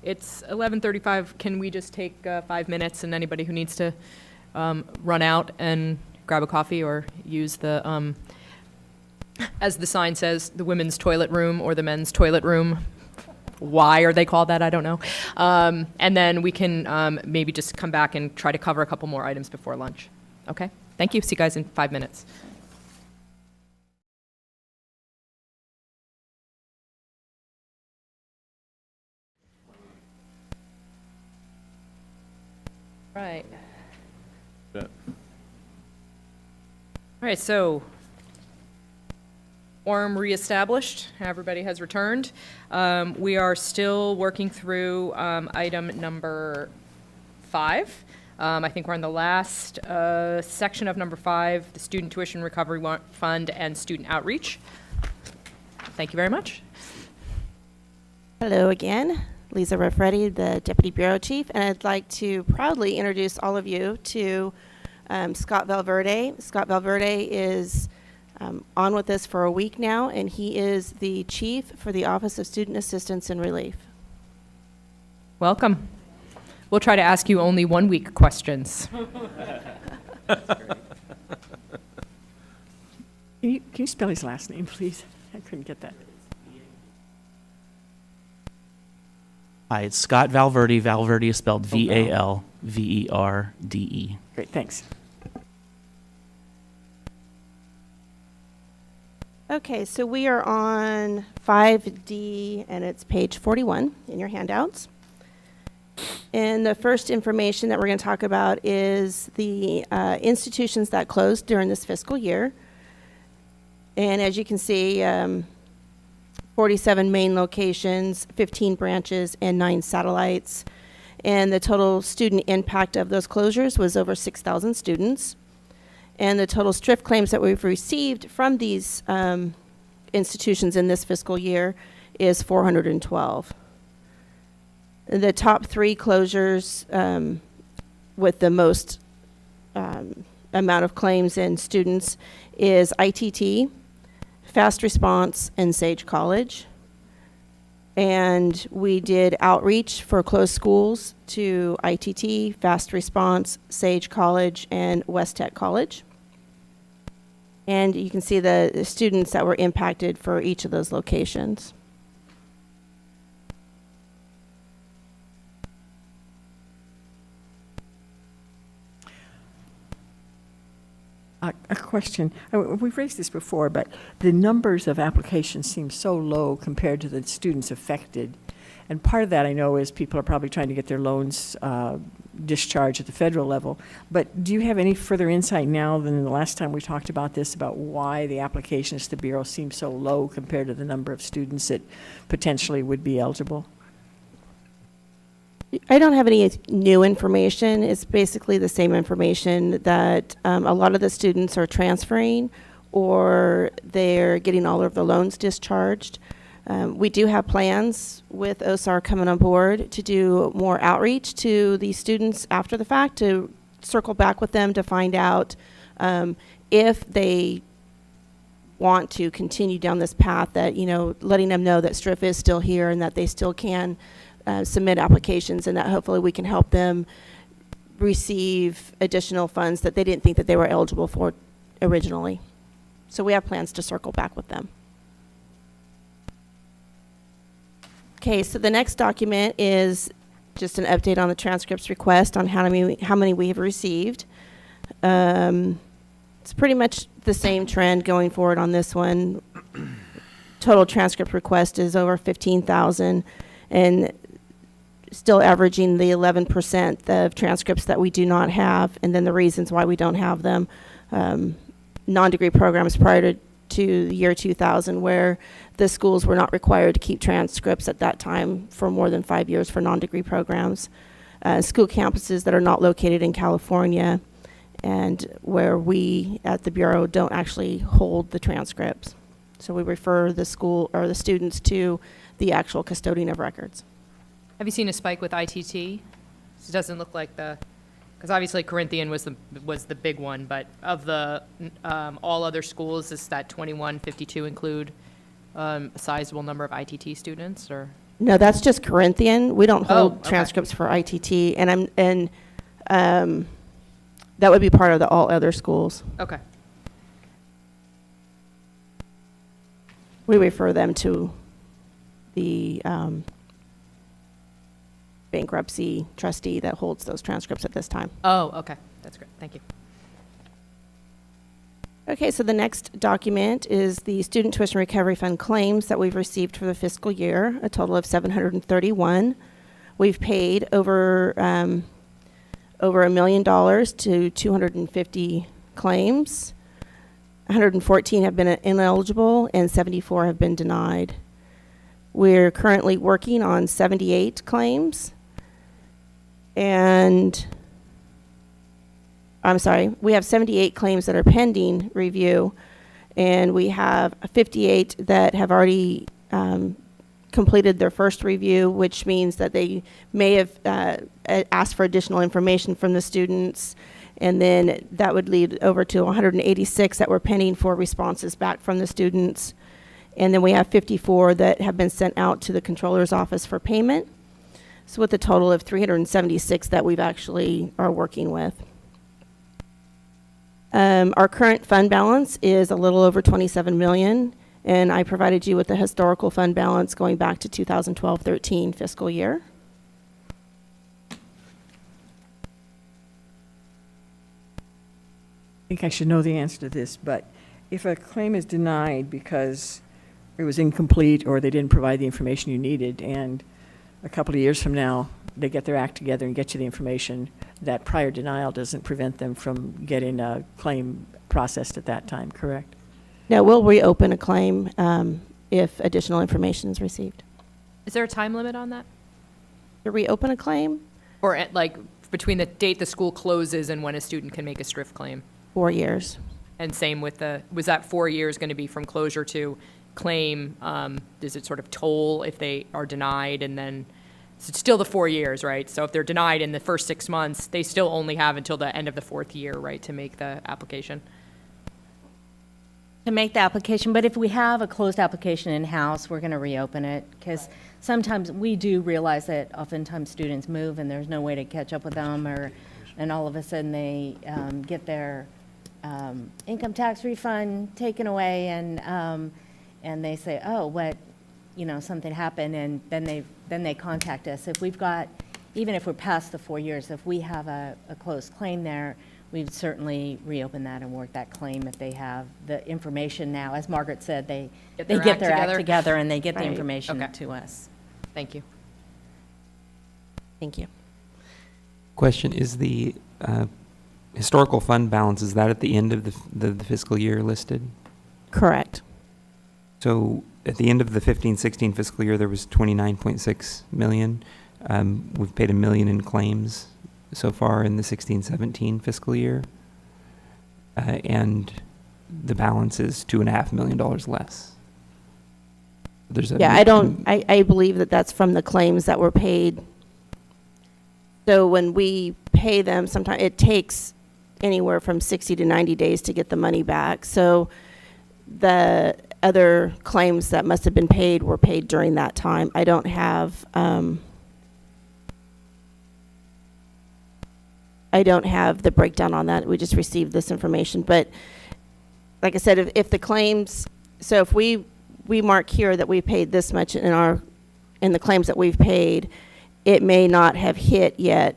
it's 11:35. Can we just take 5 minutes, and anybody who needs to run out and grab a coffee or use the, as the sign says, the women's toilet room or the men's toilet room. Why are they called that? I don't know. And then we can maybe just come back and try to cover a couple more items before lunch. Okay? Thank you. See you guys in 5 minutes. Right. Yeah. All right, so quorum reestablished. Everybody has returned. We are still working through item number 5. I think we're on the last section of number 5, the Student Tuition Recovery Fund and Student Outreach. Thank you very much. Hello again. Lisa Raffretti, the Deputy Bureau Chief, and I'd like to proudly introduce all of you to Scott Valverde. Scott Valverde is on with us for a week now, and he is the Chief for the Office of Student Assistance and Relief. Welcome. We'll try to ask you only 1 week questions. Can you spell his last name, please? I couldn't get that. Hi, it's Scott Valverde. Valverde is spelled V-A-L-V-E-R-D-E. Great, thanks. Okay, so we are on 5D, and it's page 41 in your handouts. And the first information that we're going to talk about is the institutions that closed during this fiscal year. And as you can see, 47 main locations, 15 branches, and 9 satellites. And the total student impact of those closures was over 6,000 students. And the total STRIF claims that we've received from these institutions in this fiscal year is 412. The top 3 closures with the most amount of claims and students is ITT, Fast Response, and Sage College. And we did outreach for closed schools to ITT, Fast Response, Sage College, and West Tech College. And you can see the students that were impacted for each of those locations. A question. We've raised this before, but the numbers of applications seem so low compared to the students affected. And part of that, I know, is people are probably trying to get their loans discharged at the federal level. But do you have any further insight now than the last time we talked about this, about why the applications to the Bureau seem so low compared to the number of students that potentially would be eligible? I don't have any new information. It's basically the same information that a lot of the students are transferring or they're getting all of their loans discharged. We do have plans with OSAR coming on board to do more outreach to these students after the fact, to circle back with them to find out if they want to continue down this path, that, you know, letting them know that STRIF is still here and that they still can submit applications, and that hopefully we can help them receive additional funds that they didn't think that they were eligible for originally. So we have plans to circle back with them. Okay, so the next document is just an update on the transcripts request on how many we have received. It's pretty much the same trend going forward on this one. Total transcript request is over 15,000, and still averaging the 11% of transcripts that we do not have, and then the reasons why we don't have them. Non-degree programs prior to the year 2000, where the schools were not required to keep transcripts at that time for more than 5 years for non-degree programs. School campuses that are not located in California, and where we at the Bureau don't actually hold the transcripts. So we refer the school or the students to the actual custodian of records. Have you seen a spike with ITT? It doesn't look like because obviously Corinthian was the big one, but of the all other schools, does that 2152 include a sizable number of ITT students, or? No, that's just Corinthian. We don't hold okay. transcripts for ITT, and that would be part of the all other schools. Okay. We refer them to the bankruptcy trustee that holds those transcripts at this time. Oh, okay. That's great. Thank you. Okay, so the next document is the Student Tuition Recovery Fund claims that we've received for the fiscal year, a total of 731. We've paid over $1 million to 250 claims. 114 have been ineligible and 74 have been denied. We're currently working on 78 claims. And I'm sorry, we have 78 claims that are pending review, and we have 58 that have already completed their first review, which means that they may have asked for additional information from the students, and then that would lead over to 186 that were pending for responses back from the students. And then we have 54 that have been sent out to the controller's office for payment. So with a total of 376 that we've actually are working with. Our current fund balance is a little over 27 million, and I provided you with the historical fund balance going back to 2012-13 fiscal year. I think I should know the answer to this, but if a claim is denied because it was incomplete or they didn't provide the information you needed, and a couple of years from now they get their act together and get you the information, that prior denial doesn't prevent them from getting a claim processed at that time, correct? No, we'll reopen a claim if additional information is received. Is there a time limit on that? To reopen a claim, Or like between the date the school closes and when a student can make a STRIF claim? 4 years. And same with was that 4 years going to be from closure to claim? Does it sort of toll if they are denied, and then, so it's still the 4 years, right? So if they're denied in the first 6 months, they still only have until the end of the 4th year, right, to make the application? To make the application, but if we have a closed application in-house, we're going to reopen it, because sometimes we do realize that oftentimes students move and there's no way to catch up with them, and all of a sudden they get their income tax refund taken away, and they say, oh, what, something happened, and then they contact us. If we've got, even if we're past the 4 years, if we have a closed claim there, we'd certainly reopen that and work that claim if they have the information now. As Margaret said, they get their act together and they get the Right. information Okay. to us. Thank you. Thank you. Question, is the historical fund balance, is that at the end of the fiscal year listed? Correct. So at the end of the 15-16 fiscal year, there was 29.6 million. We've paid $1 million in claims so far in the 16-17 fiscal year. And the balance is $2.5 million less. There's a Yeah, I believe that that's from the claims that were paid. So when we pay them, sometimes it takes anywhere from 60 to 90 days to get the money back. So the other claims that must have been paid were paid during that time. I don't have the breakdown on that. We just received this information. But like I said, if the claims, so if we mark here that we paid this much in the claims that we've paid, it may not have hit yet.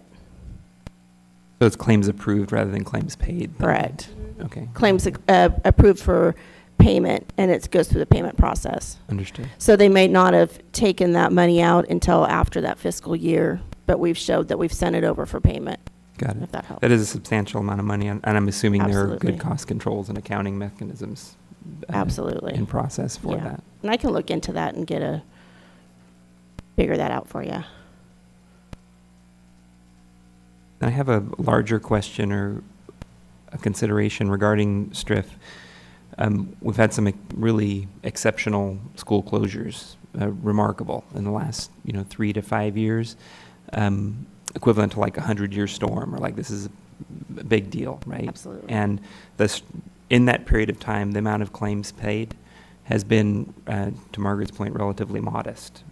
So it's claims approved rather than claims paid? Correct. Okay. Claims approved for payment, and it goes through the payment process. Understood. So they may not have taken that money out until after that fiscal year, but we've showed that we've sent it over for payment. Got it. If that helps. That is a substantial amount of money, and I'm assuming there are Absolutely. good cost controls and accounting mechanisms Absolutely. in process for Yeah. that. And I can look into that and figure that out for you. I have a larger question or a consideration regarding STRIF. We've had some really exceptional school closures, remarkable in the last 3 to 5 years, equivalent to like a 100-year storm, or like this is a big deal, right? Absolutely. And in that period of time, the amount of claims paid has been, to Margaret's point, relatively modest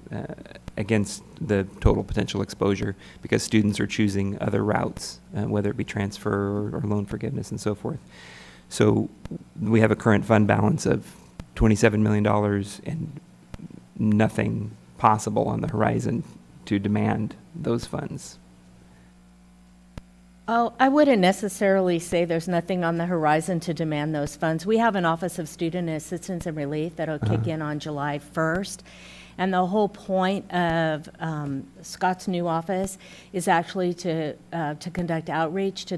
against the total potential exposure, because students are choosing other routes, whether it be transfer or loan forgiveness and so forth. So we have a current fund balance of $27 million and nothing possible on the horizon to demand those funds. Oh, I wouldn't necessarily say there's nothing on the horizon to demand those funds. We have an Office of Student Assistance and Relief that'll kick in on July 1st. And the whole point of Scott's new office is actually to conduct outreach to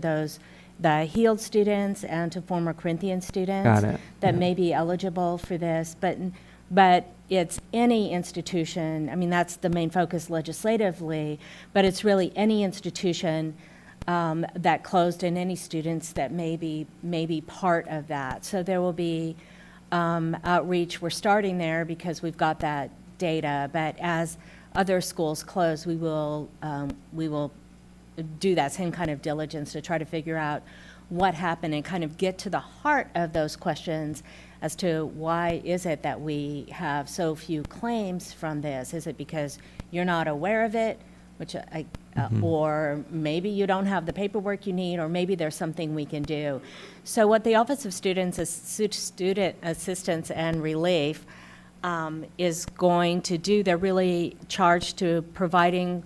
the healed students and to former Corinthian students Got it. that Yeah. may be eligible for this. But it's any institution, I mean, that's the main focus legislatively, but it's really any institution that closed and any students that may be part of that. So there will be outreach. We're starting there because we've got that data, but as other schools close, we will do that same kind of diligence to try to figure out what happened and kind of get to the heart of those questions as to why is it that we have so few claims from this? Is it because you're not aware of it, which or maybe you don't have the paperwork you need, or maybe there's something we can do. So what the Office of Student Assistance and Relief is going to do, they're really charged to providing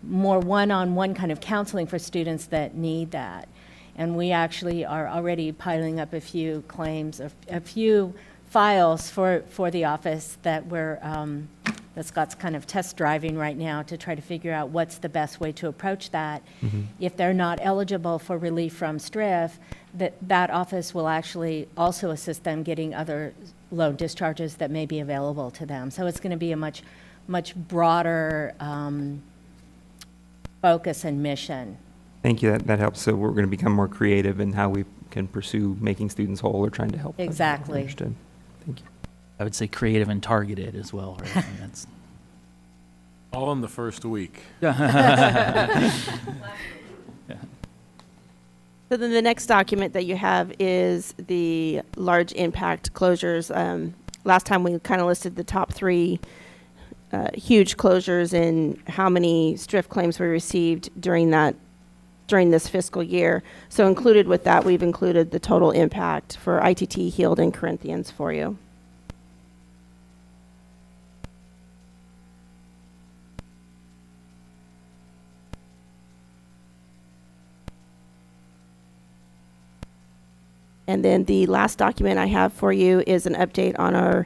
more one-on-one kind of counseling for students that need that. And we actually are already piling up a few claims, a few files for the office that that Scott's kind of test driving right now to try to figure out what's the best way to approach that. If they're not eligible for relief from STRIF, that office will actually also assist them getting other loan discharges that may be available to them. So it's going to be a much broader focus and mission. Thank you. That helps. So we're going to become more creative in how we can pursue making students whole or trying to help them. Exactly. Understood. Thank you. I would say creative and targeted as well, right? I mean, that's All in the first week. So then the next document that you have is the large impact closures. Last time we kind of listed the top three huge closures and how many STRIF claims we received during this fiscal year. So included with that, we've included the total impact for ITT, Heald, and Corinthians for you. And then the last document I have for you is an update on our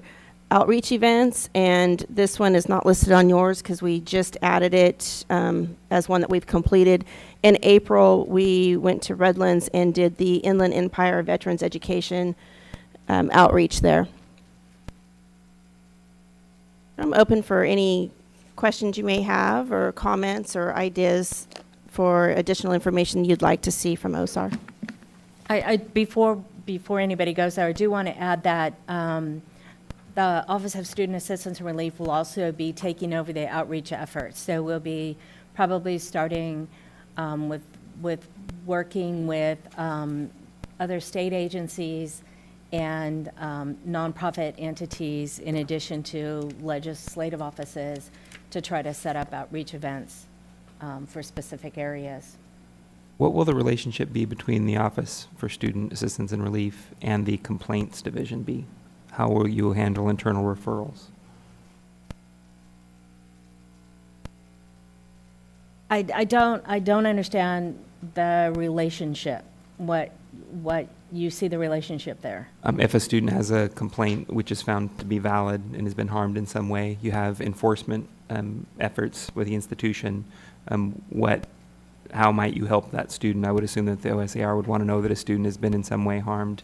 outreach events. And this one is not listed on yours because we just added it as one that we've completed. In April, we went to Redlands and did the Inland Empire Veterans Education outreach there. I'm open for any questions you may have or comments or ideas for additional information you'd like to see from OSAR. Before anybody goes there, I do want to add that the Office of Student Assistance and Relief will also be taking over the outreach efforts. So we'll be probably starting with working with other state agencies and nonprofit entities in addition to legislative offices to try to set up outreach events for specific areas. What will the relationship be between the Office for Student Assistance and Relief and the Complaints Division be? How will you handle internal referrals? I don't understand the relationship. What you see the relationship there? If a student has a complaint which is found to be valid and has been harmed in some way, you have enforcement efforts with the institution. How might you help that student? I would assume that the OSAR would want to know that a student has been in some way harmed,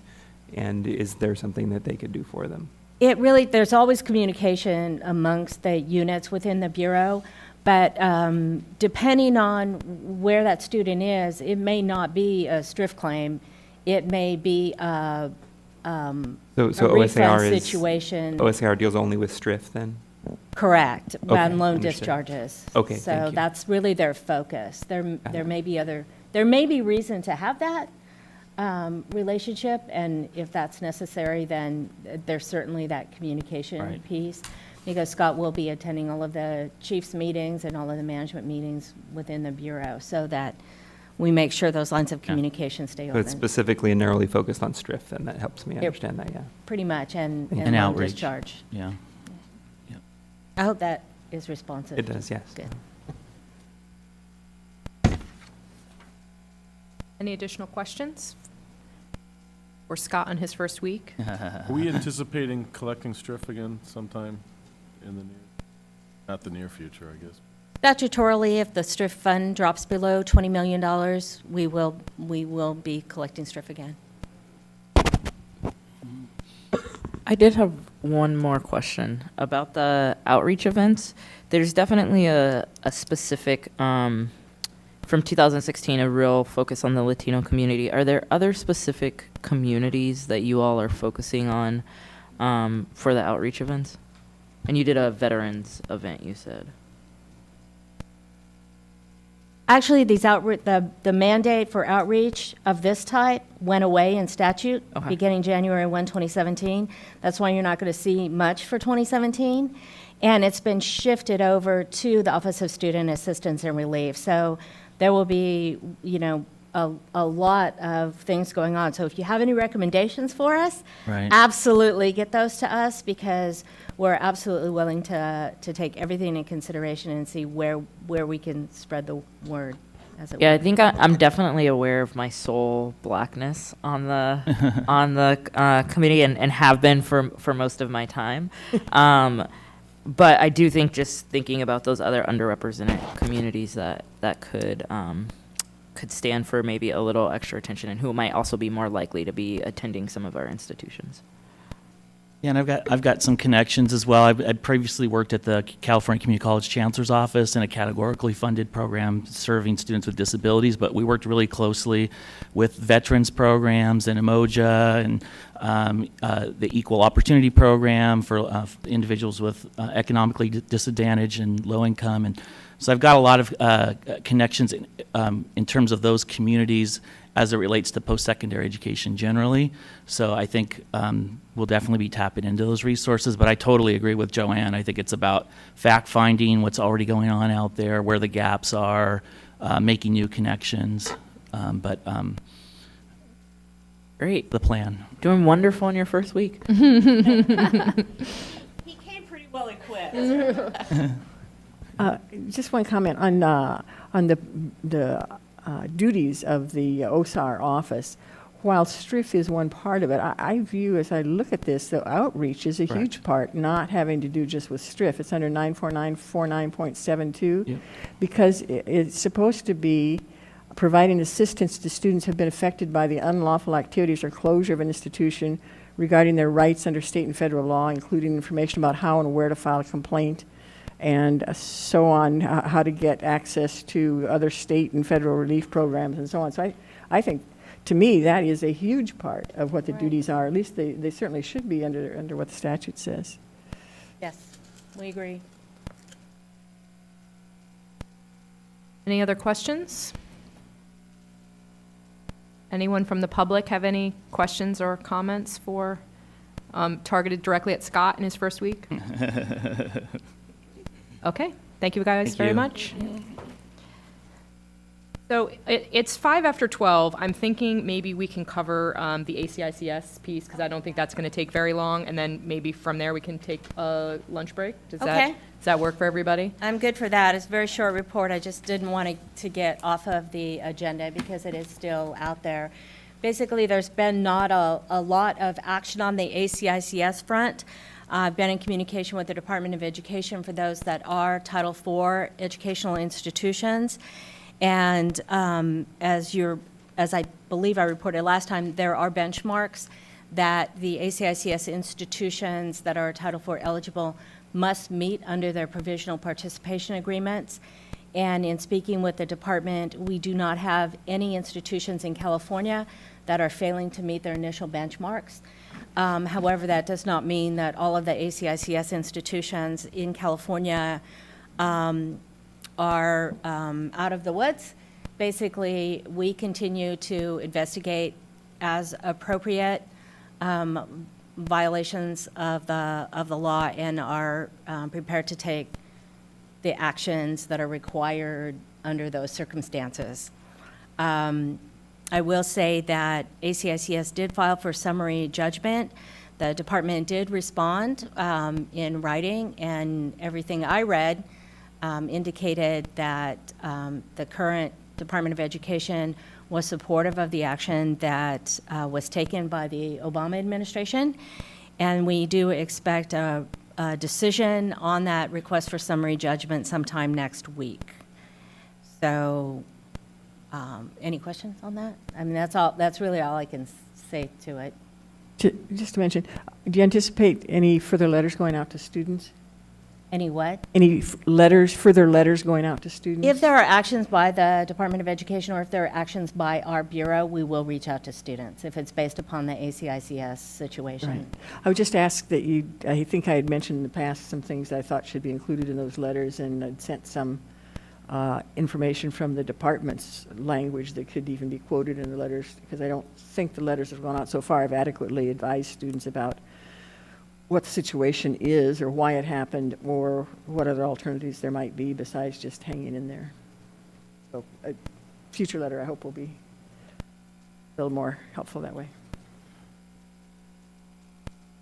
and is there something that they could do for them? There's always communication amongst the units within the Bureau, but depending on where that student is, it may not be a STRIF claim. It may be a refund situation. OSAR deals only with STRIF then? Correct, Okay, and loan understood. discharges. Okay, So thank you. that's really their focus. There may be reason to have that relationship, and if that's necessary, then there's certainly that communication Right. piece. Because Scott will be attending all of the chiefs' meetings and all of the management meetings within the Bureau, so that we make sure those lines of communication stay So open. it's specifically and narrowly focused on STRIF, and that helps me It- understand that, yeah. Pretty much, and And loan outreach. discharge. Yeah. I hope that is responsive. It does, yes. Good. Any additional questions? Or Scott on his first week? Are we anticipating collecting STRIF again sometime in the not the near future, I guess? Statutorily, if the STRIF fund drops below $20 million, we will be collecting STRIF again. I did have one more question about the outreach events. There's definitely a specific, from 2016, a real focus on the Latino community. Are there other specific communities that you all are focusing on for the outreach events? And you did a veterans event, you said. Actually, the mandate for outreach of this type went away in statute beginning January 1, 2017. That's why you're not going to see much for 2017. And it's been shifted over to the Office of Student Assistance and Relief. So there will be, a lot of things going on. So if you have any recommendations for us, Right. absolutely get those to us, because we're absolutely willing to take everything in consideration and see where we can spread the word, as it Yeah, I were. think I'm definitely aware of my soul blackness on the on the committee and have been for most of my time. But I do think just thinking about those other underrepresented communities that could stand for maybe a little extra attention and who might also be more likely to be attending some of our institutions. Yeah, and I've got some connections as well. I've previously worked at the California Community College Chancellor's Office in a categorically funded program serving students with disabilities, but we worked really closely with veterans programs and Emoja and the Equal Opportunity Program for individuals with economically disadvantaged and low income. And so I've got a lot of connections in terms of those communities as it relates to post-secondary education generally. So I think we'll definitely be tapping into those resources, but I totally agree with Joanne. I think it's about fact-finding what's already going on out there, where the gaps are, making new connections. Great. The plan. Doing wonderful in your first week. He came pretty well equipped. Just one comment on the duties of the OSAR office. While STRIF is one part of it, I view, as I look at this, the outreach is a huge part, not having to do just with STRIF. It's under 94949.72, because it's supposed to be providing assistance to students who have been affected by the unlawful activities or closure of an institution regarding their rights under state and federal law, including information about how and where to file a complaint, and so on, how to get access to other state and federal relief programs and so on. So I think, to me, that is a huge part of what the duties are. At least they certainly should be under what the statute says. Yes, we agree. Any other questions? Anyone from the public have any questions or comments for, targeted directly at Scott in his first week? Okay, thank you guys very much. So it's 5 after 12. I'm thinking maybe we can cover the ACICS piece, because I don't think that's going to take very long, and then maybe from there we can take a lunch break. Does that work for everybody? I'm good for that. It's a very short report. I just didn't want to get off of the agenda because it is still out there. Basically, there's been not a lot of action on the ACICS front. I've been in communication with the Department of Education for those that are Title IV educational institutions. And as I believe I reported last time, there are benchmarks that the ACICS institutions that are Title IV eligible must meet under their provisional participation agreements. And in speaking with the department, we do not have any institutions in California that are failing to meet their initial benchmarks. However, that does not mean that all of the ACICS institutions in California are out of the woods. Basically, we continue to investigate as appropriate violations of the law and are prepared to take the actions that are required under those circumstances. I will say that ACICS did file for summary judgment. The department did respond in writing, and everything I read indicated that the current Department of Education was supportive of the action that was taken by the Obama administration, and we do expect a decision on that request for summary judgment sometime next week. So, any questions on that? I mean, that's really all I can say to it. Just to mention, do you anticipate any further letters going out to students? Any what? Any further letters going out to students? If there are actions by the Department of Education or if there are actions by our bureau, we will reach out to students if it's based upon the ACICS situation. Right. I would just ask that I think I had mentioned in the past some things that I thought should be included in those letters, and I'd sent some information from the department's language that could even be quoted in the letters, because I don't think the letters that have gone out so far have adequately advised students about what the situation is or why it happened or what other alternatives there might be besides just hanging in there. So a future letter, I hope, will be a little more helpful that way.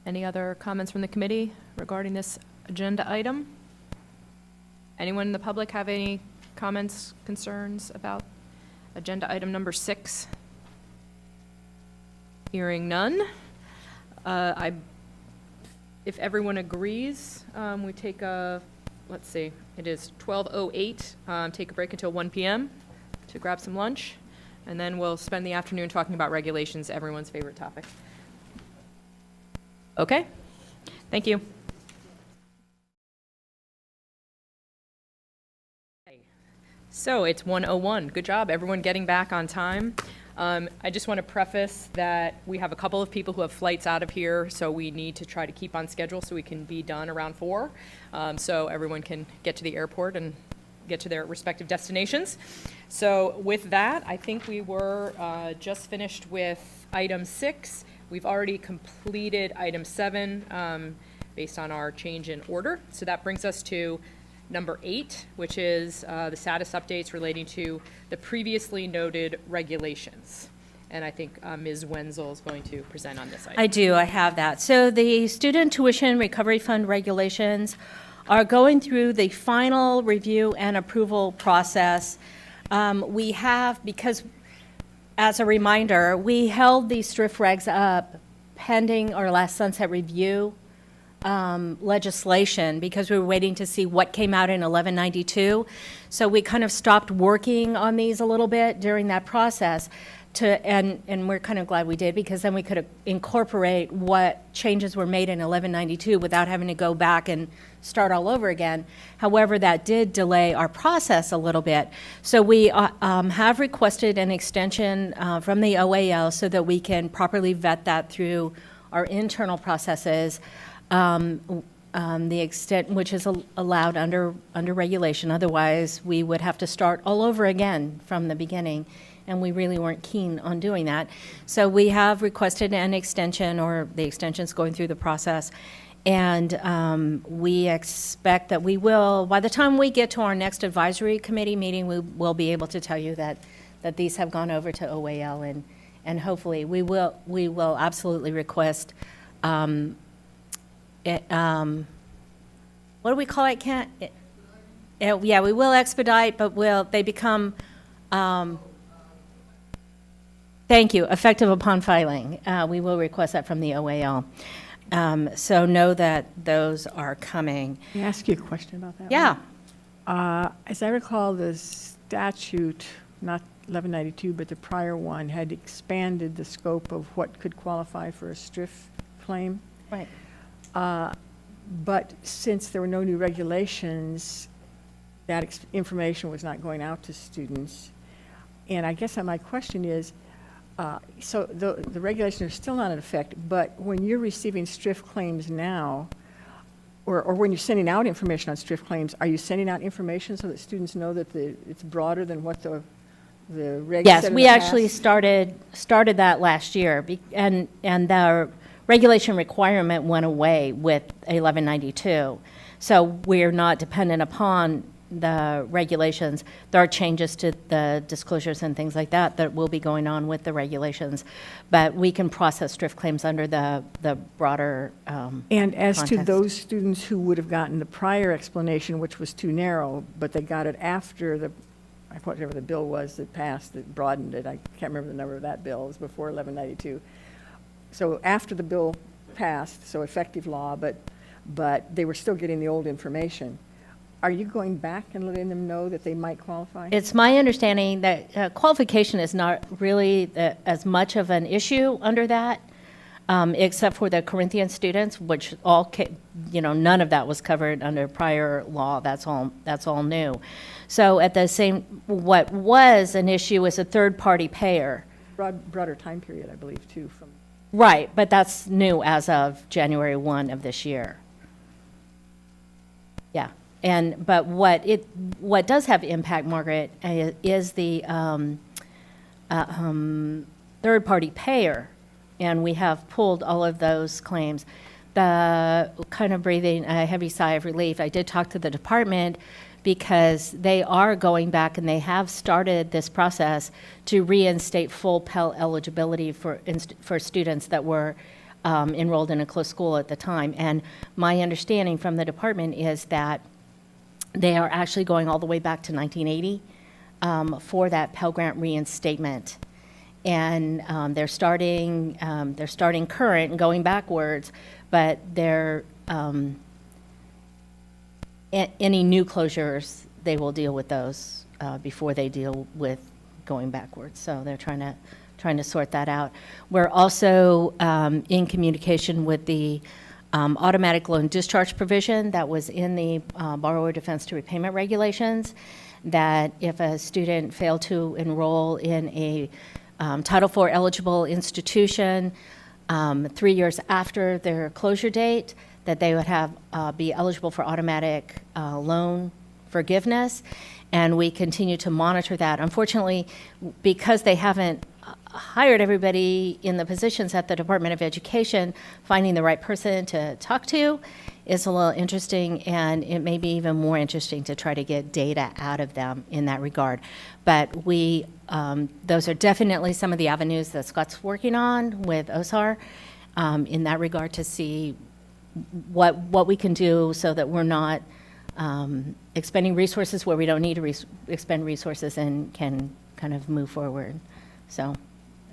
Any other comments from the committee regarding this agenda item? Anyone in the public have any comments, concerns about agenda item number 6? Hearing none. If everyone agrees, we take let's see, it is 12:08, take a break until 1 p.m. to grab some lunch, and then we'll spend the afternoon talking about regulations, everyone's favorite topic. Okay, Thank you. So it's 1:01. Good job, everyone getting back on time. I just want to preface that we have a couple of people who have flights out of here, so we need to try to keep on schedule so we can be done around 4, so everyone can get to the airport and get to their respective destinations. So with that, I think we were just finished with item 6. We've already completed item 7 based on our change in order. So that brings us to number 8, which is the status updates relating to the previously noted regulations. And I think Ms. Wenzel is going to present on this item. I do, I have that. So the Student Tuition Recovery Fund regulations are going through the final review and approval process. We have, because as a reminder, we held these STRIF regs up pending our last sunset review legislation because we were waiting to see what came out in 1192. So we kind of stopped working on these a little bit during that process and we're kind of glad we did because then we could incorporate what changes were made in 1192 without having to go back and start all over again. However, that did delay our process a little bit. So we have requested an extension from the OAL so that we can properly vet that through our internal processes. The extent which is allowed under regulation. Otherwise, we would have to start all over again from the beginning, and we really weren't keen on doing that. So we have requested an extension, or the extension's going through the process, and we expect that we will, by the time we get to our next advisory committee meeting, we will be able to tell you that these have gone over to OAL, and hopefully we will absolutely request what do we call it, Kent? Yeah, we will expedite, but they become, thank you, effective upon filing. We will request that from the OAL. So know that those are coming. Can I ask you a question about that? Yeah. As I recall, the statute, not 1192, but the prior one, had expanded the scope of what could qualify for a STRIF claim. Right. But since there were no new regulations, that information was not going out to students. And I guess my question is, so the regulations are still not in effect, but when you're receiving STRIF claims now, or when you're sending out information on STRIF claims, are you sending out information so that students know that it's broader than what the regs Yes, said in we the actually past? started that last year, and the regulation requirement went away with 1192. So we're not dependent upon the regulations. There are changes to the disclosures and things like that will be going on with the regulations, but we can process STRIF claims under the broader And as to context. those students who would have gotten the prior explanation, which was too narrow, but they got it after whatever the bill was that passed, that broadened it, I can't remember the number of that bill, it was before 1192. So after the bill passed, so effective law, but they were still getting the old information. Are you going back and letting them know that they might qualify? It's my understanding that qualification is not really as much of an issue under that, except for the Corinthian students, which none of that was covered under prior law. That's all new. So what was an issue was a third-party payer. Broader time period, I believe, too, from. Right, but that's new as of January 1 of this year. Yeah, but what does have impact, Margaret, is the third-party payer, and we have pulled all of those claims. The kind of breathing a heavy sigh of relief, I did talk to the department because they are going back and they have started this process to reinstate full Pell eligibility for students that were enrolled in a closed school at the time. And my understanding from the department is that they are actually going all the way back to 1980 for that Pell Grant reinstatement. And they're starting current and going backwards, but they're any new closures, they will deal with those before they deal with going backwards. So they're trying to sort that out. We're also in communication with the automatic loan discharge provision that was in the borrower defense to repayment regulations, that if a student failed to enroll in a Title IV eligible institution 3 years after their closure date, that they would have be eligible for automatic loan forgiveness. And we continue to monitor that. Unfortunately, because they haven't hired everybody in the positions at the Department of Education, finding the right person to talk to is a little interesting, and it may be even more interesting to try to get data out of them in that regard. But we, those are definitely some of the avenues that Scott's working on with OSAR in that regard, to see what we can do so that we're not expending resources where we don't need to expend resources, and can kind of move forward. So,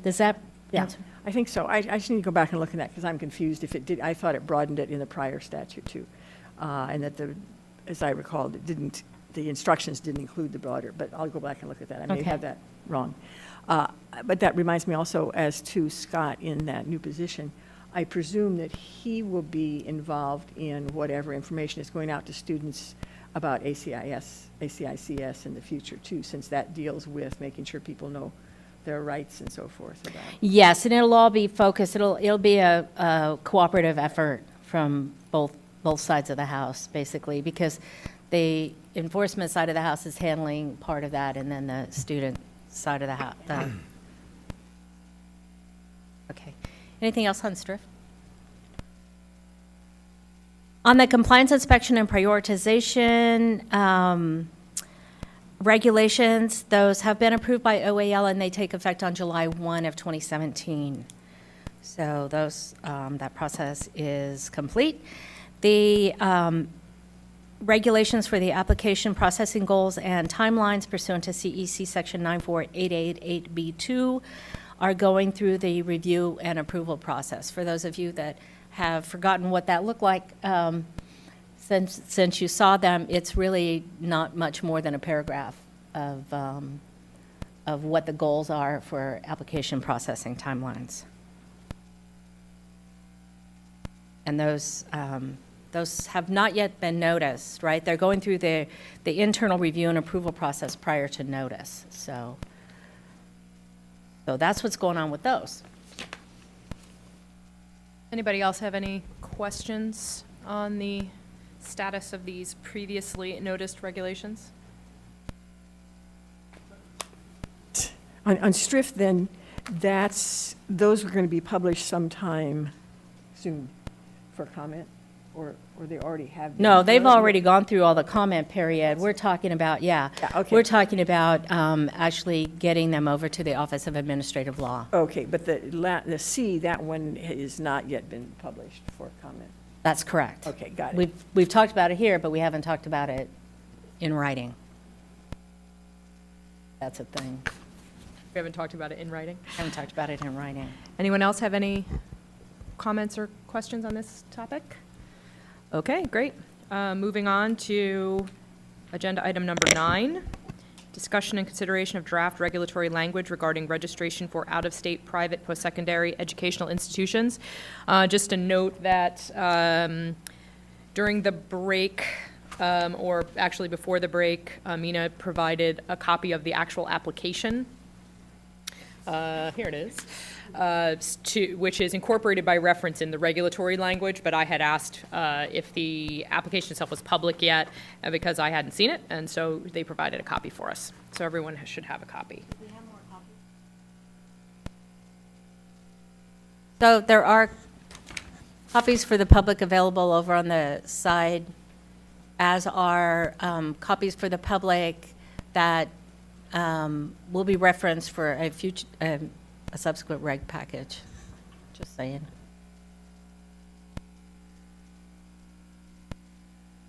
does that answer? I think so. I just need to go back and look at that, because I'm confused if it did. I thought it broadened it in the prior statute too. And that as I recall, the instructions didn't include the broader, but I'll go back and look at that. I may Okay. have that wrong. But that reminds me also, as to Scott in that new position, I presume that he will be involved in whatever information is going out to students about ACICS in the future too, since that deals with making sure people know their rights and so forth. About. Yes, and it'll all be focused. It'll be a cooperative effort from both sides of the house, basically, because the enforcement side of the house is handling part of that, and then the student side of the house. Okay. Anything else on STRIF? On the compliance inspection and prioritization regulations, those have been approved by OAL, and they take effect on July 1 of 2017. So those, that process is complete. The regulations for the application processing goals and timelines pursuant to CEC section 94888B2 are going through the review and approval process. For those of you that have forgotten what that looked like, since you saw them, it's really not much more than a paragraph of what the goals are for application processing timelines. And those have not yet been noticed, right? They're going through the internal review and approval process prior to notice. So that's what's going on with those. Anybody else have any questions on the status of these previously noticed regulations? On STRIF, then, those are going to be published sometime soon for comment, or they already have been? No, they've already gone through all the comment period. We're talking about, okay. We're talking about actually getting them over to the Office of Administrative Law. Okay, but the C, that one has not yet been published for comment. That's correct. Okay, got it. We've talked about it here, but we haven't talked about it in writing. That's a thing. We haven't talked about it in writing. Haven't talked about it in writing. Anyone else have any comments or questions on this topic? Okay, great. Moving on to agenda item number 9, discussion and consideration of draft regulatory language regarding registration for out-of-state private post-secondary educational institutions. Just a note that during the break, or actually before the break, Mina provided a copy of the actual application. Here it is. Which is incorporated by reference in the regulatory language, but I had asked if the application itself was public yet, because I hadn't seen it, and so they provided a copy for us. So everyone should have a copy. We have more copies. So there are copies for the public available over on the side, as are copies for the public that will be referenced for a future, a subsequent reg package. Just saying.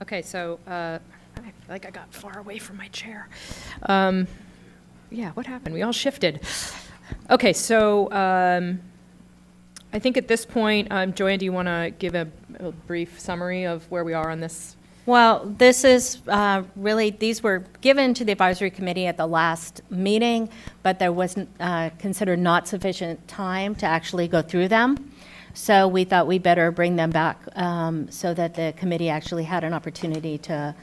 Okay, so I feel like I got far away from my chair. Yeah, what happened? We all shifted. Okay, so I think at this point, Joanne, do you want to give a brief summary of where we are on this? Well, this is really, these were given to the advisory committee at the last meeting, but there wasn't considered not sufficient time to actually go through them. So we thought we better bring them back so that the committee actually had an opportunity to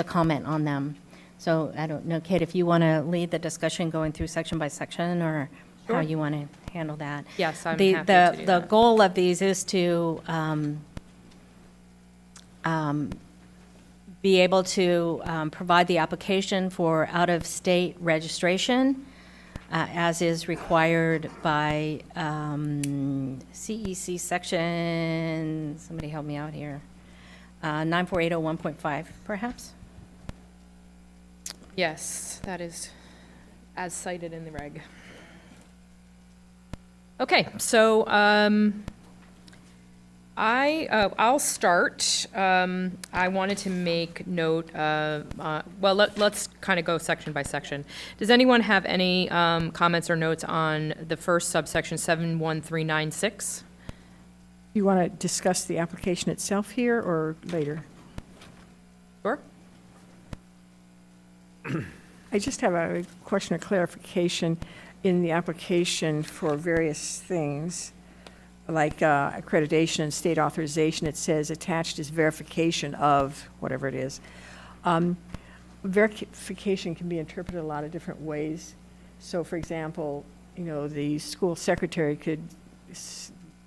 comment on them. So I don't know, Kate, if you want to lead the discussion going through section by section, or how Sure. you want to handle that. Yes, I'm The- happy the- to do The that. goal of these is to be able to provide the application for out-of-state registration, as is required by CEC section, somebody help me out here, 94801.5, perhaps? Yes, that is as cited in the reg. Okay, so I'll start. I wanted to make note, let's kind of go section by section. Does anyone have any comments or notes on the first subsection 71396? You want to discuss the application itself here or later? Sure. I just have a question of clarification in the application for various things, like accreditation and state authorization. It says attached is verification of whatever it is. Verification can be interpreted a lot of different ways. So, for example, the school secretary could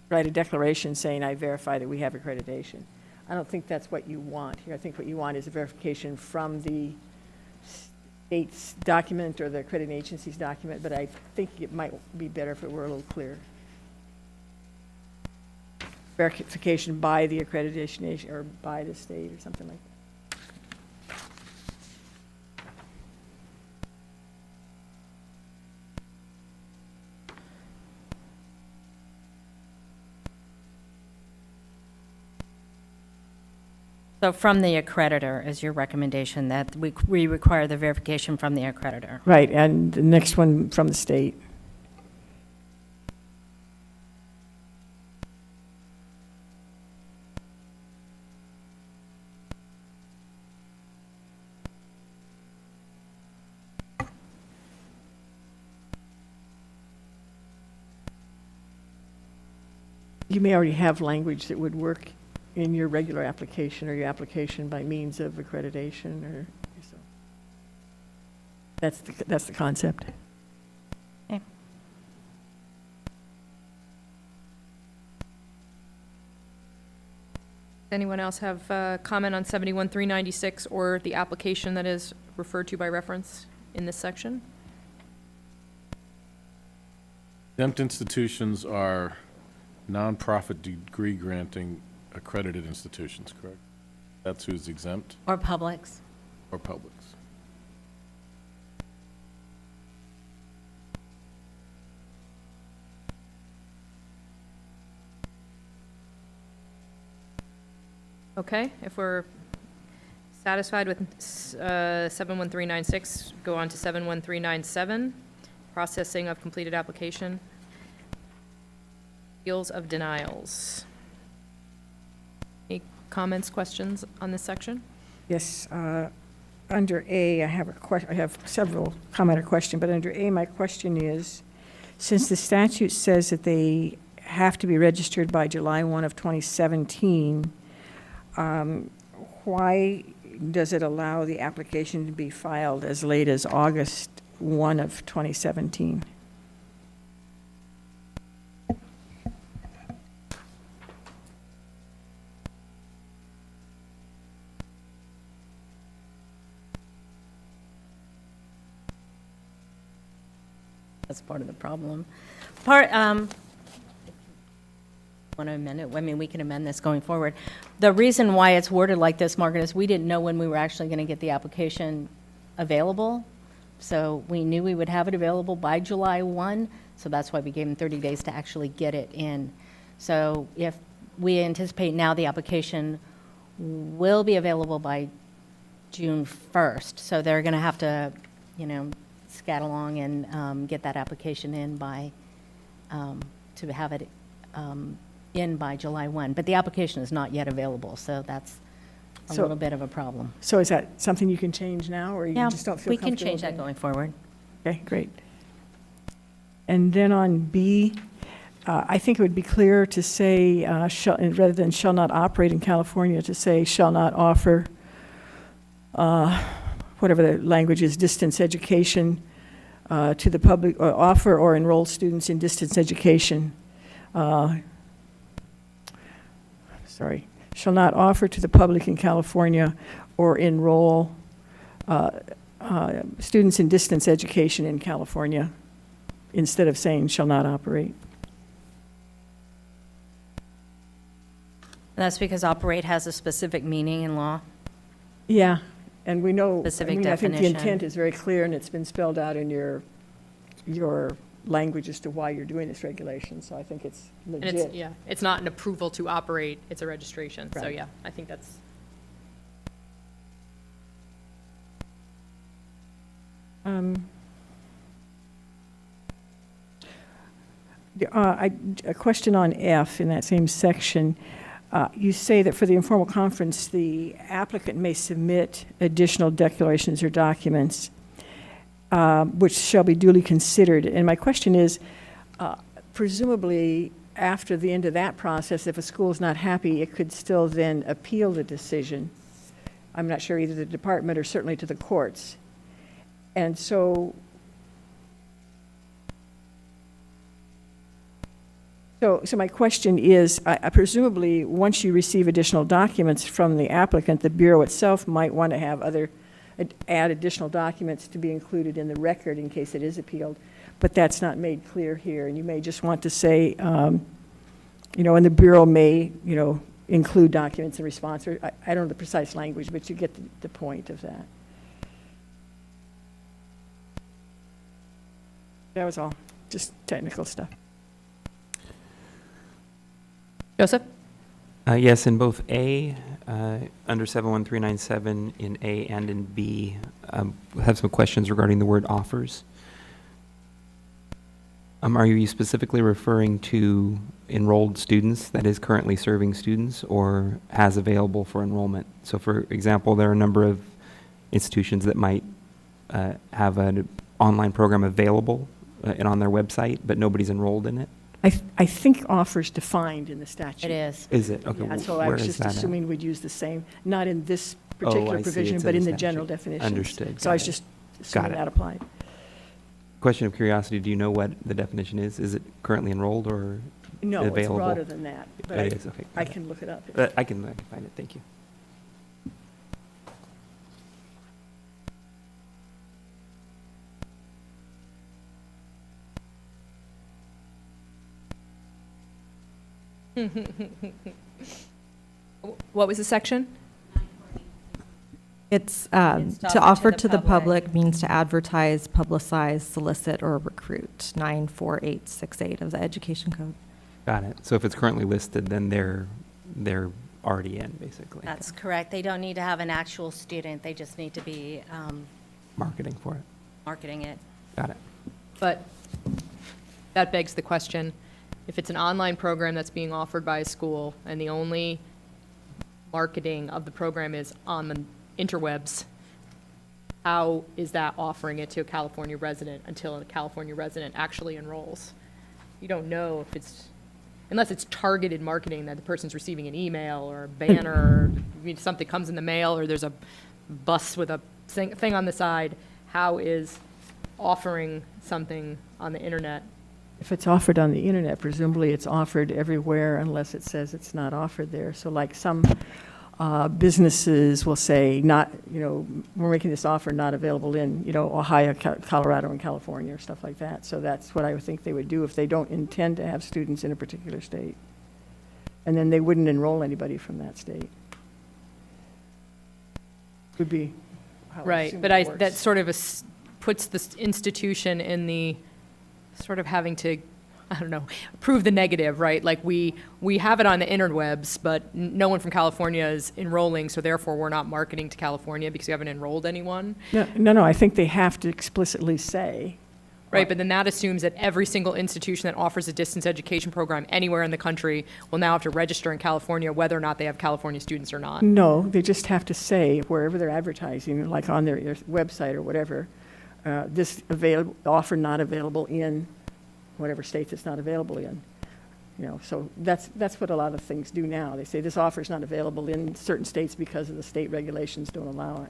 write a declaration saying, I verify that we have accreditation. I don't think that's what you want here. I think what you want is a verification from the state's document or the accrediting agency's document, but I think it might be better if it were a little clearer. Verification by the accreditation agency or by the state or something like that. So from the accreditor is your recommendation, that we require the verification from the accreditor? Right, and the next one from the state. You may already have language that would work in your regular application or your application by means of accreditation, or so. That's the concept. Okay. Anyone else have a comment on 71396 or the application that is referred to by reference in this section? Exempt institutions are nonprofit degree granting accredited institutions, correct? That's who's exempt, Or publics? or publics? Okay, if we're satisfied with 71396, go on to 71397, processing of completed application. Appeals of denials. Any comments, questions on this section? Yes, under A, I have several comment or question, but under A, my question is, since the statute says that they have to be registered by July 1 of 2017, why does it allow the application to be filed as late as August 1 of 2017? That's part of the problem. Want to amend it? I mean, we can amend this going forward. The reason why it's worded like this, Margaret, is we didn't know when we were actually going to get the application available. So we knew we would have it available by July 1, so that's why we gave them 30 days to actually get it in. So if we anticipate now the application will be available by June 1st, so they're going to have to, scat along and get that application in by, to have it in by July 1. But the application is not yet available, so that's a So- little bit of a problem. So is that something you can change now, or you Yeah, just don't feel we comfortable? can change that doing it? going forward. Okay, great. And then on B, I think it would be clear to say, rather than shall not operate in California, to say shall not offer, whatever the language is, distance education to the public, or offer or enroll students in distance education. Shall not offer to the public in California or enroll students in distance education in California, instead of saying shall not operate. And that's because operate has a specific meaning in law. Yeah, and we know, Specific I think the definition. intent is very clear, and it's been spelled out in your language as to why you're doing this regulation, so I think it's And legit. it's, yeah, it's not an approval to operate, it's a registration. So, Right. yeah, I think that's, A question on F in that same section. You say that for the informal conference, the applicant may submit additional declarations or documents, which shall be duly considered. And my question is, presumably, after the end of that process, if a school is not happy, it could still then appeal the decision. I'm not sure, either the department or certainly to the courts. And so my question is, presumably, once you receive additional documents from the applicant, the Bureau itself might want to have add additional documents to be included in the record in case it is appealed, but that's not made clear here, and you may just want to say, and the Bureau may, include documents in response, or I don't know the precise language, but you get the point of that. That was all, just technical stuff. Joseph? Yes, in both A, under 71397, in A and in B, have some questions regarding the word offers. Are you specifically referring to enrolled students, that is currently serving students, or has available for enrollment? So for example, there are a number of institutions that might have an online program available and on their website, but nobody's enrolled in it? I think offers defined in the statute. It is. Is it? Okay, Yeah, so I where was is just that at? assuming we'd use the same, not in this Oh, particular I see. provision, It's but in in the the general statute. definitions. Understood. So I was Got it. just assuming Got it. that applied. Question of curiosity, do you know what the definition is? Is it currently enrolled or No, available? it's broader than that, but It is, okay. I got it. can look it up. I can find it, thank you. What was the section? It's It's to offer to the public means to advertise, publicize, solicit, or recruit, 94868 of the Education Code. Got it. So if it's currently listed, then they're already in, basically. That's correct. They don't need to have an actual student. They just need to be Marketing for it. marketing it. Got it. But that begs the question, if it's an online program that's being offered by a school and the only marketing of the program is on the interwebs, how is that offering it to a California resident until a California resident actually enrolls? You don't know if it's, unless it's targeted marketing that the person's receiving an email or a banner, or something comes in the mail, or there's a bus with a thing on the side. How is offering something on the internet? If it's offered on the internet, presumably it's offered everywhere unless it says it's not offered there. So like some businesses will say not, we're making this offer not available in, Ohio, Colorado, and California, or stuff like that. So that's what I would think they would do if they don't intend to have students in a particular state. And then they wouldn't enroll anybody from that state. Would be how I Right, assume but it works. that sort of puts this institution in the sort of having to, I don't know, prove the negative, right? Like we have it on the interwebs, but no one from California is enrolling, so therefore we're not marketing to California because we haven't enrolled anyone. No, I think they have to explicitly say. Right, but then that assumes that every single institution that offers a distance education program anywhere in the country will now have to register in California whether or not they have California students or not. No, they just have to say wherever they're advertising, like on their website or whatever, this offer not available in whatever state it's not available in. You know, so that's what a lot of things do now. They say this offer is not available in certain states because of the state regulations don't allow it.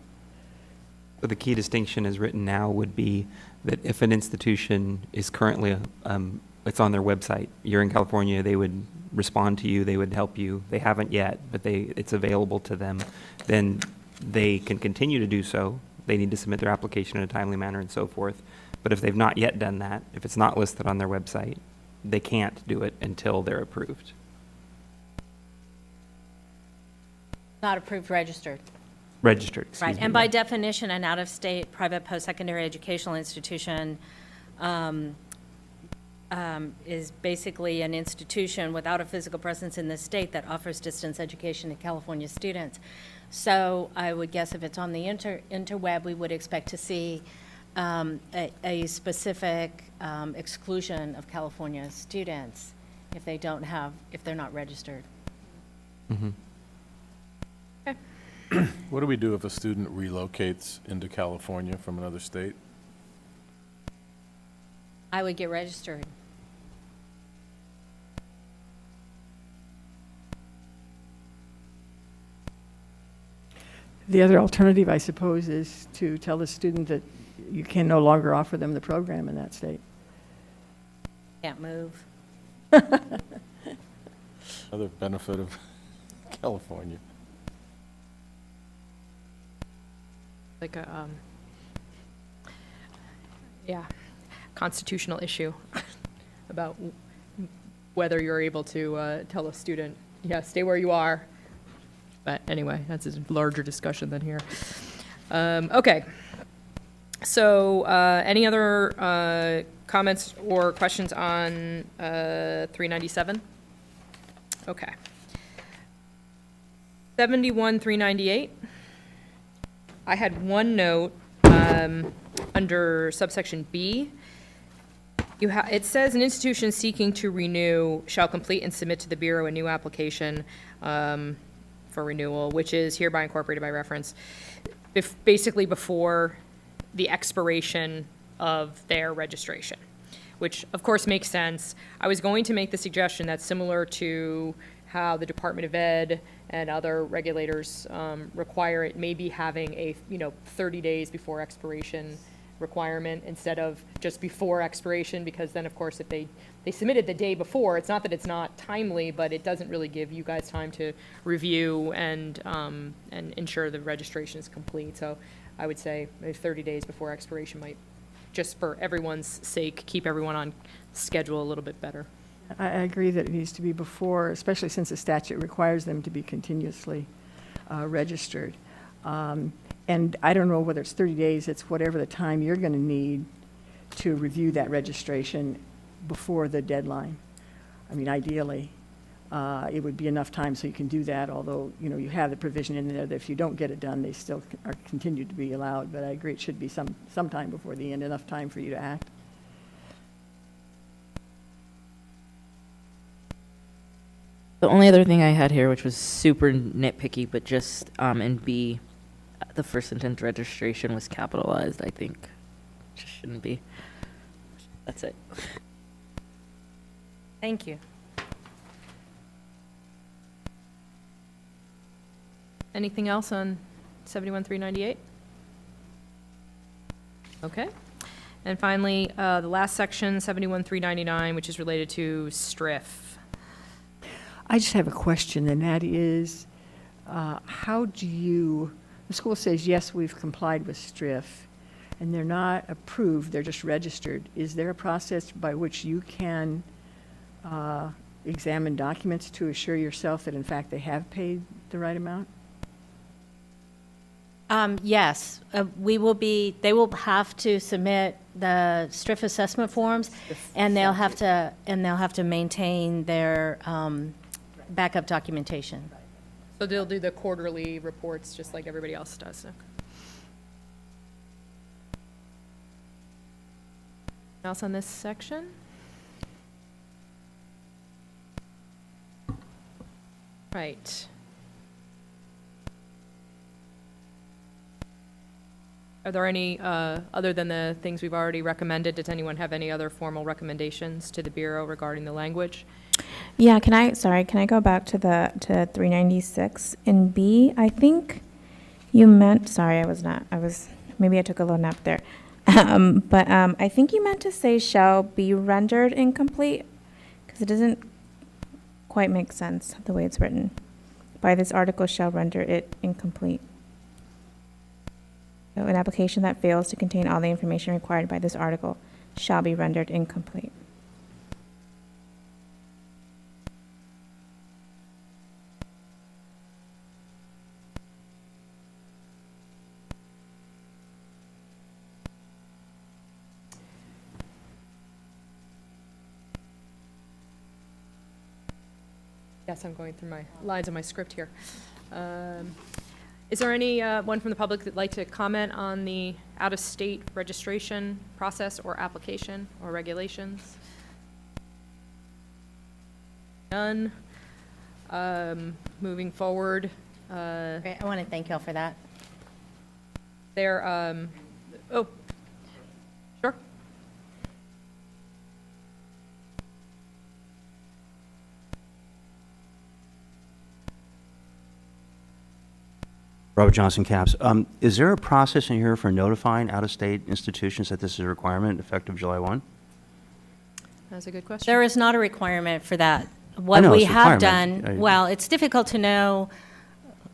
So the key distinction as written now would be that if an institution is currently, it's on their website, you're in California, they would respond to you, they would help you. They haven't yet, but it's available to them. Then they can continue to do so. They need to submit their application in a timely manner and so forth. But if they've not yet done that, if it's not listed on their website, they can't do it until they're approved. Not approved, registered. Registered, excuse Right, me. and by definition, an out-of-state private post-secondary educational institution is basically an institution without a physical presence in the state that offers distance education to California students. So I would guess if it's on the interweb, we would expect to see a specific exclusion of California students if they're not registered. Mm-hmm. What do we do if a student relocates into California from another state? I would get registered. The other alternative, I suppose, is to tell the student that you can no longer offer them the program in that state. Can't move. Another benefit of California. Like a, constitutional issue about whether you're able to tell a student, yeah, stay where you are. But anyway, that's a larger discussion than here. Okay. So any other comments or questions on 397? Okay. 71,398. I had one note under subsection B. It says an institution seeking to renew shall complete and submit to the Bureau a new application for renewal, which is hereby incorporated by reference, basically before the expiration of their registration, which of course makes sense. I was going to make the suggestion that's similar to how the Department of Ed and other regulators require it, maybe having a 30 days before expiration requirement instead of just before expiration, because then of course if they submitted the day before, it's not that it's not timely, but it doesn't really give you guys time to review and ensure the registration is complete. So I would say maybe 30 days before expiration might, just for everyone's sake, keep everyone on schedule a little bit better. I agree that it needs to be before, especially since the statute requires them to be continuously registered. And I don't know whether it's 30 days, it's whatever the time you're going to need to review that registration before the deadline. I mean, ideally, it would be enough time so you can do that, although, you have the provision in there that if you don't get it done, they still are continued to be allowed. But I agree it should be some time before the end, enough time for you to act. The only other thing I had here, which was super nitpicky, but just in B, the first sentence registration was capitalized, I think. Just shouldn't be. That's it. Thank you. Anything else on 71,398? Okay. And finally, the last section, 71,399, which is related to STRIF. I just have a question, and that is, how do you, the school says, yes, we've complied with STRIF, and they're not approved, they're just registered. Is there a process by which you can examine documents to assure yourself that in fact they have paid the right amount? Yes, they will have to submit the STRIF assessment forms, and they'll have to maintain their backup documentation. So they'll do the quarterly reports just like everybody else does. Okay. Anything else on this section? Right. Are there any, other than the things we've already recommended, does anyone have any other formal recommendations to the Bureau regarding the language? Yeah, can I go back to 396 in B? I think you meant, maybe I took a little nap there. But I think you meant to say shall be rendered incomplete, because it doesn't quite make sense the way it's written. By this article shall render it incomplete. So an application that fails to contain all the information required by this article shall be rendered incomplete. Yes, I'm going through my lines of my script here. Is there any one from the public that'd like to comment on the out-of-state registration process or application or regulations? None. Moving forward. Great, I want to thank y'all for that. Oh, sure. Robert Johnson, CAPS. Is there a process in here for notifying out-of-state institutions that this is a requirement effective July 1? That's a good question. There is not a requirement for that. I What know we it's a have requirement. done, well, it's difficult to know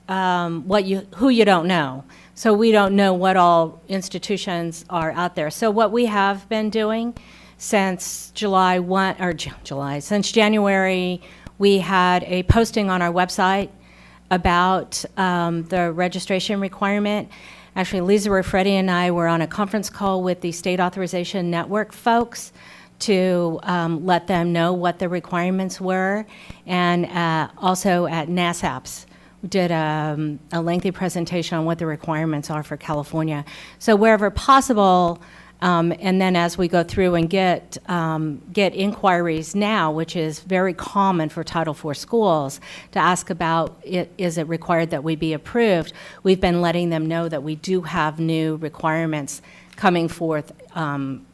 who you don't know. So we don't know what all institutions are out there. So what we have been doing since since January, we had a posting on our website about the registration requirement. Actually, Lisa Raffretti and I were on a conference call with the State Authorization Network folks to let them know what the requirements were. And also at NASAPS, we did a lengthy presentation on what the requirements are for California. So wherever possible, and then as we go through and get inquiries now, which is very common for Title IV schools, to ask about is it required that we be approved, we've been letting them know that we do have new requirements coming forth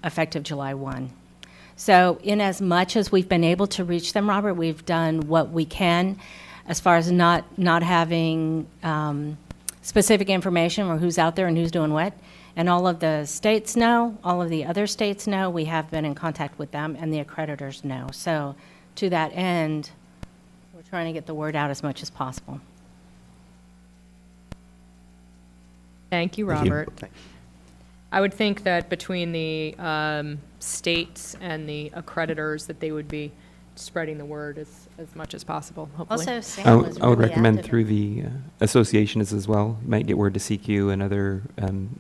effective July 1. So in as much as we've been able to reach them, Robert, we've done what we can as far as not having specific information or who's out there and who's doing what. And all of the states know, all of the other states know, we have been in contact with them, and the accreditors know. So to that end, we're trying to get the word out as much as possible. Thank you, Thank you. Robert. I would think that between the states and the accreditors, that they would be spreading the word as much as possible, hopefully. Also, Sam was I would really recommend active through the associations as well. You might get word to CQ and other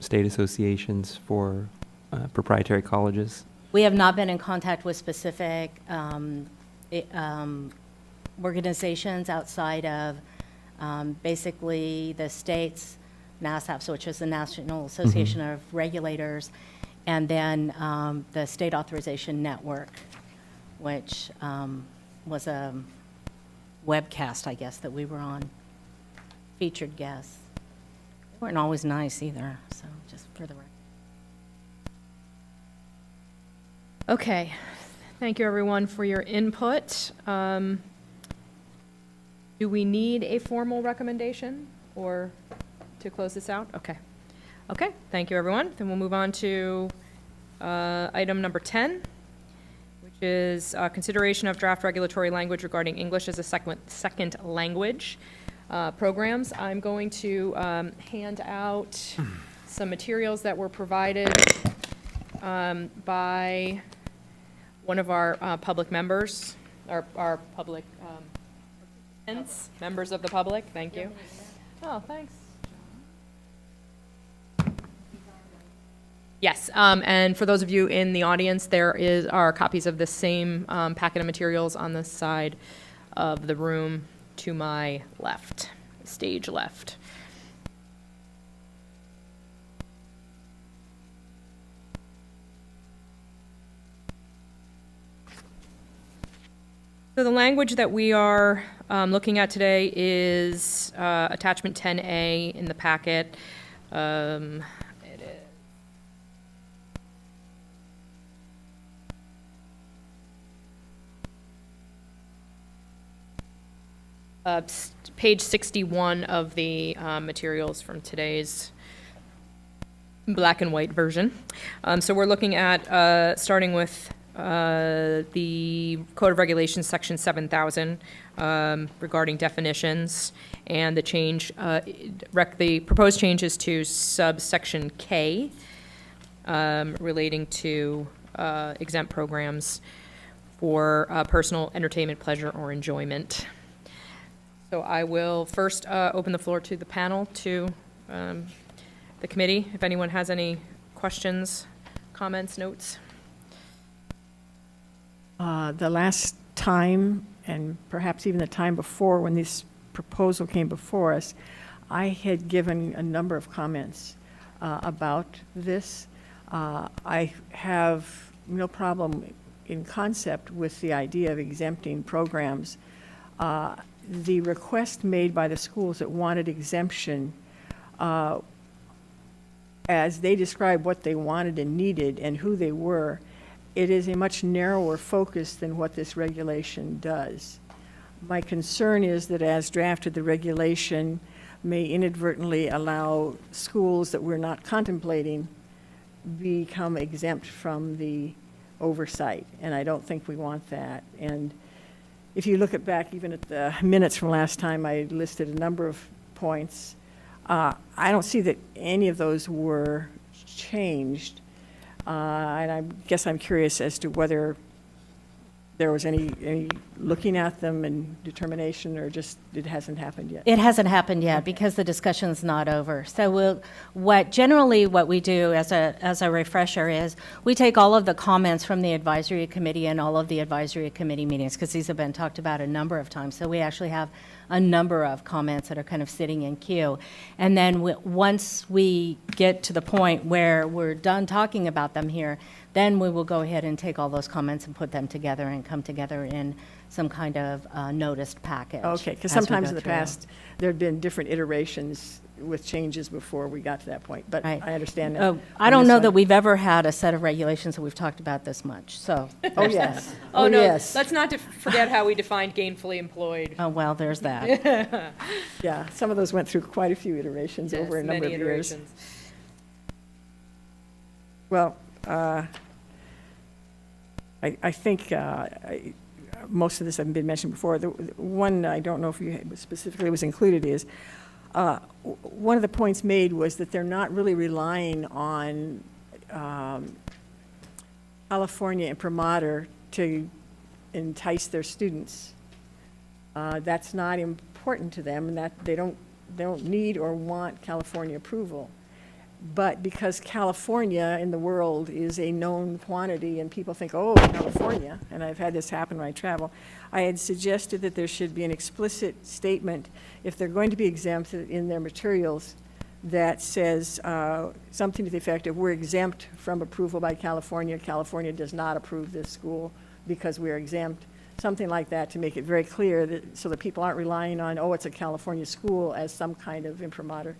state associations for proprietary colleges. We have not been in contact with specific organizations outside of basically the states, NASAPS, which is the National Association of Regulators, and then the State Authorization Network, which was a webcast, I guess, that we were on, featured guests. They weren't always nice either, so just for the record. Okay, thank you everyone for your input. Do we need a formal recommendation or to close this out? Okay. Okay, thank you everyone. Then we'll move on to item number 10, which is consideration of draft regulatory language regarding English as a second language programs. I'm going to hand out some materials that were provided by one of our public members, our public members of the public. Thank you. Oh, thanks. Yes, and for those of you in the audience, there are copies of the same packet of materials on the side of the room to my left, stage left. So the language that we are looking at today is attachment 10A in the packet. It is. Page 61 of the materials from today's black and white version. So we're looking at, starting with the Code of Regulations, Section 7000, regarding definitions, and the change, the proposed changes to subsection K, relating to exempt programs for personal entertainment, pleasure, or enjoyment. So I will first open the floor to the panel, to the committee, if anyone has any questions, comments, notes. The last time, and perhaps even the time before when this proposal came before us, I had given a number of comments about this. I have no problem in concept with the idea of exempting programs. The request made by the schools that wanted exemption, as they described what they wanted and needed and who they were, it is a much narrower focus than what this regulation does. My concern is that as drafted, the regulation may inadvertently allow schools that we're not contemplating become exempt from the oversight, and I don't think we want that. And if you look back even at the minutes from last time, I listed a number of points. I don't see that any of those were changed. And I guess I'm curious as to whether there was any looking at them and determination, or just it hasn't happened yet? It hasn't happened yet because the discussion's not over. So generally what we do as a refresher is we take all of the comments from the advisory committee and all of the advisory committee meetings, because these have been talked about a number of times. So we actually have a number of comments that are kind of sitting in queue. And then once we get to the point where we're done talking about them here, then we will go ahead and take all those comments and put them together and come together in some kind of noticed package. Okay, because sometimes in the past, there have been different iterations with changes before we got to that point, but I understand now. I don't know that we've ever had a set of regulations that we've talked about this much, so. Oh, yes. Oh, no, yes. let's not forget how we defined gainfully employed. Oh, well, there's that. Yeah, some of those went through quite a few iterations over a number of years. Well, I think most of this hasn't been mentioned before. The one I don't know if you specifically was included is, one of the points made was that they're not really relying on California imprimatur to entice their students. That's not important to them, and that they don't need or want California approval. But because California in the world is a known quantity and people think, oh, California, and I've had this happen when I travel, I had suggested that there should be an explicit statement, if they're going to be exempt in their materials, that says something to the effect of, we're exempt from approval by California. California does not approve this school because we're exempt. Something like that to make it very clear, that, so that people aren't relying on, oh, it's a California school as some kind of imprimatur.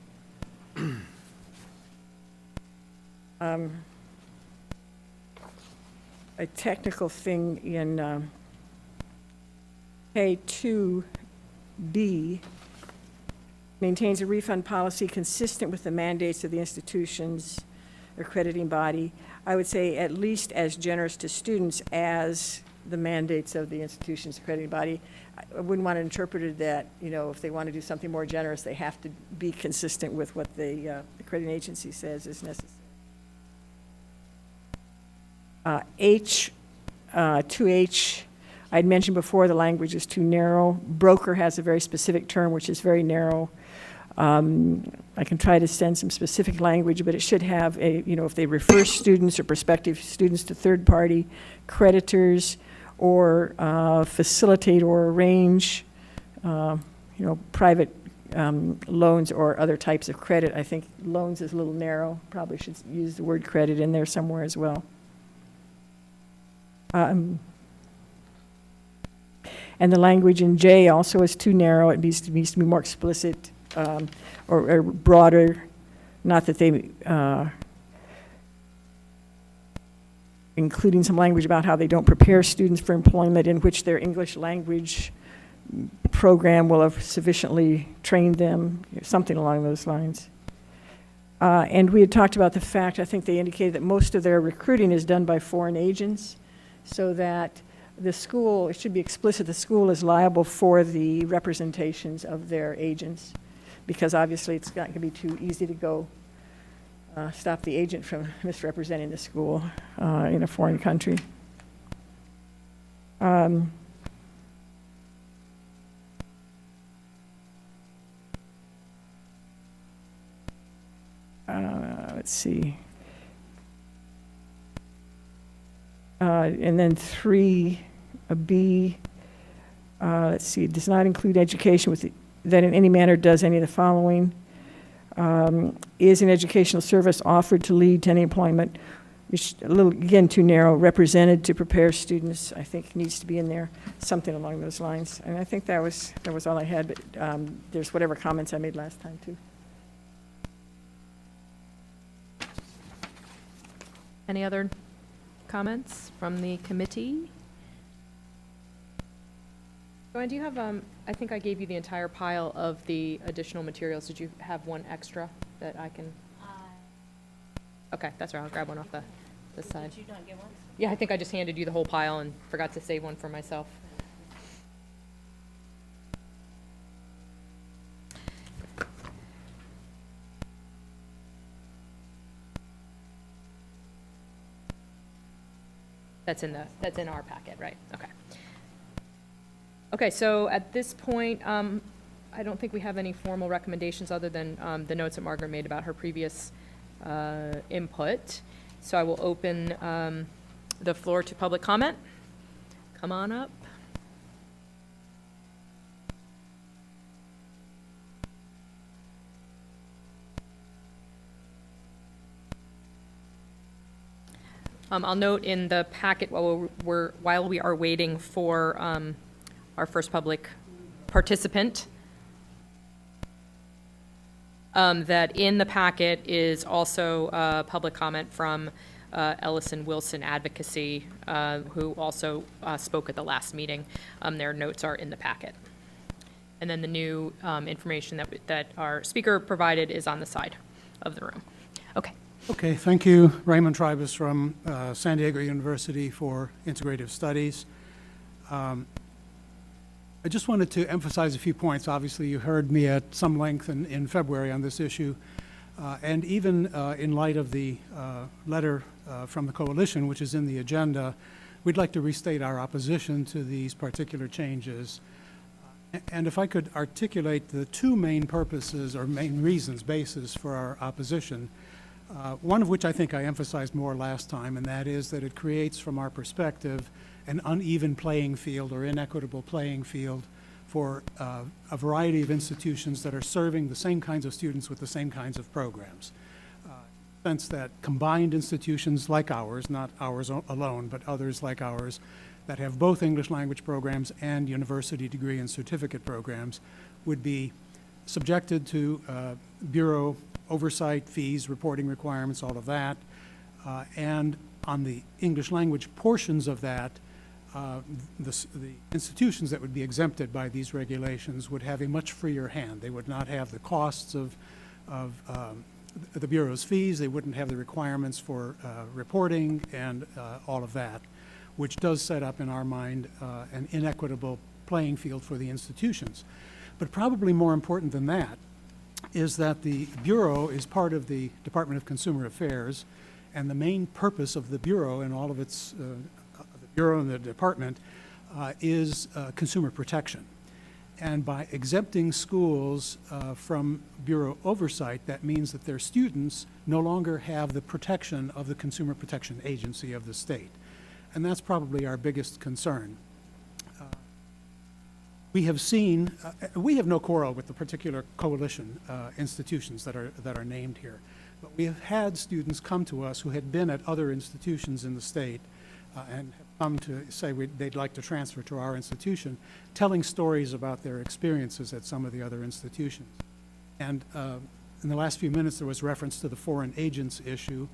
A technical thing in K2B, maintains a refund policy consistent with the mandates of the institution's accrediting body. I would say at least as generous to students as the mandates of the institution's accrediting body. I wouldn't want to interpret it that, if they want to do something more generous, they have to be consistent with what the accrediting agency says is necessary. H2H, I'd mentioned before, the language is too narrow. Broker has a very specific term, which is very narrow. I can try to send some specific language, but it should have if they refer students or prospective students to third-party creditors, or facilitate or arrange, private loans or other types of credit. I think loans is a little narrow. Probably should use the word credit in there somewhere as well. And the language in J also is too narrow. It needs to be more explicit or broader. Not that they, including some language about how they don't prepare students for employment in which their English language program will have sufficiently trained them, something along those lines. And we had talked about the fact, I think they indicated that most of their recruiting is done by foreign agents, so that the school, it should be explicit, the school is liable for the representations of their agents, because obviously it's not going to be too easy to go stop the agent from misrepresenting the school in a foreign country. Let's see. And then 3B, let's see, does not include education with that in any manner does any of the following. Is an educational service offered to lead to any employment, which a little, again, too narrow, represented to prepare students, I think needs to be in there, something along those lines. And I think that was all I had, but there's whatever comments I made last time, too. Any other comments from the committee? Joanne, do you have, I think I gave you the entire pile of the additional materials. Did you have one extra that I can? Okay, that's right. I'll grab one off this side. Did you not get one? Yeah, I think I just handed you the whole pile and forgot to save one for myself. That's in our packet, right? Okay. Okay, so at this point, I don't think we have any formal recommendations other than the notes that Margaret made about her previous input. So I will open the floor to public comment. Come on up. I'll note in the packet while we are waiting for our first public participant, that in the packet is also public comment from Ellison Wilson Advocacy, who also spoke at the last meeting. Their notes are in the packet. And then the new information that our speaker provided is on the side of the room. Okay. Okay, thank you. Raymond Tribus from San Diego University for Integrative Studies. I just wanted to emphasize a few points. Obviously, you heard me at some length in February on this issue. And even in light of the letter from the coalition, which is in the agenda, we'd like to restate our opposition to these particular changes. And if I could articulate the two main purposes or main reasons, basis for our opposition, one of which I think I emphasized more last time, and that is that it creates, from our perspective, an uneven playing field or inequitable playing field for a variety of institutions that are serving the same kinds of students with the same kinds of programs. Sense that combined institutions like ours, not ours alone, but others like ours, that have both English language programs and university degree and certificate programs would be subjected to Bureau oversight, fees, reporting requirements, all of that. And on the English language portions of that, the institutions that would be exempted by these regulations would have a much freer hand. They would not have the costs of the Bureau's fees. They wouldn't have the requirements for reporting and all of that, which does set up, in our mind, an inequitable playing field for the institutions. But probably more important than that is that the Bureau is part of the Department of Consumer Affairs, and the main purpose of the Bureau and all of its, the Bureau and the department is consumer protection. And by exempting schools from Bureau oversight, that means that their students no longer have the protection of the Consumer Protection Agency of the state. And that's probably our biggest concern. We have seen, we have no quarrel with the particular coalition institutions that are named here, but we have had students come to us who had been at other institutions in the state and have come to say they'd like to transfer to our institution, telling stories about their experiences at some of the other institutions. And in the last few minutes, there was reference to the foreign agents issue.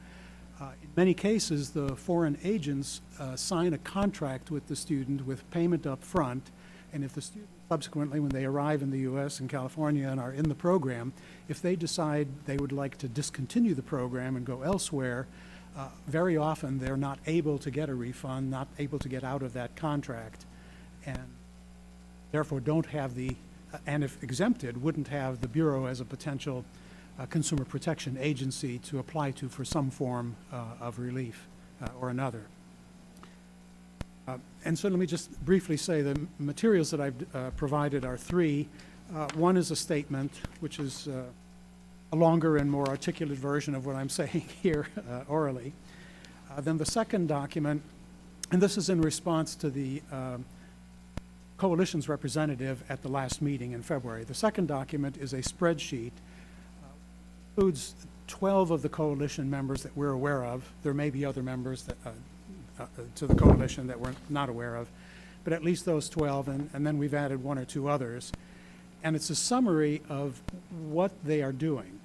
In many cases, the foreign agents sign a contract with the student with payment up front, And if the student subsequently, when they arrive in the U.S. and California and are in the program, if they decide they would like to discontinue the program and go elsewhere, very often they're not able to get a refund, not able to get out of that contract, and therefore don't have the, and if exempted, wouldn't have the Bureau as a potential consumer protection agency to apply to for some form of relief or another. And so let me just briefly say the materials that I've provided are three. One is a statement, which is a longer and more articulate version of what I'm saying here orally. Then the second document, and this is in response to the coalition's representative at the last meeting in February. The second document is a spreadsheet, includes 12 of the coalition members that we're aware of. There may be other members that, to the coalition that we're not aware of, but at least those 12, and then we've added one or two others. And it's a summary of what they are doing.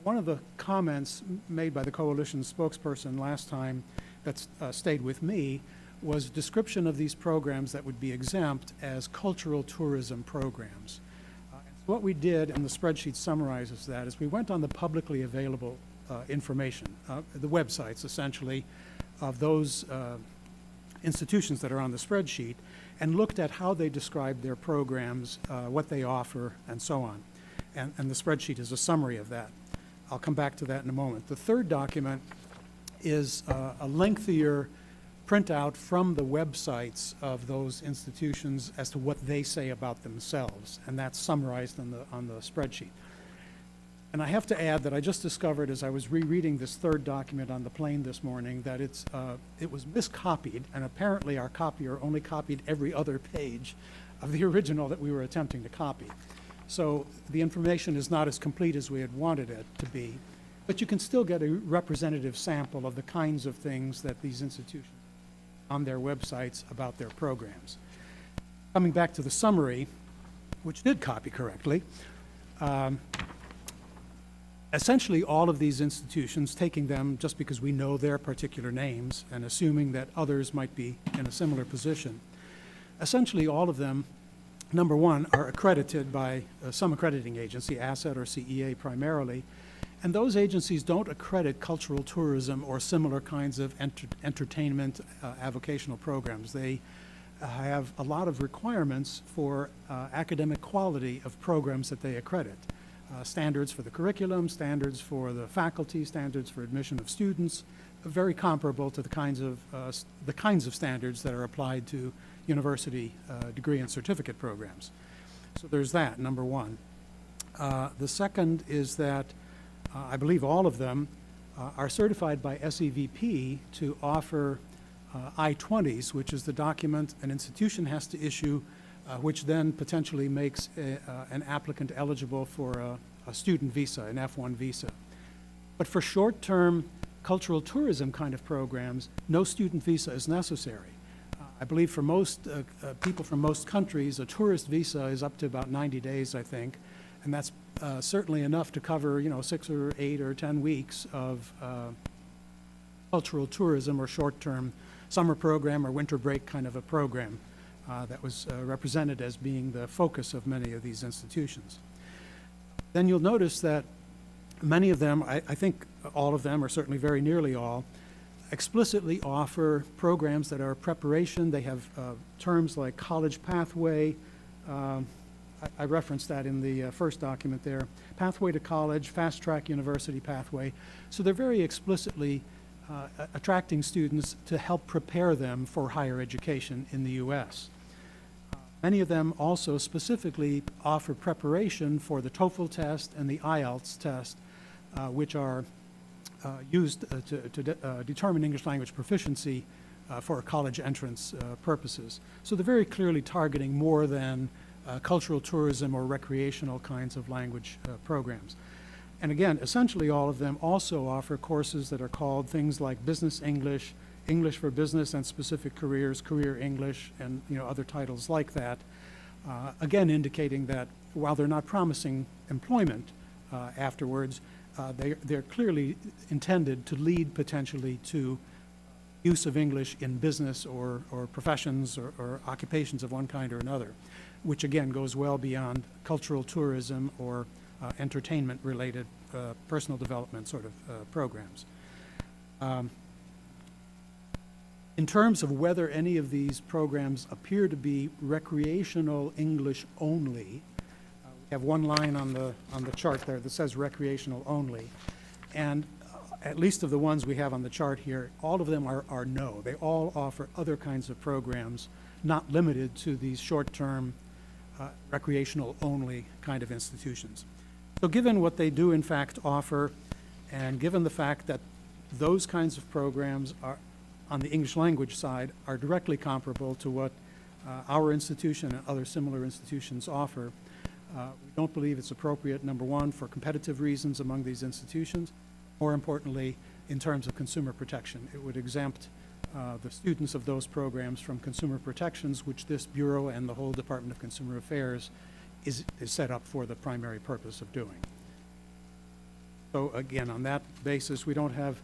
One of the comments made by the coalition spokesperson last time that stayed with me was a description of these programs that would be exempt as cultural tourism programs. What we did, and the spreadsheet summarizes that, is we went on the publicly available information, the websites essentially, of those institutions that are on the spreadsheet, and looked at how they describe their programs, what they offer, and so on. And the spreadsheet is a summary of that. I'll come back to that in a moment. The third document is a lengthier printout from the websites of those institutions as to what they say about themselves, and that's summarized on the spreadsheet. And I have to add that I just discovered as I was rereading this third document on the plane this morning that it was miscopied, and apparently our copier only copied every other page of the original that we were attempting to copy. So the information is not as complete as we had wanted it to be, but you can still get a representative sample of the kinds of things that these institutions on their websites about their programs. Coming back to the summary, which did copy correctly, essentially all of these institutions, taking them just because we know their particular names and assuming that others might be in a similar position, essentially all of them, number one, are accredited by some accrediting agency, ASSET or CEA primarily, and those agencies don't accredit cultural tourism or similar kinds of entertainment avocational programs. They have a lot of requirements for academic quality of programs that they accredit. Standards for the curriculum, standards for the faculty, standards for admission of students, very comparable to the kinds of standards that are applied to university degree and certificate programs. So there's that, number one. The second is that I believe all of them are certified by SEVP to offer I-20s, which is the document an institution has to issue, which then potentially makes an applicant eligible for a student visa, an F1 visa. But for short-term cultural tourism kind of programs, no student visa is necessary. I believe for most people from most countries, a tourist visa is up to about 90 days, I think, and that's certainly enough to cover, 6 or 8 or 10 weeks of cultural tourism or short-term summer program or winter break kind of a program that was represented as being the focus of many of these institutions. Then you'll notice that many of them, I think all of them, or certainly very nearly all, explicitly offer programs that are preparation. They have terms like college pathway. I referenced that in the first document there. Pathway to college, fast track university pathway. So they're very explicitly attracting students to help prepare them for higher education in the U.S. Many of them also specifically offer preparation for the TOEFL test and the IELTS test, which are used to determine English language proficiency for college entrance purposes. So they're very clearly targeting more than cultural tourism or recreational kinds of language programs. And again, essentially all of them also offer courses that are called things like Business English, English for Business and Specific Careers, Career English, and other titles like that. Again, indicating that while they're not promising employment afterwards, they're clearly intended to lead potentially to use of English in business or professions or occupations of one kind or another, which again goes well beyond cultural tourism or entertainment-related personal development sort of programs. In terms of whether any of these programs appear to be recreational English only, we have one line on the chart there that says recreational only, and at least of the ones we have on the chart here, all of them are no. They all offer other kinds of programs, not limited to these short-term recreational only kind of institutions. So given what they do in fact offer, and given the fact that those kinds of programs are, on the English language side, are directly comparable to what our institution and other similar institutions offer, we don't believe it's appropriate, number one, for competitive reasons among these institutions. More importantly, in terms of consumer protection, it would exempt the students of those programs from consumer protections, which this Bureau and the whole Department of Consumer Affairs is set up for the primary purpose of doing. So again, on that basis, we don't have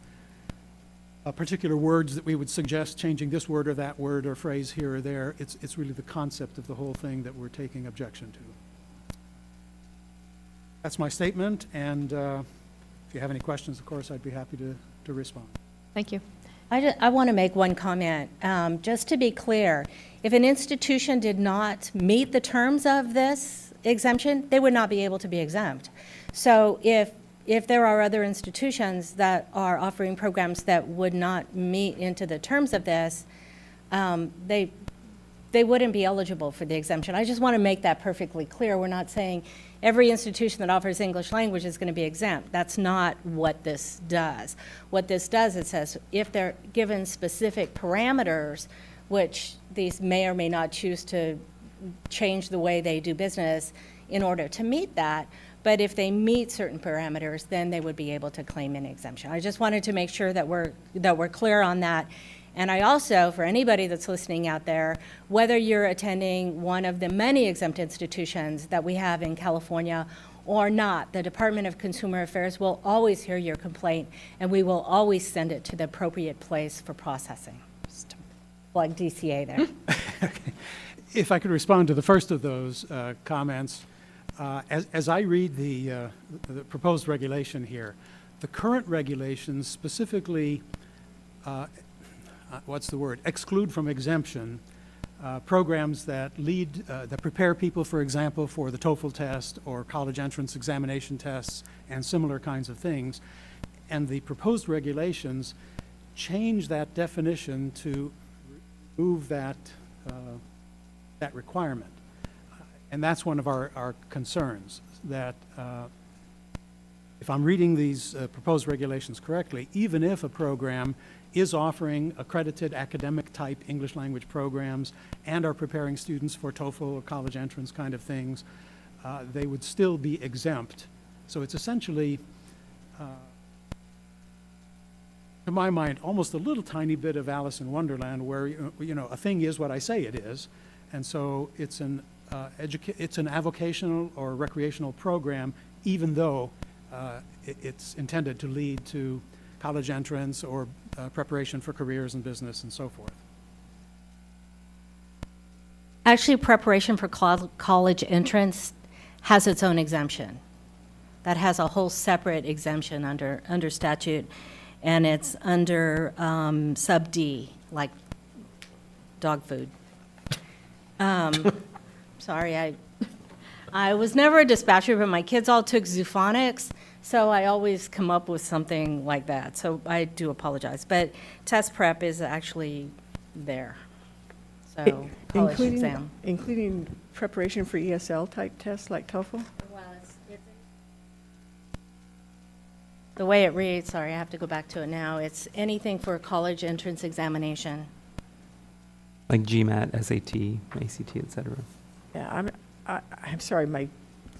particular words that we would suggest changing this word or that word or phrase here or there. It's really the concept of the whole thing that we're taking objection to. That's my statement, and if you have any questions, of course, I'd be happy to respond. Thank you. I want to make one comment. Just to be clear, if an institution did not meet the terms of this exemption, they would not be able to be exempt. So if there are other institutions that are offering programs that would not meet into the terms of this, they wouldn't be eligible for the exemption. I just want to make that perfectly clear. We're not saying every institution that offers English language is going to be exempt. That's not what this does. What this does, it says if they're given specific parameters, which these may or may not choose to change the way they do business in order to meet that, but if they meet certain parameters, then they would be able to claim an exemption. I just wanted to make sure that we're clear on that. And I also, for anybody that's listening out there, whether you're attending one of the many exempt institutions that we have in California or not, the Department of Consumer Affairs will always hear your complaint, and we will always send it to the appropriate place for processing. Just to plug DCA there. Okay. If I could respond to the first of those comments, as I read the proposed regulation here, the current regulations specifically exclude from exemption programs that that prepare people, for example, for the TOEFL test or college entrance examination tests and similar kinds of things. And the proposed regulations change that definition to remove that requirement. And that's one of our concerns, that if I'm reading these proposed regulations correctly, even if a program is offering accredited academic type English language programs and are preparing students for TOEFL or college entrance kind of things, they would still be exempt. So it's essentially, to my mind, almost a little tiny bit of Alice in Wonderland, where a thing is what I say it is, and so it's an avocational or recreational program, even though it's intended to lead to college entrance or preparation for careers in business and so forth. Actually, preparation for college entrance has its own exemption. That has a whole separate exemption under statute, and it's under sub D, like dog food. Sorry, I was never a dispatcher, but my kids all took zoophonics, so I always come up with something like that. So I do apologize, but test prep is actually there. So college exam. Including preparation for ESL type tests like TOEFL? Well, the way it reads, sorry, I have to go back to it now. It's anything for a college entrance examination. Like GMAT, SAT, ACT, etc. Yeah, I'm sorry, my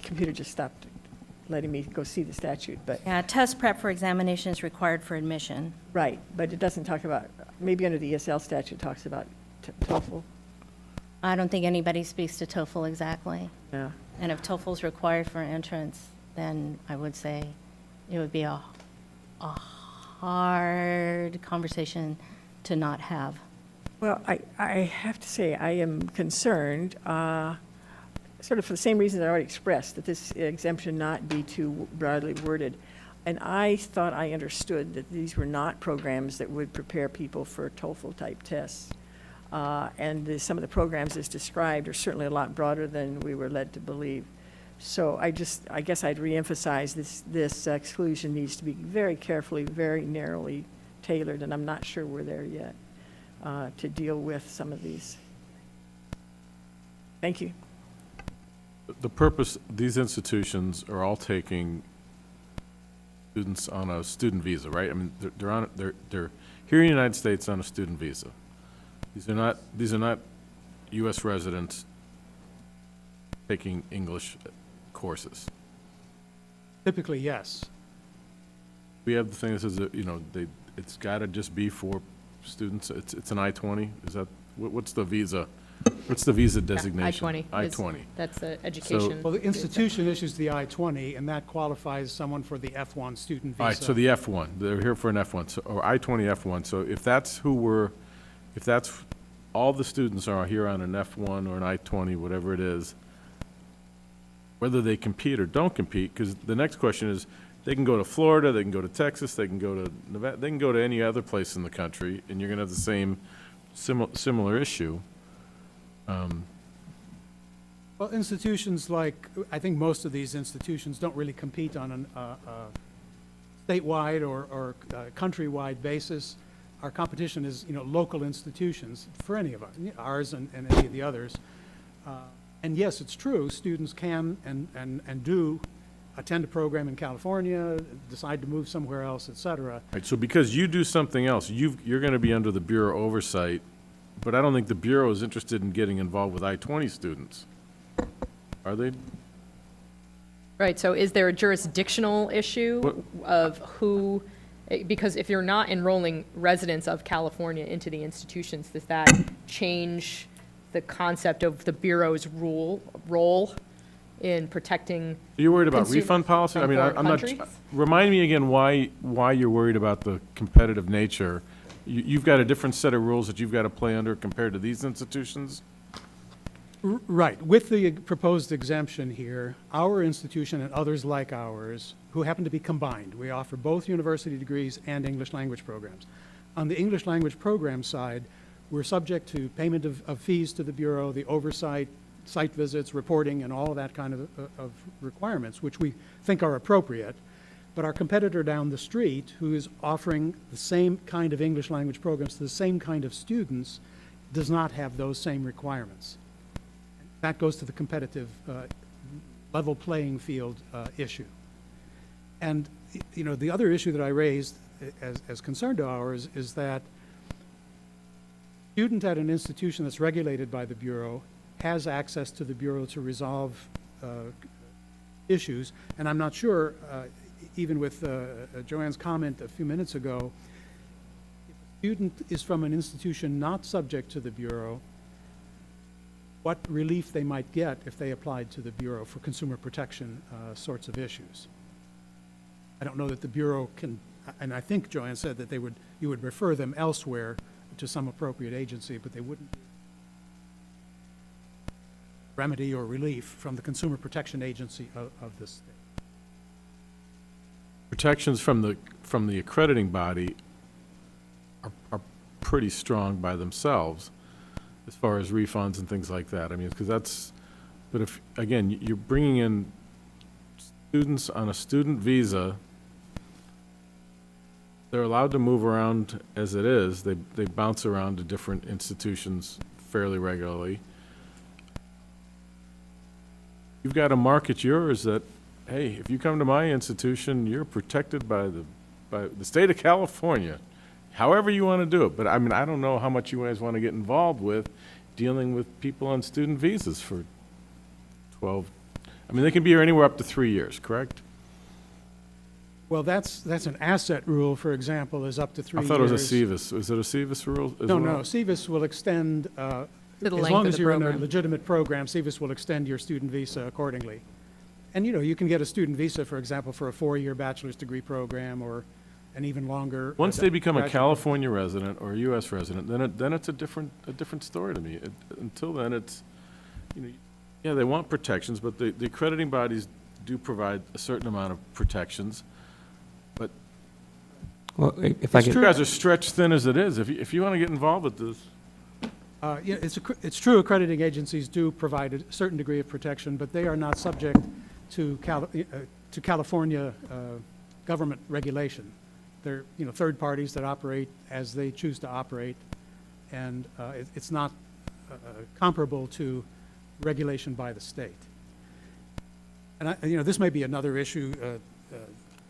computer just stopped letting me go see the statute, but. Yeah, test prep for examination is required for admission. Right, but it doesn't talk about, maybe under the ESL statute talks about TOEFL. I don't think anybody speaks to TOEFL exactly. Yeah. And if TOEFL is required for entrance, then I would say it would be a hard conversation to not have? Well, I have to say, I am concerned, sort of for the same reasons I already expressed, that this exemption not be too broadly worded. And I thought I understood that these were not programs that would prepare people for TOEFL-type tests. Some of the programs as described are certainly a lot broader than we were led to believe. So I guess I'd reemphasize this exclusion needs to be very carefully, very narrowly tailored, and I'm not sure we're there yet to deal with some of these. Thank you. The purpose, these institutions are all taking students on a student visa, right? I mean, they're here in the United States on a student visa. These are not U.S. residents taking English courses. Typically, yes. We have the thing that says that, it's got to just be for students. It's an I-20. Is that what's the visa? What's the visa designation? I-20. I-20. That's the education. Well, the institution issues the I-20, and that qualifies someone for the F1 student visa. All right, so the F1, they're here for an F1, or I-20 F1. So if that's all the students are here on an F1 or an I-20, whatever it is, whether they compete or don't compete, because the next question is, they can go to Florida, they can go to Texas, they can go to Nevada, they can go to any other place in the country, and you're going to have the same similar issue. Well, institutions I think most of these institutions don't really compete on a statewide or countrywide basis. Our competition is, local institutions for any of ours and any of the others. And yes, it's true, students can and do attend a program in California, decide to move somewhere else, et cetera. Right, so because you do something else, you're going to be under the Bureau oversight, but I don't think the Bureau is interested in getting involved with I-20 students. Are they? Right, so is there a jurisdictional issue of who, because if you're not enrolling residents of California into the institutions, does that change the concept of the Bureau's role in protecting? Are you worried about consumers refund policy? I from mean, foreign I'm not, countries? remind me again why you're worried about the competitive nature. You've got a different set of rules that you've got to play under compared to these institutions? Right. With the proposed exemption here, our institution and others like ours, who happen to be combined, we offer both university degrees and English language programs. On the English language program side, we're subject to payment of fees to the Bureau, the oversight, site visits, reporting, and all of that kind of requirements, which we think are appropriate. But our competitor down the street, who is offering the same kind of English language programs to the same kind of students, does not have those same requirements. That goes to the competitive level playing field issue. And, the other issue that I raised as concern to ours is that student at an institution that's regulated by the Bureau has access to the Bureau to resolve issues. And I'm not sure, even with Joanne's comment a few minutes ago, if a student is from an institution not subject to the Bureau, what relief they might get if they applied to the Bureau for consumer protection sorts of issues. I don't know that the Bureau can, and I think Joanne said that you would refer them elsewhere to some appropriate agency, but they wouldn't remedy or relief from the Consumer Protection Agency of the state. Protections from the accrediting body are pretty strong by themselves as far as refunds and things like that. I mean, but if, again, you're bringing in students on a student visa, they're allowed to move around as it is. They bounce around to different institutions fairly regularly. You've got to market yours that, hey, if you come to my institution, you're protected by the state of California, however you want to do it. But I mean, I don't know how much you guys want to get involved with dealing with people on student visas for 12, I mean, they can be here anywhere up to 3 years, correct? Well, that's an asset rule, for example, is up to 3 years. I thought it was a CVIS. Is it a CVIS rule as No, well? no, CVIS will extend, the as length long of as the you're in a program. legitimate program, CVIS will extend your student visa accordingly. And, you can get a student visa, for example, for a 4-year bachelor's degree program or an even longer. Once they become a graduate- California resident or a U.S. resident, then it's a different story to me. Until then, it's, yeah, they want protections, but the accrediting bodies do provide a certain amount of protections. But Well, if I you could, guys are stretched thin as it is. If you want to get involved with this, Yeah, it's true, accrediting agencies do provide a certain degree of protection, but they are not subject to California government regulation. They're, third parties that operate as they choose to operate, and it's not comparable to regulation by the state. And this may be another issue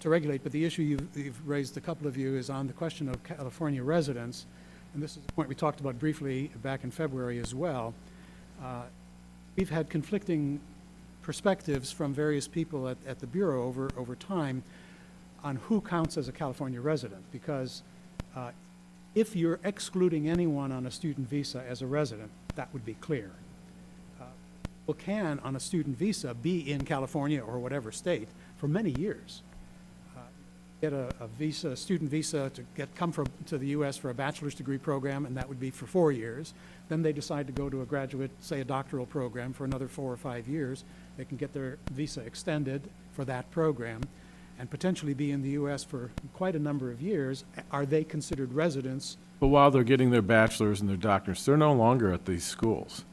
to regulate, but the issue you've raised, a couple of you, is on the question of California residents. And this is a point we talked about briefly back in February as well. We've had conflicting perspectives from various people at the Bureau over time on who counts as a California resident, because if you're excluding anyone on a student visa as a resident, that would be clear. People can, on a student visa, be in California or whatever state for many years. Get a student visa to come to the U.S. for a bachelor's degree program, and that would be for 4 years. Then they decide to go to a graduate, say a doctoral program, for another 4 or 5 years. They can get their visa extended for that program and potentially be in the U.S. for quite a number of years. Are they considered residents? but while they're getting their bachelor's and their doctorates, they're no longer at these schools.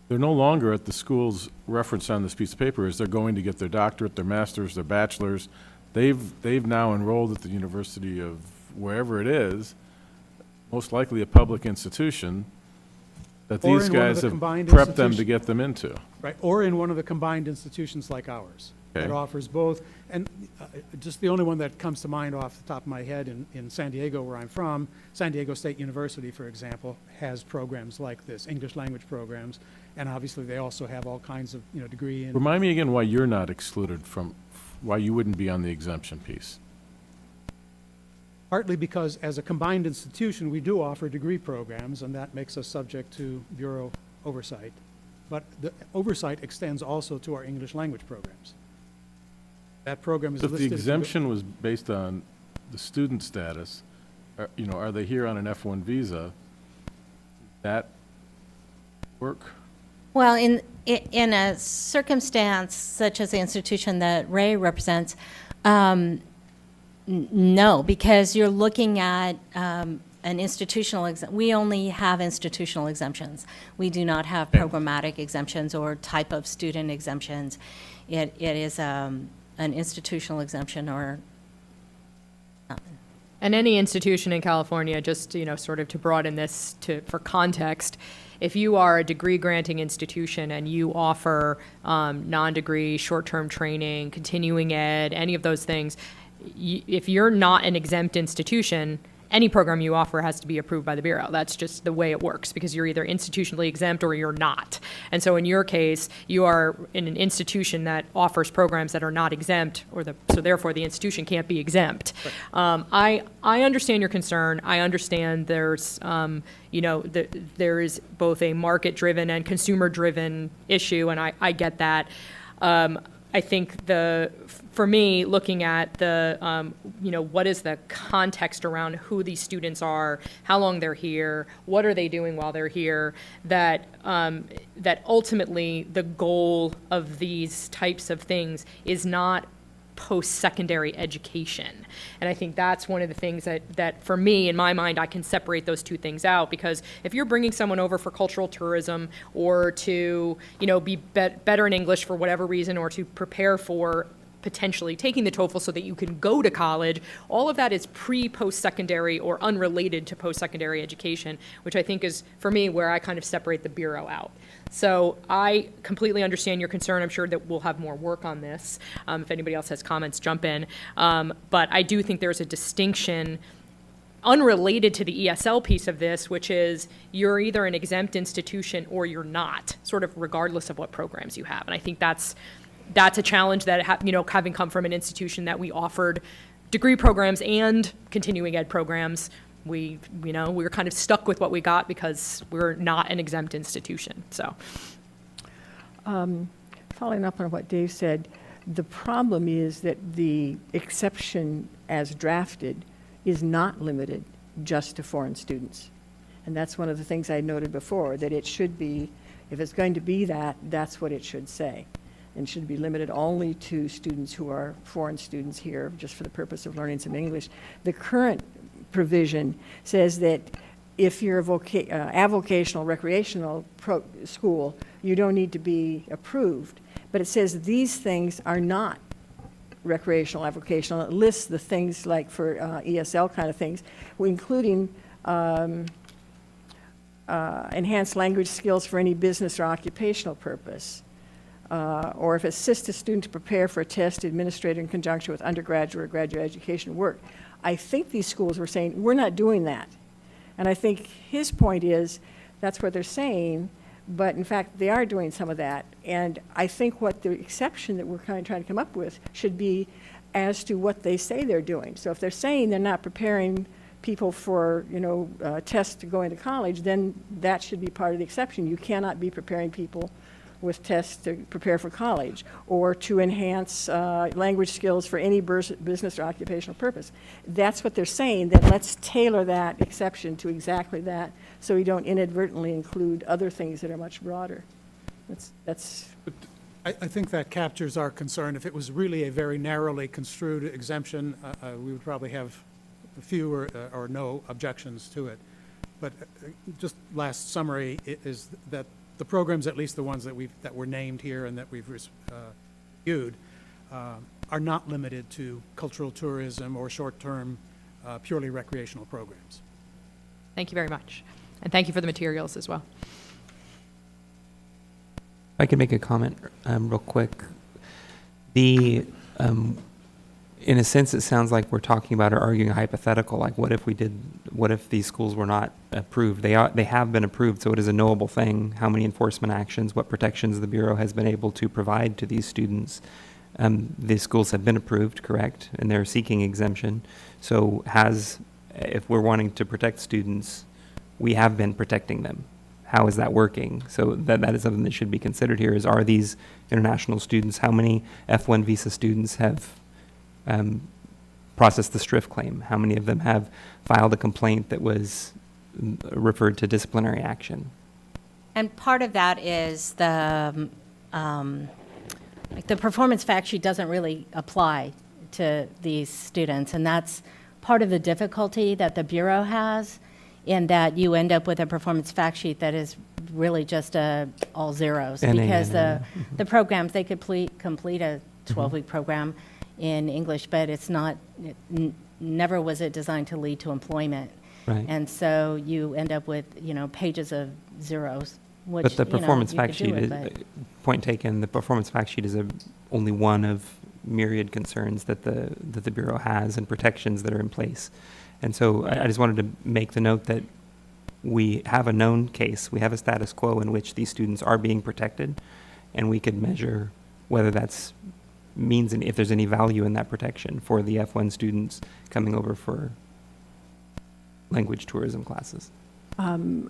They're no longer at the schools referenced on this piece of paper as they're going to get their doctorate, their master's, their bachelor's. They've now enrolled at the University of wherever it is, most likely a public institution, that Or these in one of guys the have combined prepped them to institutions. get them into. Right, or in one of the combined institutions like ours that Okay. offers both. And just the only one that comes to mind off the top of my head in San Diego, where I'm from, San Diego State University, for example, has programs like this, English language programs, and obviously they also have all kinds of, degree in. Remind me again why you're not excluded from, why you wouldn't be on the exemption piece. Partly because as a combined institution, we do offer degree programs, and that makes us subject to Bureau oversight. But the oversight extends also to our English language programs. That program is So if listed. the exemption was based on the student status, are they here on an F1 visa? That work? Well, in a circumstance such as the institution that Ray represents, no, because you're looking at an institutional we only have institutional exemptions. We do not have programmatic exemptions or type of student exemptions. It is an institutional exemption or. And any institution in California, just, sort of to broaden this for context, if you are a degree-granting institution and you offer non-degree, short-term training, continuing ed, any of those things, if you're not an exempt institution, any program you offer has to be approved by the Bureau. That's just the way it works, because you're either institutionally exempt or you're not. And so in your case, you are in an institution that offers programs that are not exempt, so therefore the institution can't be exempt. Right. I understand your concern. I understand there's, there is both a market-driven and consumer-driven issue, and I get that. I think for me, looking at what is the context around who these students are, how long they're here, what are they doing while they're here, that ultimately the goal of these types of things is not post-secondary education. And I think that's one of the things that for me, in my mind, I can separate those two things out, because if you're bringing someone over for cultural tourism or to, be better in English for whatever reason, or to prepare for potentially taking the TOEFL so that you can go to college, all of that is post-secondary or unrelated to post-secondary education, which I think is, for me, where I kind of separate the Bureau out. So I completely understand your concern. I'm sure that we'll have more work on this. If anybody else has comments, jump in. But I do think there's a distinction unrelated to the ESL piece of this, which is you're either an exempt institution or you're not, sort of regardless of what programs you have. And I think that's a challenge that, having come from an institution that we offered degree programs and continuing ed programs, we were kind of stuck with what we got because we're not an exempt institution. So, following up on what Dave said, The problem is that the exception as drafted is not limited just to foreign students. And that's one of the things I noted before, that it should be, if it's going to be that, that's what it should say. And should be limited only to students who are foreign students here, just for the purpose of learning some English. The current provision says that if you're a avocational recreational school, you don't need to be approved. But it says these things are not recreational, avocational. It lists the things like for ESL kind of things, including enhanced language skills for any business or occupational purpose. Or if it assists a student to prepare for a test administered in conjunction with undergraduate or graduate education work. I think these schools were saying, we're not doing that. And I think his point is, that's what they're saying, but in fact, they are doing some of that. And I think what the exception that we're kind of trying to come up with should be as to what they say they're doing. So if they're saying they're not preparing people for, tests to go into college, then that should be part of the exception. You cannot be preparing people with tests to prepare for college, or to enhance language skills for any business or occupational purpose. That's what they're saying, that let's tailor that exception to exactly that, so we don't inadvertently include other things that are much broader. That's. I think that captures our concern. If it was really a very narrowly construed exemption, we would probably have few or no objections to it. But just last summary is that the programs, at least the ones that were named here and that we've reviewed, are not limited to cultural tourism or short-term, purely recreational programs. Thank you very much. And thank you for the materials as well. I can make a comment real quick. In a sense, it sounds like we're talking about or arguing a hypothetical, like what if these schools were not approved? They have been approved, so it is a knowable thing how many enforcement actions, what protections the Bureau has been able to provide to these students. These schools have been approved, correct? And they're seeking exemption. So if we're wanting to protect students, we have been protecting them. How is that working? So that is something that should be considered here, are these international students, how many F1 visa students have processed the STRIF claim? How many of them have filed a complaint that was referred to disciplinary action? And part of that is the performance fact sheet doesn't really apply to these students, and that's part of the difficulty that the Bureau has, in that you end up with a performance fact sheet that is really just all zeros, because the programs, they could complete a 12-week program in English, but it's not, never was it designed to lead to employment. Right. And so you end up with, pages of zeros, which, But the performance you fact could sheet, do it, point taken, the performance fact sheet is only one of myriad concerns that the Bureau has and protections that are in place. And so I just wanted to make the note that we have a known case, we have a status quo in which these students are being protected, and we could measure whether that's means and if there's any value in that protection for the F1 students coming over for language tourism classes. In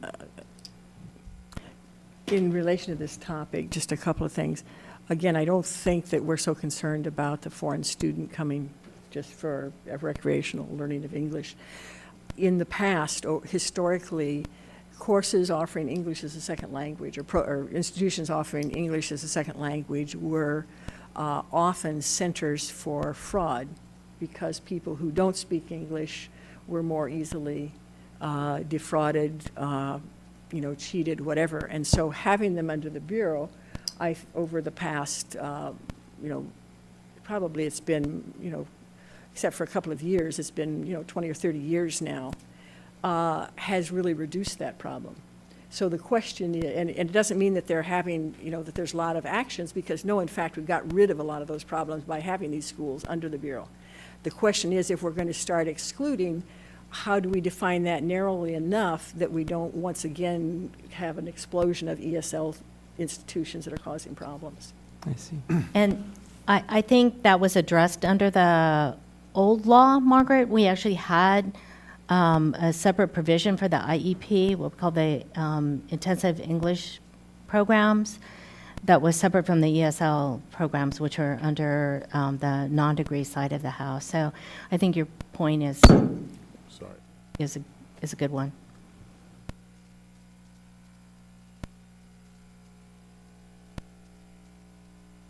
relation to this topic, just a couple of things. Again, I don't think that we're so concerned about the foreign student coming just for a recreational learning of English. In the past, or historically, courses offering English as a second language, or institutions offering English as a second language, were often centers for fraud, because people who don't speak English were more easily defrauded, cheated, whatever. And so having them under the Bureau, over the past, probably it's been, except for a couple of years, it's been, 20 or 30 years now, has really reduced that problem. So the question is, and it doesn't mean that they're having, that there's a lot of actions, because no, in fact, we got rid of a lot of those problems by having these schools under the Bureau. The question is, if we're going to start excluding, how do we define that narrowly enough that we don't once again have an explosion of ESL institutions that are causing problems? I see. And I think that was addressed under the old law, Margaret. We actually had a separate provision for the IEP, what we call the intensive English programs, that was separate from the ESL programs, which are under the non-degree side of the house. So I think your point is a good one.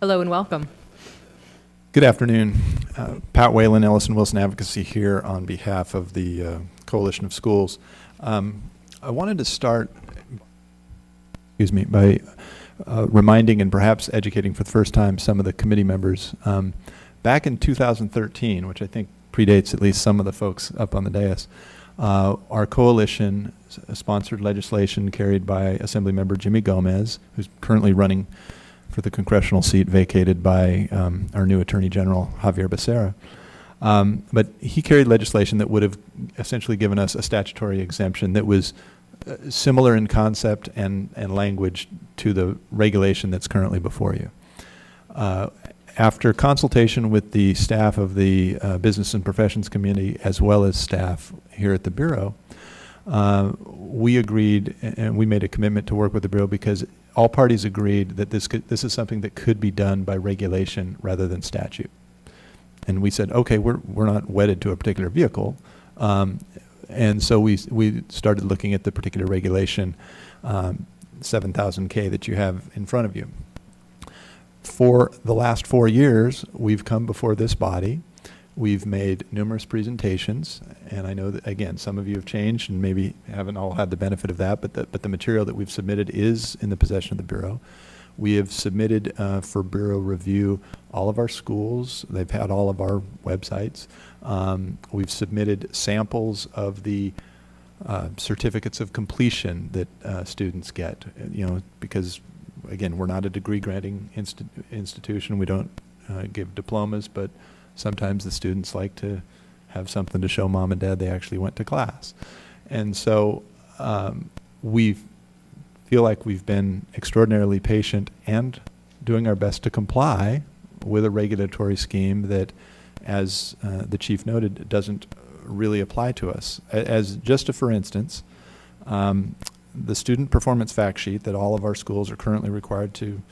Hello and welcome. Good afternoon. Pat Whalen, Ellison Wilson Advocacy here on behalf of the Coalition of Schools. I wanted to start, by reminding and perhaps educating for the first time some of the committee members. Back in 2013, which I think predates at least some of the folks up on the dais, our coalition sponsored legislation carried by Assemblymember Jimmy Gomez, who's currently running for the congressional seat vacated by our new Attorney General, Javier Becerra. But he carried legislation that would have essentially given us a statutory exemption that was similar in concept and language to the regulation that's currently before you. After consultation with the staff of the Business and Professions Committee, as well as staff here at the Bureau, we agreed and we made a commitment to work with the Bureau because all parties agreed that this is something that could be done by regulation rather than statute. And we said, okay, we're not wedded to a particular vehicle. And so we started looking at the particular regulation, 7000K that you have in front of you. For the last 4 years, we've come before this body. We've made numerous presentations, and I know that, again, some of you have changed and maybe haven't all had the benefit of that, but the material that we've submitted is in the possession of the Bureau. We have submitted for Bureau review all of our schools. They've had all of our websites. We've submitted samples of the certificates of completion that students get, because, again, we're not a degree-granting institution. We don't give diplomas, but sometimes the students like to have something to show mom and dad they actually went to class. And so we feel like we've been extraordinarily patient and doing our best to comply with a regulatory scheme that, as the chief noted, doesn't really apply to us. As just a for instance, the student performance fact sheet that all of our schools are currently required to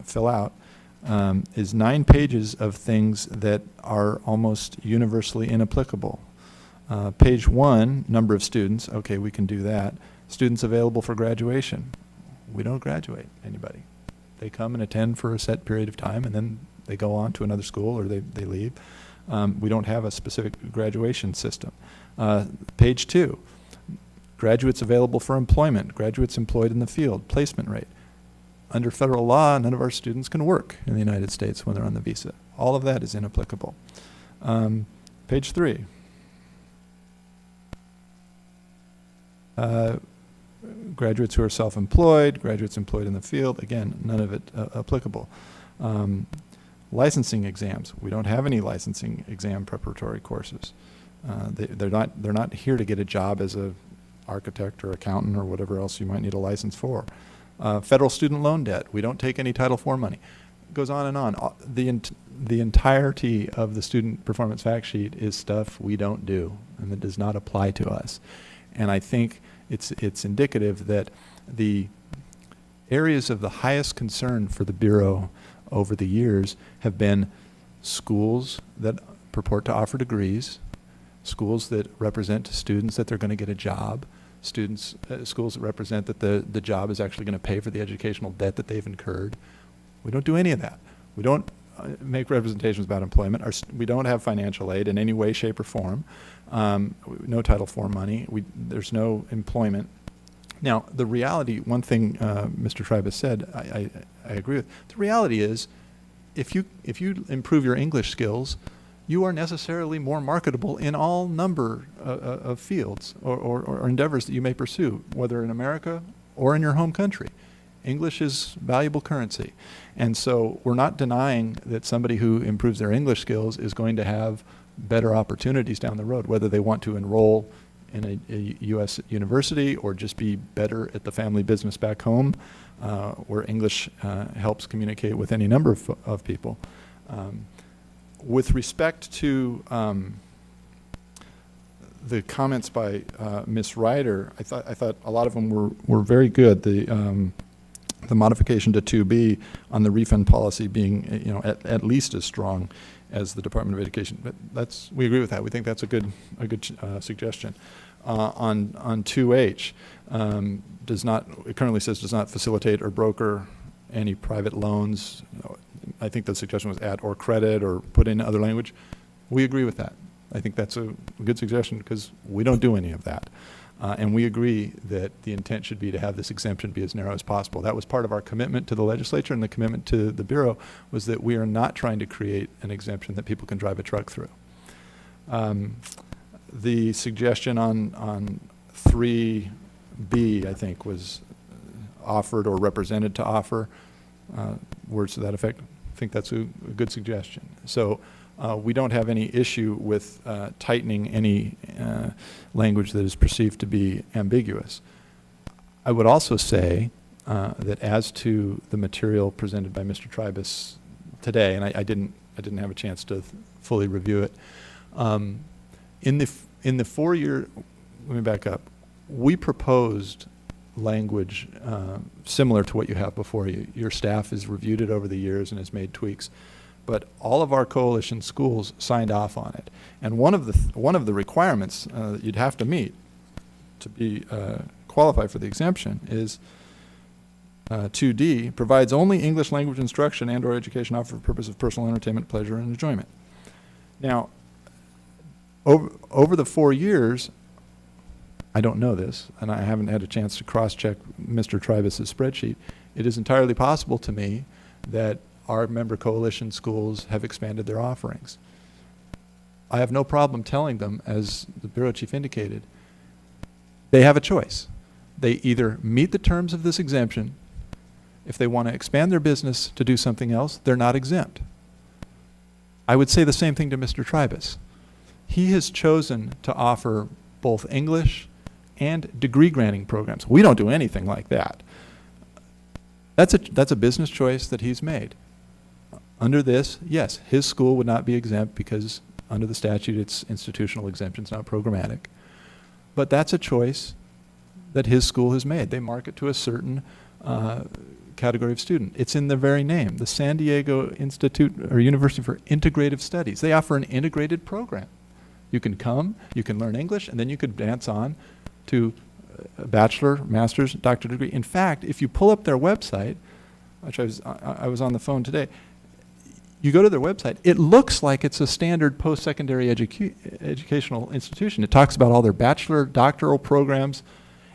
fill out is 9 pages of things that are almost universally inapplicable. Page 1, number of students, okay, we can do that. Students available for graduation. We don't graduate anybody. They come and attend for a set period of time and then they go on to another school or they leave. We don't have a specific graduation system. Page 2, graduates available for employment, graduates employed in the field, placement rate. Under federal law, none of our students can work in the United States when they're on the visa. All of that is inapplicable. Page 3. Graduates who are self-employed, graduates employed in the field, again, none of it applicable. Licensing exams. We don't have any licensing exam preparatory courses. They're not here to get a job as a architect or accountant or whatever else you might need a license for. Federal student loan debt. We don't take any Title IV money. It goes on and on. The entirety of the student performance fact sheet is stuff we don't do and that does not apply to us. And I think it's indicative that the areas of the highest concern for the Bureau over the years have been schools that purport to offer degrees, schools that represent to students that they're going to get a job, schools that represent that the job is actually going to pay for the educational debt that they've incurred. We don't do any of that. We don't make representations about employment. We don't have financial aid in any way, shape, or form. No Title IV money. There's no employment. Now, the reality, one thing Mr. Tribus said, I agree with. The reality is, if you improve your English skills, you are necessarily more marketable in all number of fields or endeavors that you may pursue, whether in America or in your home country. English is valuable currency. And so we're not denying that somebody who improves their English skills is going to have better opportunities down the road, whether they want to enroll in a U.S. university or just be better at the family business back home, where English helps communicate with any number of people. With respect to the comments by Ms. Ryder, I thought a lot of them were very good. the modification to 2B on the refund policy being, at least as strong as the Department of Education. But we agree with that. We think that's a good suggestion. On 2H, it currently says does not facilitate or broker any private loans. I think the suggestion was add or credit or put in other language. We agree with that. I think that's a good suggestion because we don't do any of that. And we agree that the intent should be to have this exemption be as narrow as possible. That was part of our commitment to the legislature, and the commitment to the Bureau was that we are not trying to create an exemption that people can drive a truck through. The suggestion on 3B, I think, was offered or represented to offer, words to that effect. I think that's a good suggestion. So we don't have any issue with tightening any language that is perceived to be ambiguous. I would also say that as to the material presented by Mr. Tribus today, and I didn't have a chance to fully review it, in the 4-year, let me back up, we proposed language similar to what you have before you. Your staff has reviewed it over the years and has made tweaks. But all of our coalition schools signed off on it. And one of the requirements that you'd have to meet to be qualified for the exemption is 2D, provides only English language instruction and or education offered for the purpose of personal entertainment, pleasure, and enjoyment. Now, over the 4 years, I don't know this, and I haven't had a chance to cross-check Mr. Tribus's spreadsheet. It is entirely possible to me that our member coalition schools have expanded their offerings. I have no problem telling them, as the Bureau Chief indicated, they have a choice. They either meet the terms of this exemption. If they want to expand their business to do something else, they're not exempt. I would say the same thing to Mr. Tribus. He has chosen to offer both English and degree granting programs. We don't do anything like that. That's a business choice that he's made. Under this, yes, his school would not be exempt because under the statute it's institutional exemption, it's not programmatic. But that's a choice that his school has made. They market to a certain category of student. It's in the very name, the San Diego Institute or University for Integrative Studies. They offer an integrated program. You can come, you can learn English, and then you could advance on to a bachelor, master's, doctorate degree. In fact, if you pull up their website, which I was on the phone today, you go to their website, it looks like it's a standard post-secondary educational institution. It talks about all their bachelor, doctoral programs.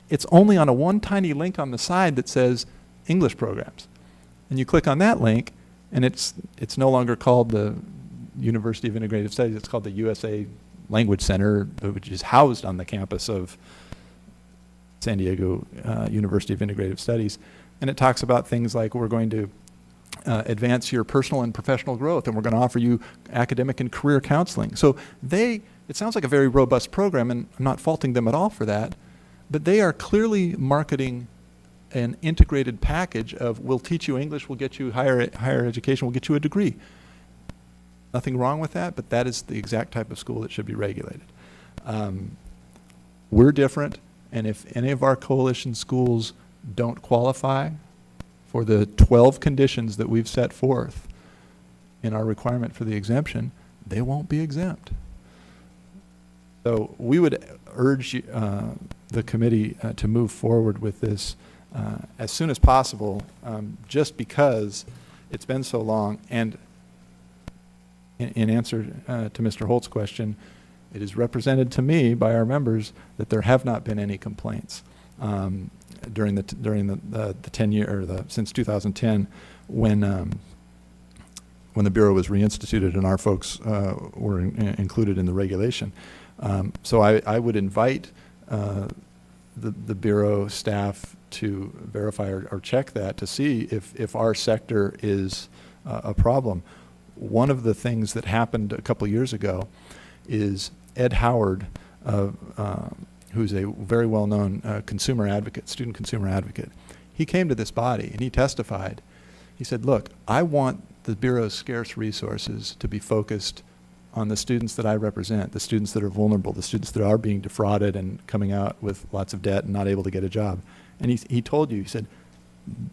It's only on one tiny link on the side that says English programs. And you click on that link, and it's no longer called the University of Integrative Studies. It's called the USA Language Center, which is housed on the campus of San Diego University of Integrative Studies. And it talks about things like we're going to advance your personal and professional growth, and we're going to offer you academic and career counseling. So it sounds like a very robust program, and I'm not faulting them at all for that, but they are clearly marketing an integrated package of we'll teach you English, we'll get you higher education, we'll get you a degree. Nothing wrong with that, but that is the exact type of school that should be regulated. We're different, and if any of our coalition schools don't qualify for the 12 conditions that we've set forth in our requirement for the exemption, they won't be exempt. So we would urge the committee to move forward with this as soon as possible, just because it's been so long. And in answer to Mr. Holt's question, it is represented to me by our members that there have not been any complaints during the 10-year or since 2010 when the Bureau was reinstituted and our folks were included in the regulation. So I would invite the Bureau staff to verify or check that to see if our sector is a problem. One of the things that happened a couple years ago is Ed Howard, who's a very well-known consumer advocate, student consumer advocate. He came to this body and he testified. He said, look, I want the Bureau's scarce resources to be focused on the students that I represent, the students that are vulnerable, the students that are being defrauded and coming out with lots of debt and not able to get a job. And he told you, he said,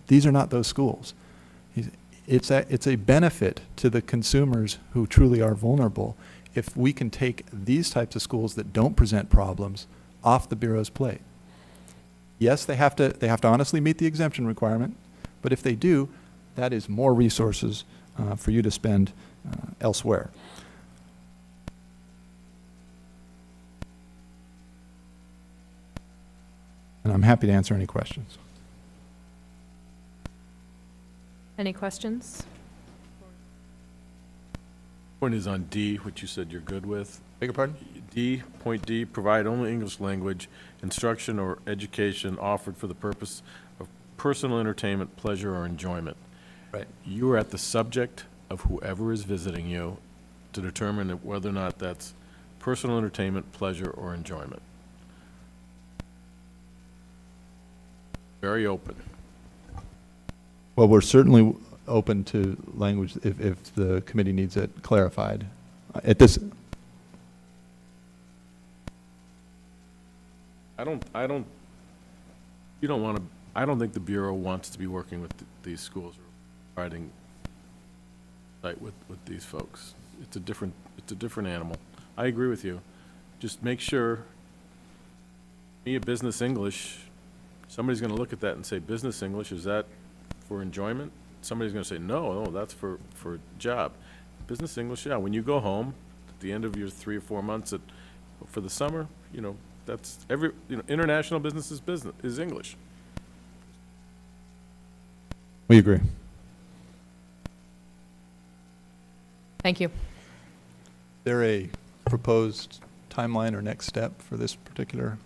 These are not those schools. It's a benefit to the consumers who truly are vulnerable if we can take these types of schools that don't present problems off the Bureau's plate. Yes, they have to honestly meet the exemption requirement, but if they do, that is more resources for you to spend elsewhere. And I'm happy to answer any questions. Any questions? Point is on D, which you said you're good with. Beg your pardon? D, point D, provide only English language instruction or education offered for the purpose of personal entertainment, pleasure, or enjoyment. Right. You are at the subject of whoever is visiting you to determine whether or not that's personal entertainment, pleasure, or enjoyment. Very open. Well, we're certainly open to language if the committee needs it clarified. At this, I don't think the Bureau wants to be working with these schools or providing site with these folks. It's a different animal. I agree with you. Just make sure, me, a business English, somebody's gonna look at that and say, business English, is that for enjoyment? Somebody's gonna say, no, that's for job. Business English, yeah, when you go home, at the end of your 3 or 4 months for the summer, that's international business is English. we agree. Thank you. Is there a proposed timeline or next step for this particular?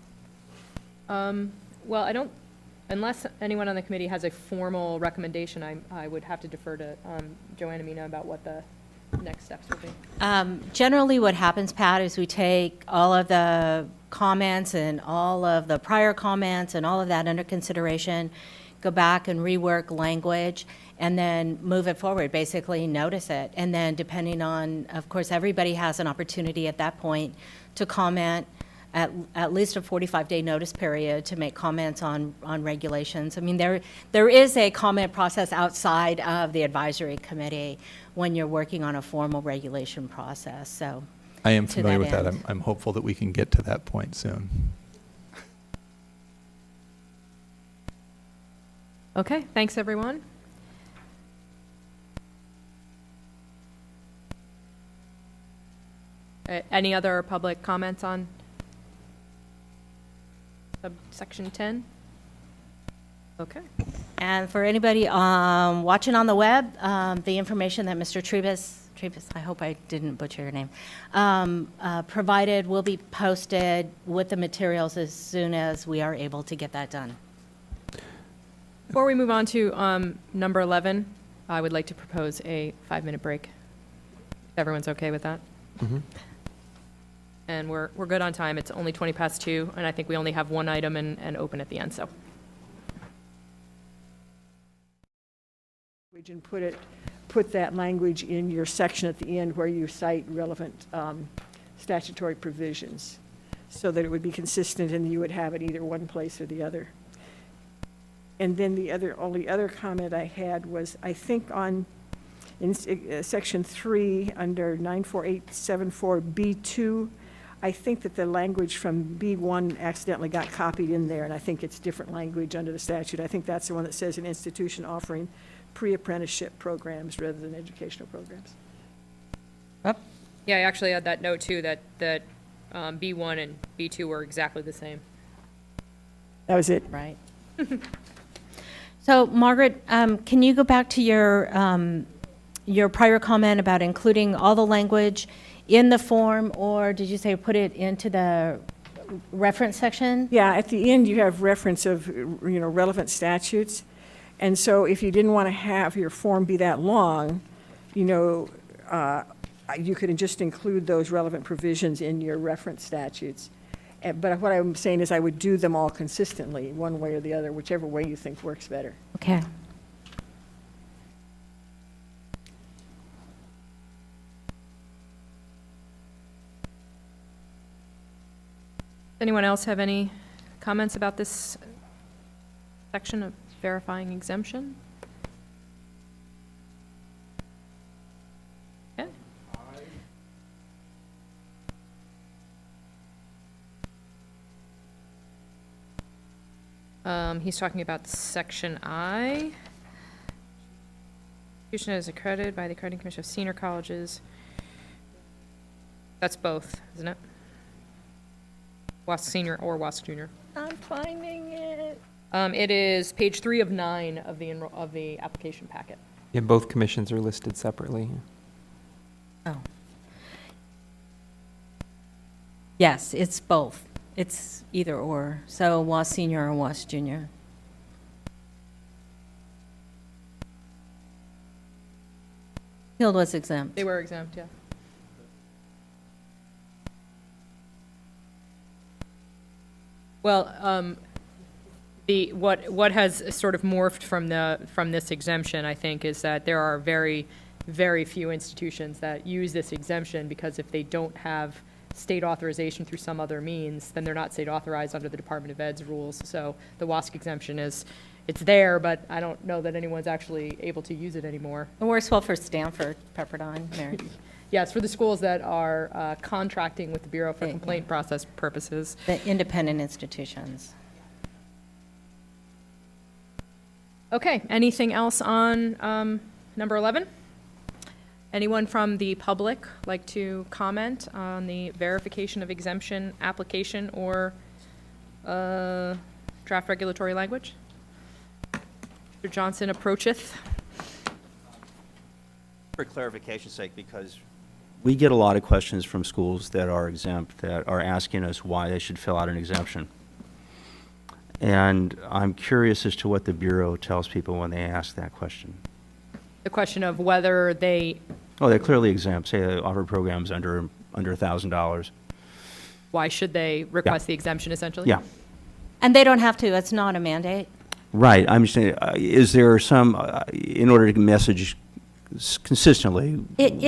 Well, unless anyone on the committee has a formal recommendation, I would have to defer to Joanna Mina about what the next steps would be. Generally, what happens, Pat, is we take all of the comments and all of the prior comments and all of that under consideration, go back and rework language, and then move it forward, basically notice it. And then depending on, of course, everybody has an opportunity at that point to comment, at least a 45-day notice period to make comments on regulations. I mean, there is a comment process outside of the advisory committee when you're working on a formal regulation process, so. I am to familiar with that. end. I'm hopeful that we can get to that point soon. Okay, thanks, everyone. Any other public comments on subsection 10? Okay. And for anybody watching on the web, the information that Mr. Trebus, I hope I didn't butcher your name, provided will be posted with the materials as soon as we are able to get that done. Before we move on to number 11, I would like to propose a 5-minute break. If everyone's okay with that? Mm-hmm. And we're good on time. It's only 20 past 2, and I think we only have one item and open at the end, so. And put that language in your section at the end where you cite relevant statutory provisions, so that it would be consistent and you would have it either one place or the other. And then the only other comment I had was, I think in section 3 under 94874B2, I think that the language from B1 accidentally got copied in there, and I think it's different language under the statute. I think that's the one that says an institution offering pre-apprenticeship programs rather than educational programs. Yeah, I actually had that note too, that B1 and B2 were exactly the same. That was it. Right. So, Margaret, can you go back to your prior comment about including all the language in the form, or did you say put it into the reference section? Yeah, at the end you have reference of relevant statutes, and so if you didn't want to have your form be that long, you could just include those relevant provisions in your reference statutes. But what I'm saying is I would do them all consistently, one way or the other, whichever way you think works better. Okay. Anyone else have any comments about this section of verifying exemption? Okay. He's talking about section I. Institution is accredited by the Accrediting Commission of Senior Colleges. That's both, isn't it? WASC Senior or WASC Junior. I'm finding it. It is page 3 of 9 of the application packet. Yeah, both commissions are listed separately. Oh. Yes, it's both. It's either or. So WASC Senior or WASC Junior. Field was exempt. They were exempt, yeah. Well, what has sort of morphed from this exemption, I think, is that there are very, very few institutions that use this exemption, because if they don't have state authorization through some other means, then they're not state authorized under the Department of Ed's rules. So the WASC exemption it's there, but I don't know that anyone's actually able to use it anymore. It works well for Stanford, Pepperdine, Mary. Yes, for the schools that are contracting with the Bureau for complaint process purposes. The independent institutions. Okay, anything else on number 11? Anyone from the public like to comment on the verification of exemption application or draft regulatory language? Mr. Johnson approacheth. For clarification's sake, because we get a lot of questions from schools that are exempt that are asking us why they should fill out an exemption. And I'm curious as to what the Bureau tells people when they ask that question. The question of whether they... Oh, they're clearly exempt. Say they offer programs under $1,000. Why should they request the exemption, essentially? Yeah. And they don't have to. It's not a mandate. Right. I'm saying, is there some, in order to message consistently,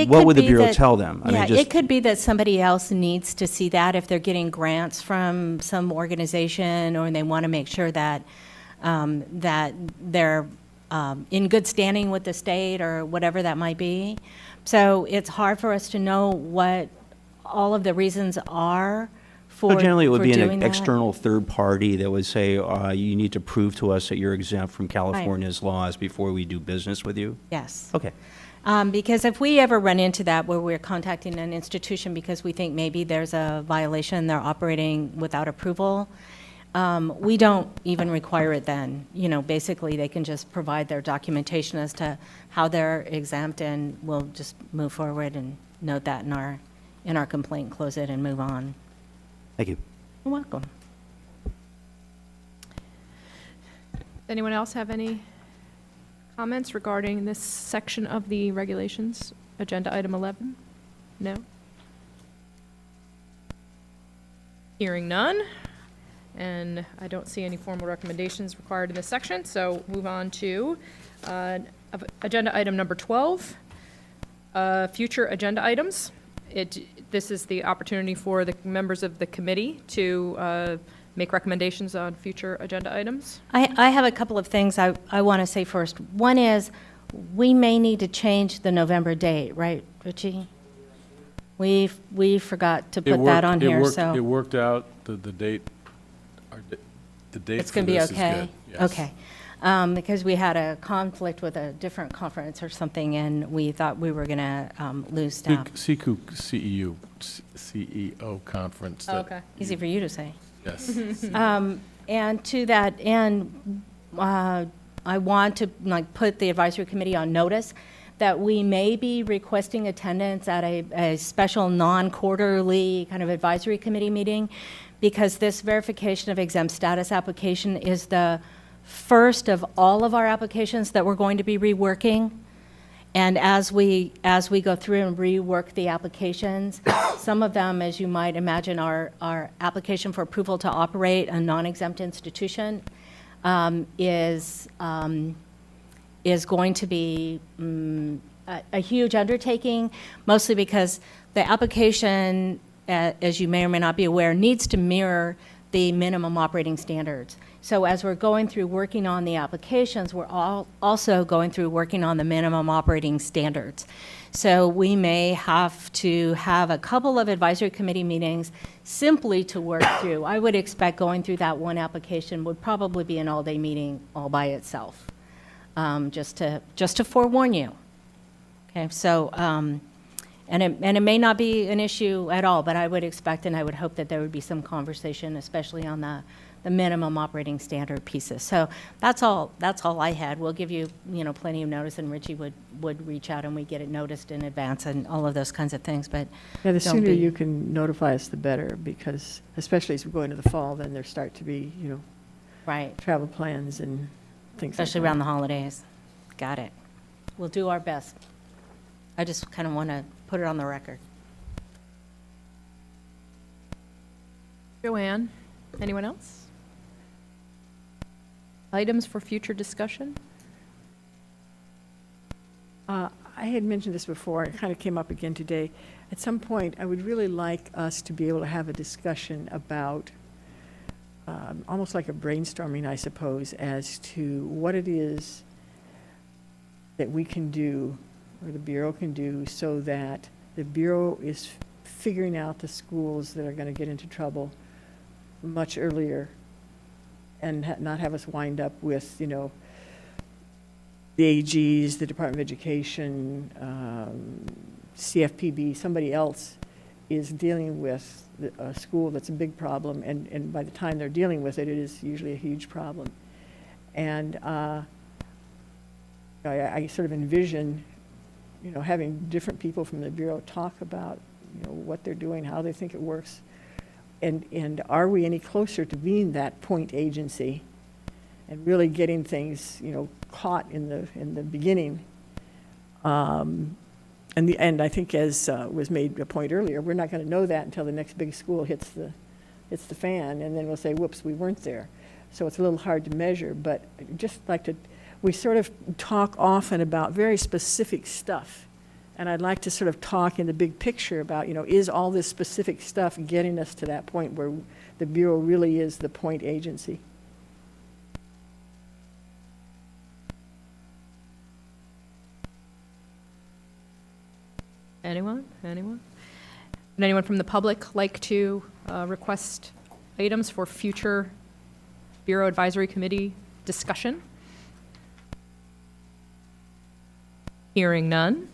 what would the Bureau tell them? Yeah, it could be that somebody else needs to see that if they're getting grants from some organization, or they want to make sure that that they're in good standing with the state or whatever that might be. So it's hard for us to know what all of the reasons are for generally, it would be an that. external third party that would say, you need to prove to us that you're exempt from California's laws before we do business with you? Yes. Okay. Because if we ever run into that where we're contacting an institution because we think maybe there's a violation, they're operating without approval, we don't even require it then. You know, basically they can just provide their documentation as to how they're exempt, and we'll just move forward and note that in our complaint, close it, and move on. Thank you. You're welcome. Anyone else have any comments regarding this section of the regulations? Agenda item 11? No? Hearing none, and I don't see any formal recommendations required in this section, so move on to agenda item number 12, future agenda items. This is the opportunity for the members of the committee to make recommendations on future agenda items. I have a couple of things I want to say first. One is we may need to change the November date, right, Richie? We forgot to put that on here, so. It worked out, the date, the date It's for going to be this is okay? good. Yes. Okay. Because we had a conflict with a different conference or something, and we thought we were going to lose staff. CEO conference. Oh, okay. Easy for you to say. Yes. And to that end, I want to put the advisory committee on notice that we may be requesting attendance at a special non-quarterly kind of advisory committee meeting, because this verification of exempt status application is the first of all of our applications that we're going to be reworking. And as we go through and rework the applications, some of them, as you might imagine, are application for approval to operate a non-exempt institution is going to be a huge undertaking, mostly because the application, as you may or may not be aware, needs to mirror the minimum operating standards. So as we're going through working on the applications, we're also going through working on the minimum operating standards. So we may have to have a couple of advisory committee meetings simply to work through. I would expect going through that one application would probably be an all-day meeting all by itself, just to forewarn you. Okay, so, and it may not be an issue at all, but I would expect and I would hope that there would be some conversation, especially on the minimum operating standard pieces. So that's all I had. We'll give you, plenty of notice, and Richie would reach out and we get it noticed in advance and all of those kinds of things, but Yeah, the don't sooner be- you can notify us, the better, because especially as we go into the fall, then there start to be, Right. travel plans and things like that. Especially around the holidays. Got it. We'll do our best. I just kind of want to put it on the record. Joanne, anyone else? Items for future discussion? I had mentioned this before, it kind of came up again today. At some point, I would really like us to be able to have a discussion about, almost like a brainstorming, I suppose, as to what it is that we can do, or the Bureau can do, so that the Bureau is figuring out the schools that are going to get into trouble much earlier, and not have us wind up with, the AGs, the Department of Education, CFPB, somebody else is dealing with a school that's a big problem, and by the time they're dealing with it, it is usually a huge problem. And I sort of envision, having different people from the Bureau talk about, what they're doing, how they think it works, and are we any closer to being that point agency and really getting things, caught in the beginning. And I think, as was made a point earlier, we're not going to know that until the next big school hits the fan, and then we'll say, whoops, we weren't there. So it's a little hard to measure, but I'd just like to, we sort of talk often about very specific stuff. And I'd like to sort of talk in the big picture about, is all this specific stuff getting us to that point where the Bureau really is the point agency? Anyone? Would anyone from the public like to request items for future Bureau Advisory Committee discussion? Hearing none.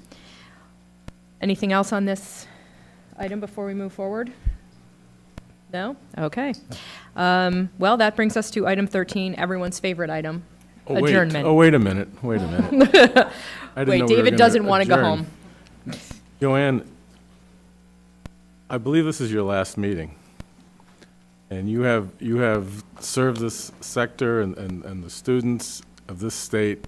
Anything else on this item before we move forward? No? Okay. Well, that brings us to item 13, everyone's favorite item, adjournment. Wait a minute. I didn't Wait, know we were David gonna doesn't want to go adjourn. home. Joanne, I believe this is your last meeting. And you have served this sector and the students of this state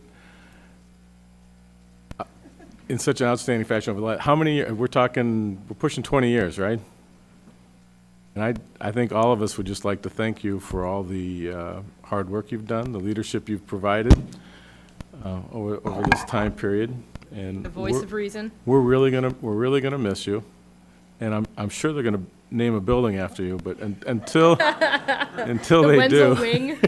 in such an outstanding fashion over the last, how many, we're pushing 20 years, right? And I think all of us would just like to thank you for all the hard work you've done, the leadership you've provided over this time period. And The voice of reason. we're really gonna miss you, and I'm sure they're gonna name a building after you. But until The they Wenzel do, Wing.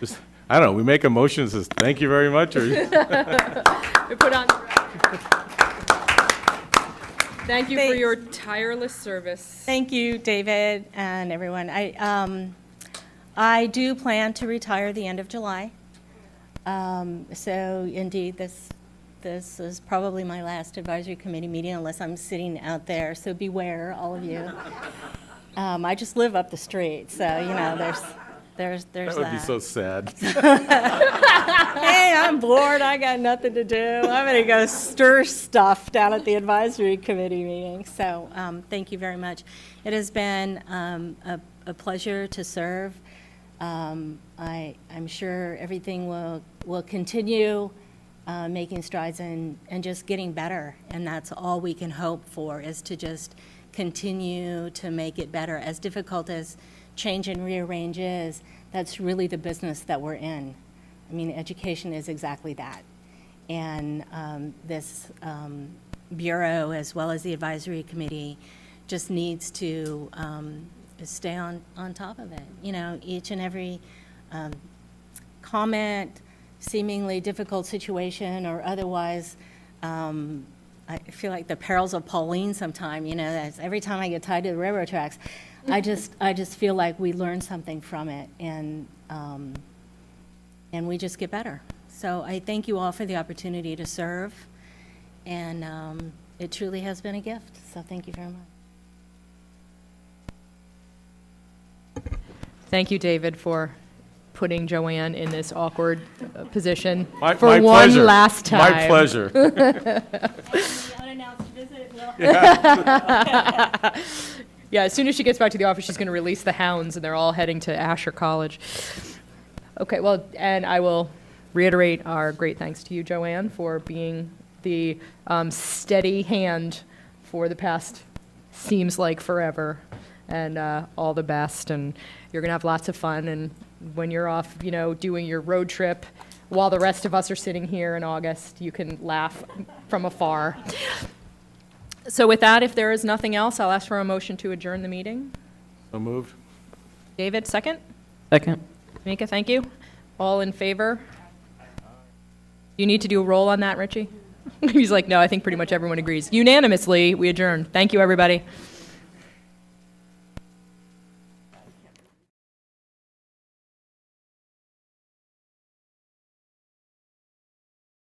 just, I don't know. We make a motion that says thank you very much, or We put on. Thank you for your tireless service. Thank you, David and everyone. I do plan to retire the end of July. So indeed, this is probably my last advisory committee meeting unless I'm sitting out there, so beware, all of you. I just live up the street, so, there's that. that would be so sad. Hey, I'm bored, I got nothing to do. I'm gonna go stir stuff down at the advisory committee meeting, so, thank you very much. It has been, a pleasure to serve. I'm sure everything will continue making strides and just getting better. And that's all we can hope for, is to just continue to make it better. As difficult as change and rearrange is, that's really the business that we're in. I mean, education is exactly that. And this Bureau, as well as the advisory committee, just needs to stay on top of it. You know, each and every comment, seemingly difficult situation or otherwise, I feel like the perils of Pauline sometime, you know, that's every time I get tied to the railroad tracks, I just feel like we learn something from it, and we just get better. So I thank you all for the opportunity to serve, and it truly has been a gift, so thank you very much. Thank you, David, for putting Joanne in this awkward position My for one pleasure. last time. My pleasure. Unannounced visit, Will. Yeah, as soon as she gets back to the office, she's going to release the hounds, and they're all heading to Asher College. Okay, well, and I will reiterate our great thanks to you, Joanne, for being the steady hand for the past, seems like forever, and all the best. And you're going to have lots of fun, and when you're off, you know, doing your road trip, while the rest of us are sitting here in August, you can laugh from afar. So with that, if there is nothing else, I'll ask for a motion to adjourn the meeting. So moved. David, second? Second. Mika, thank you. All in favor? You need to do a roll on that, Richie? He's like, no, I think pretty much everyone agrees. Unanimously, we adjourn. Thank you, everybody.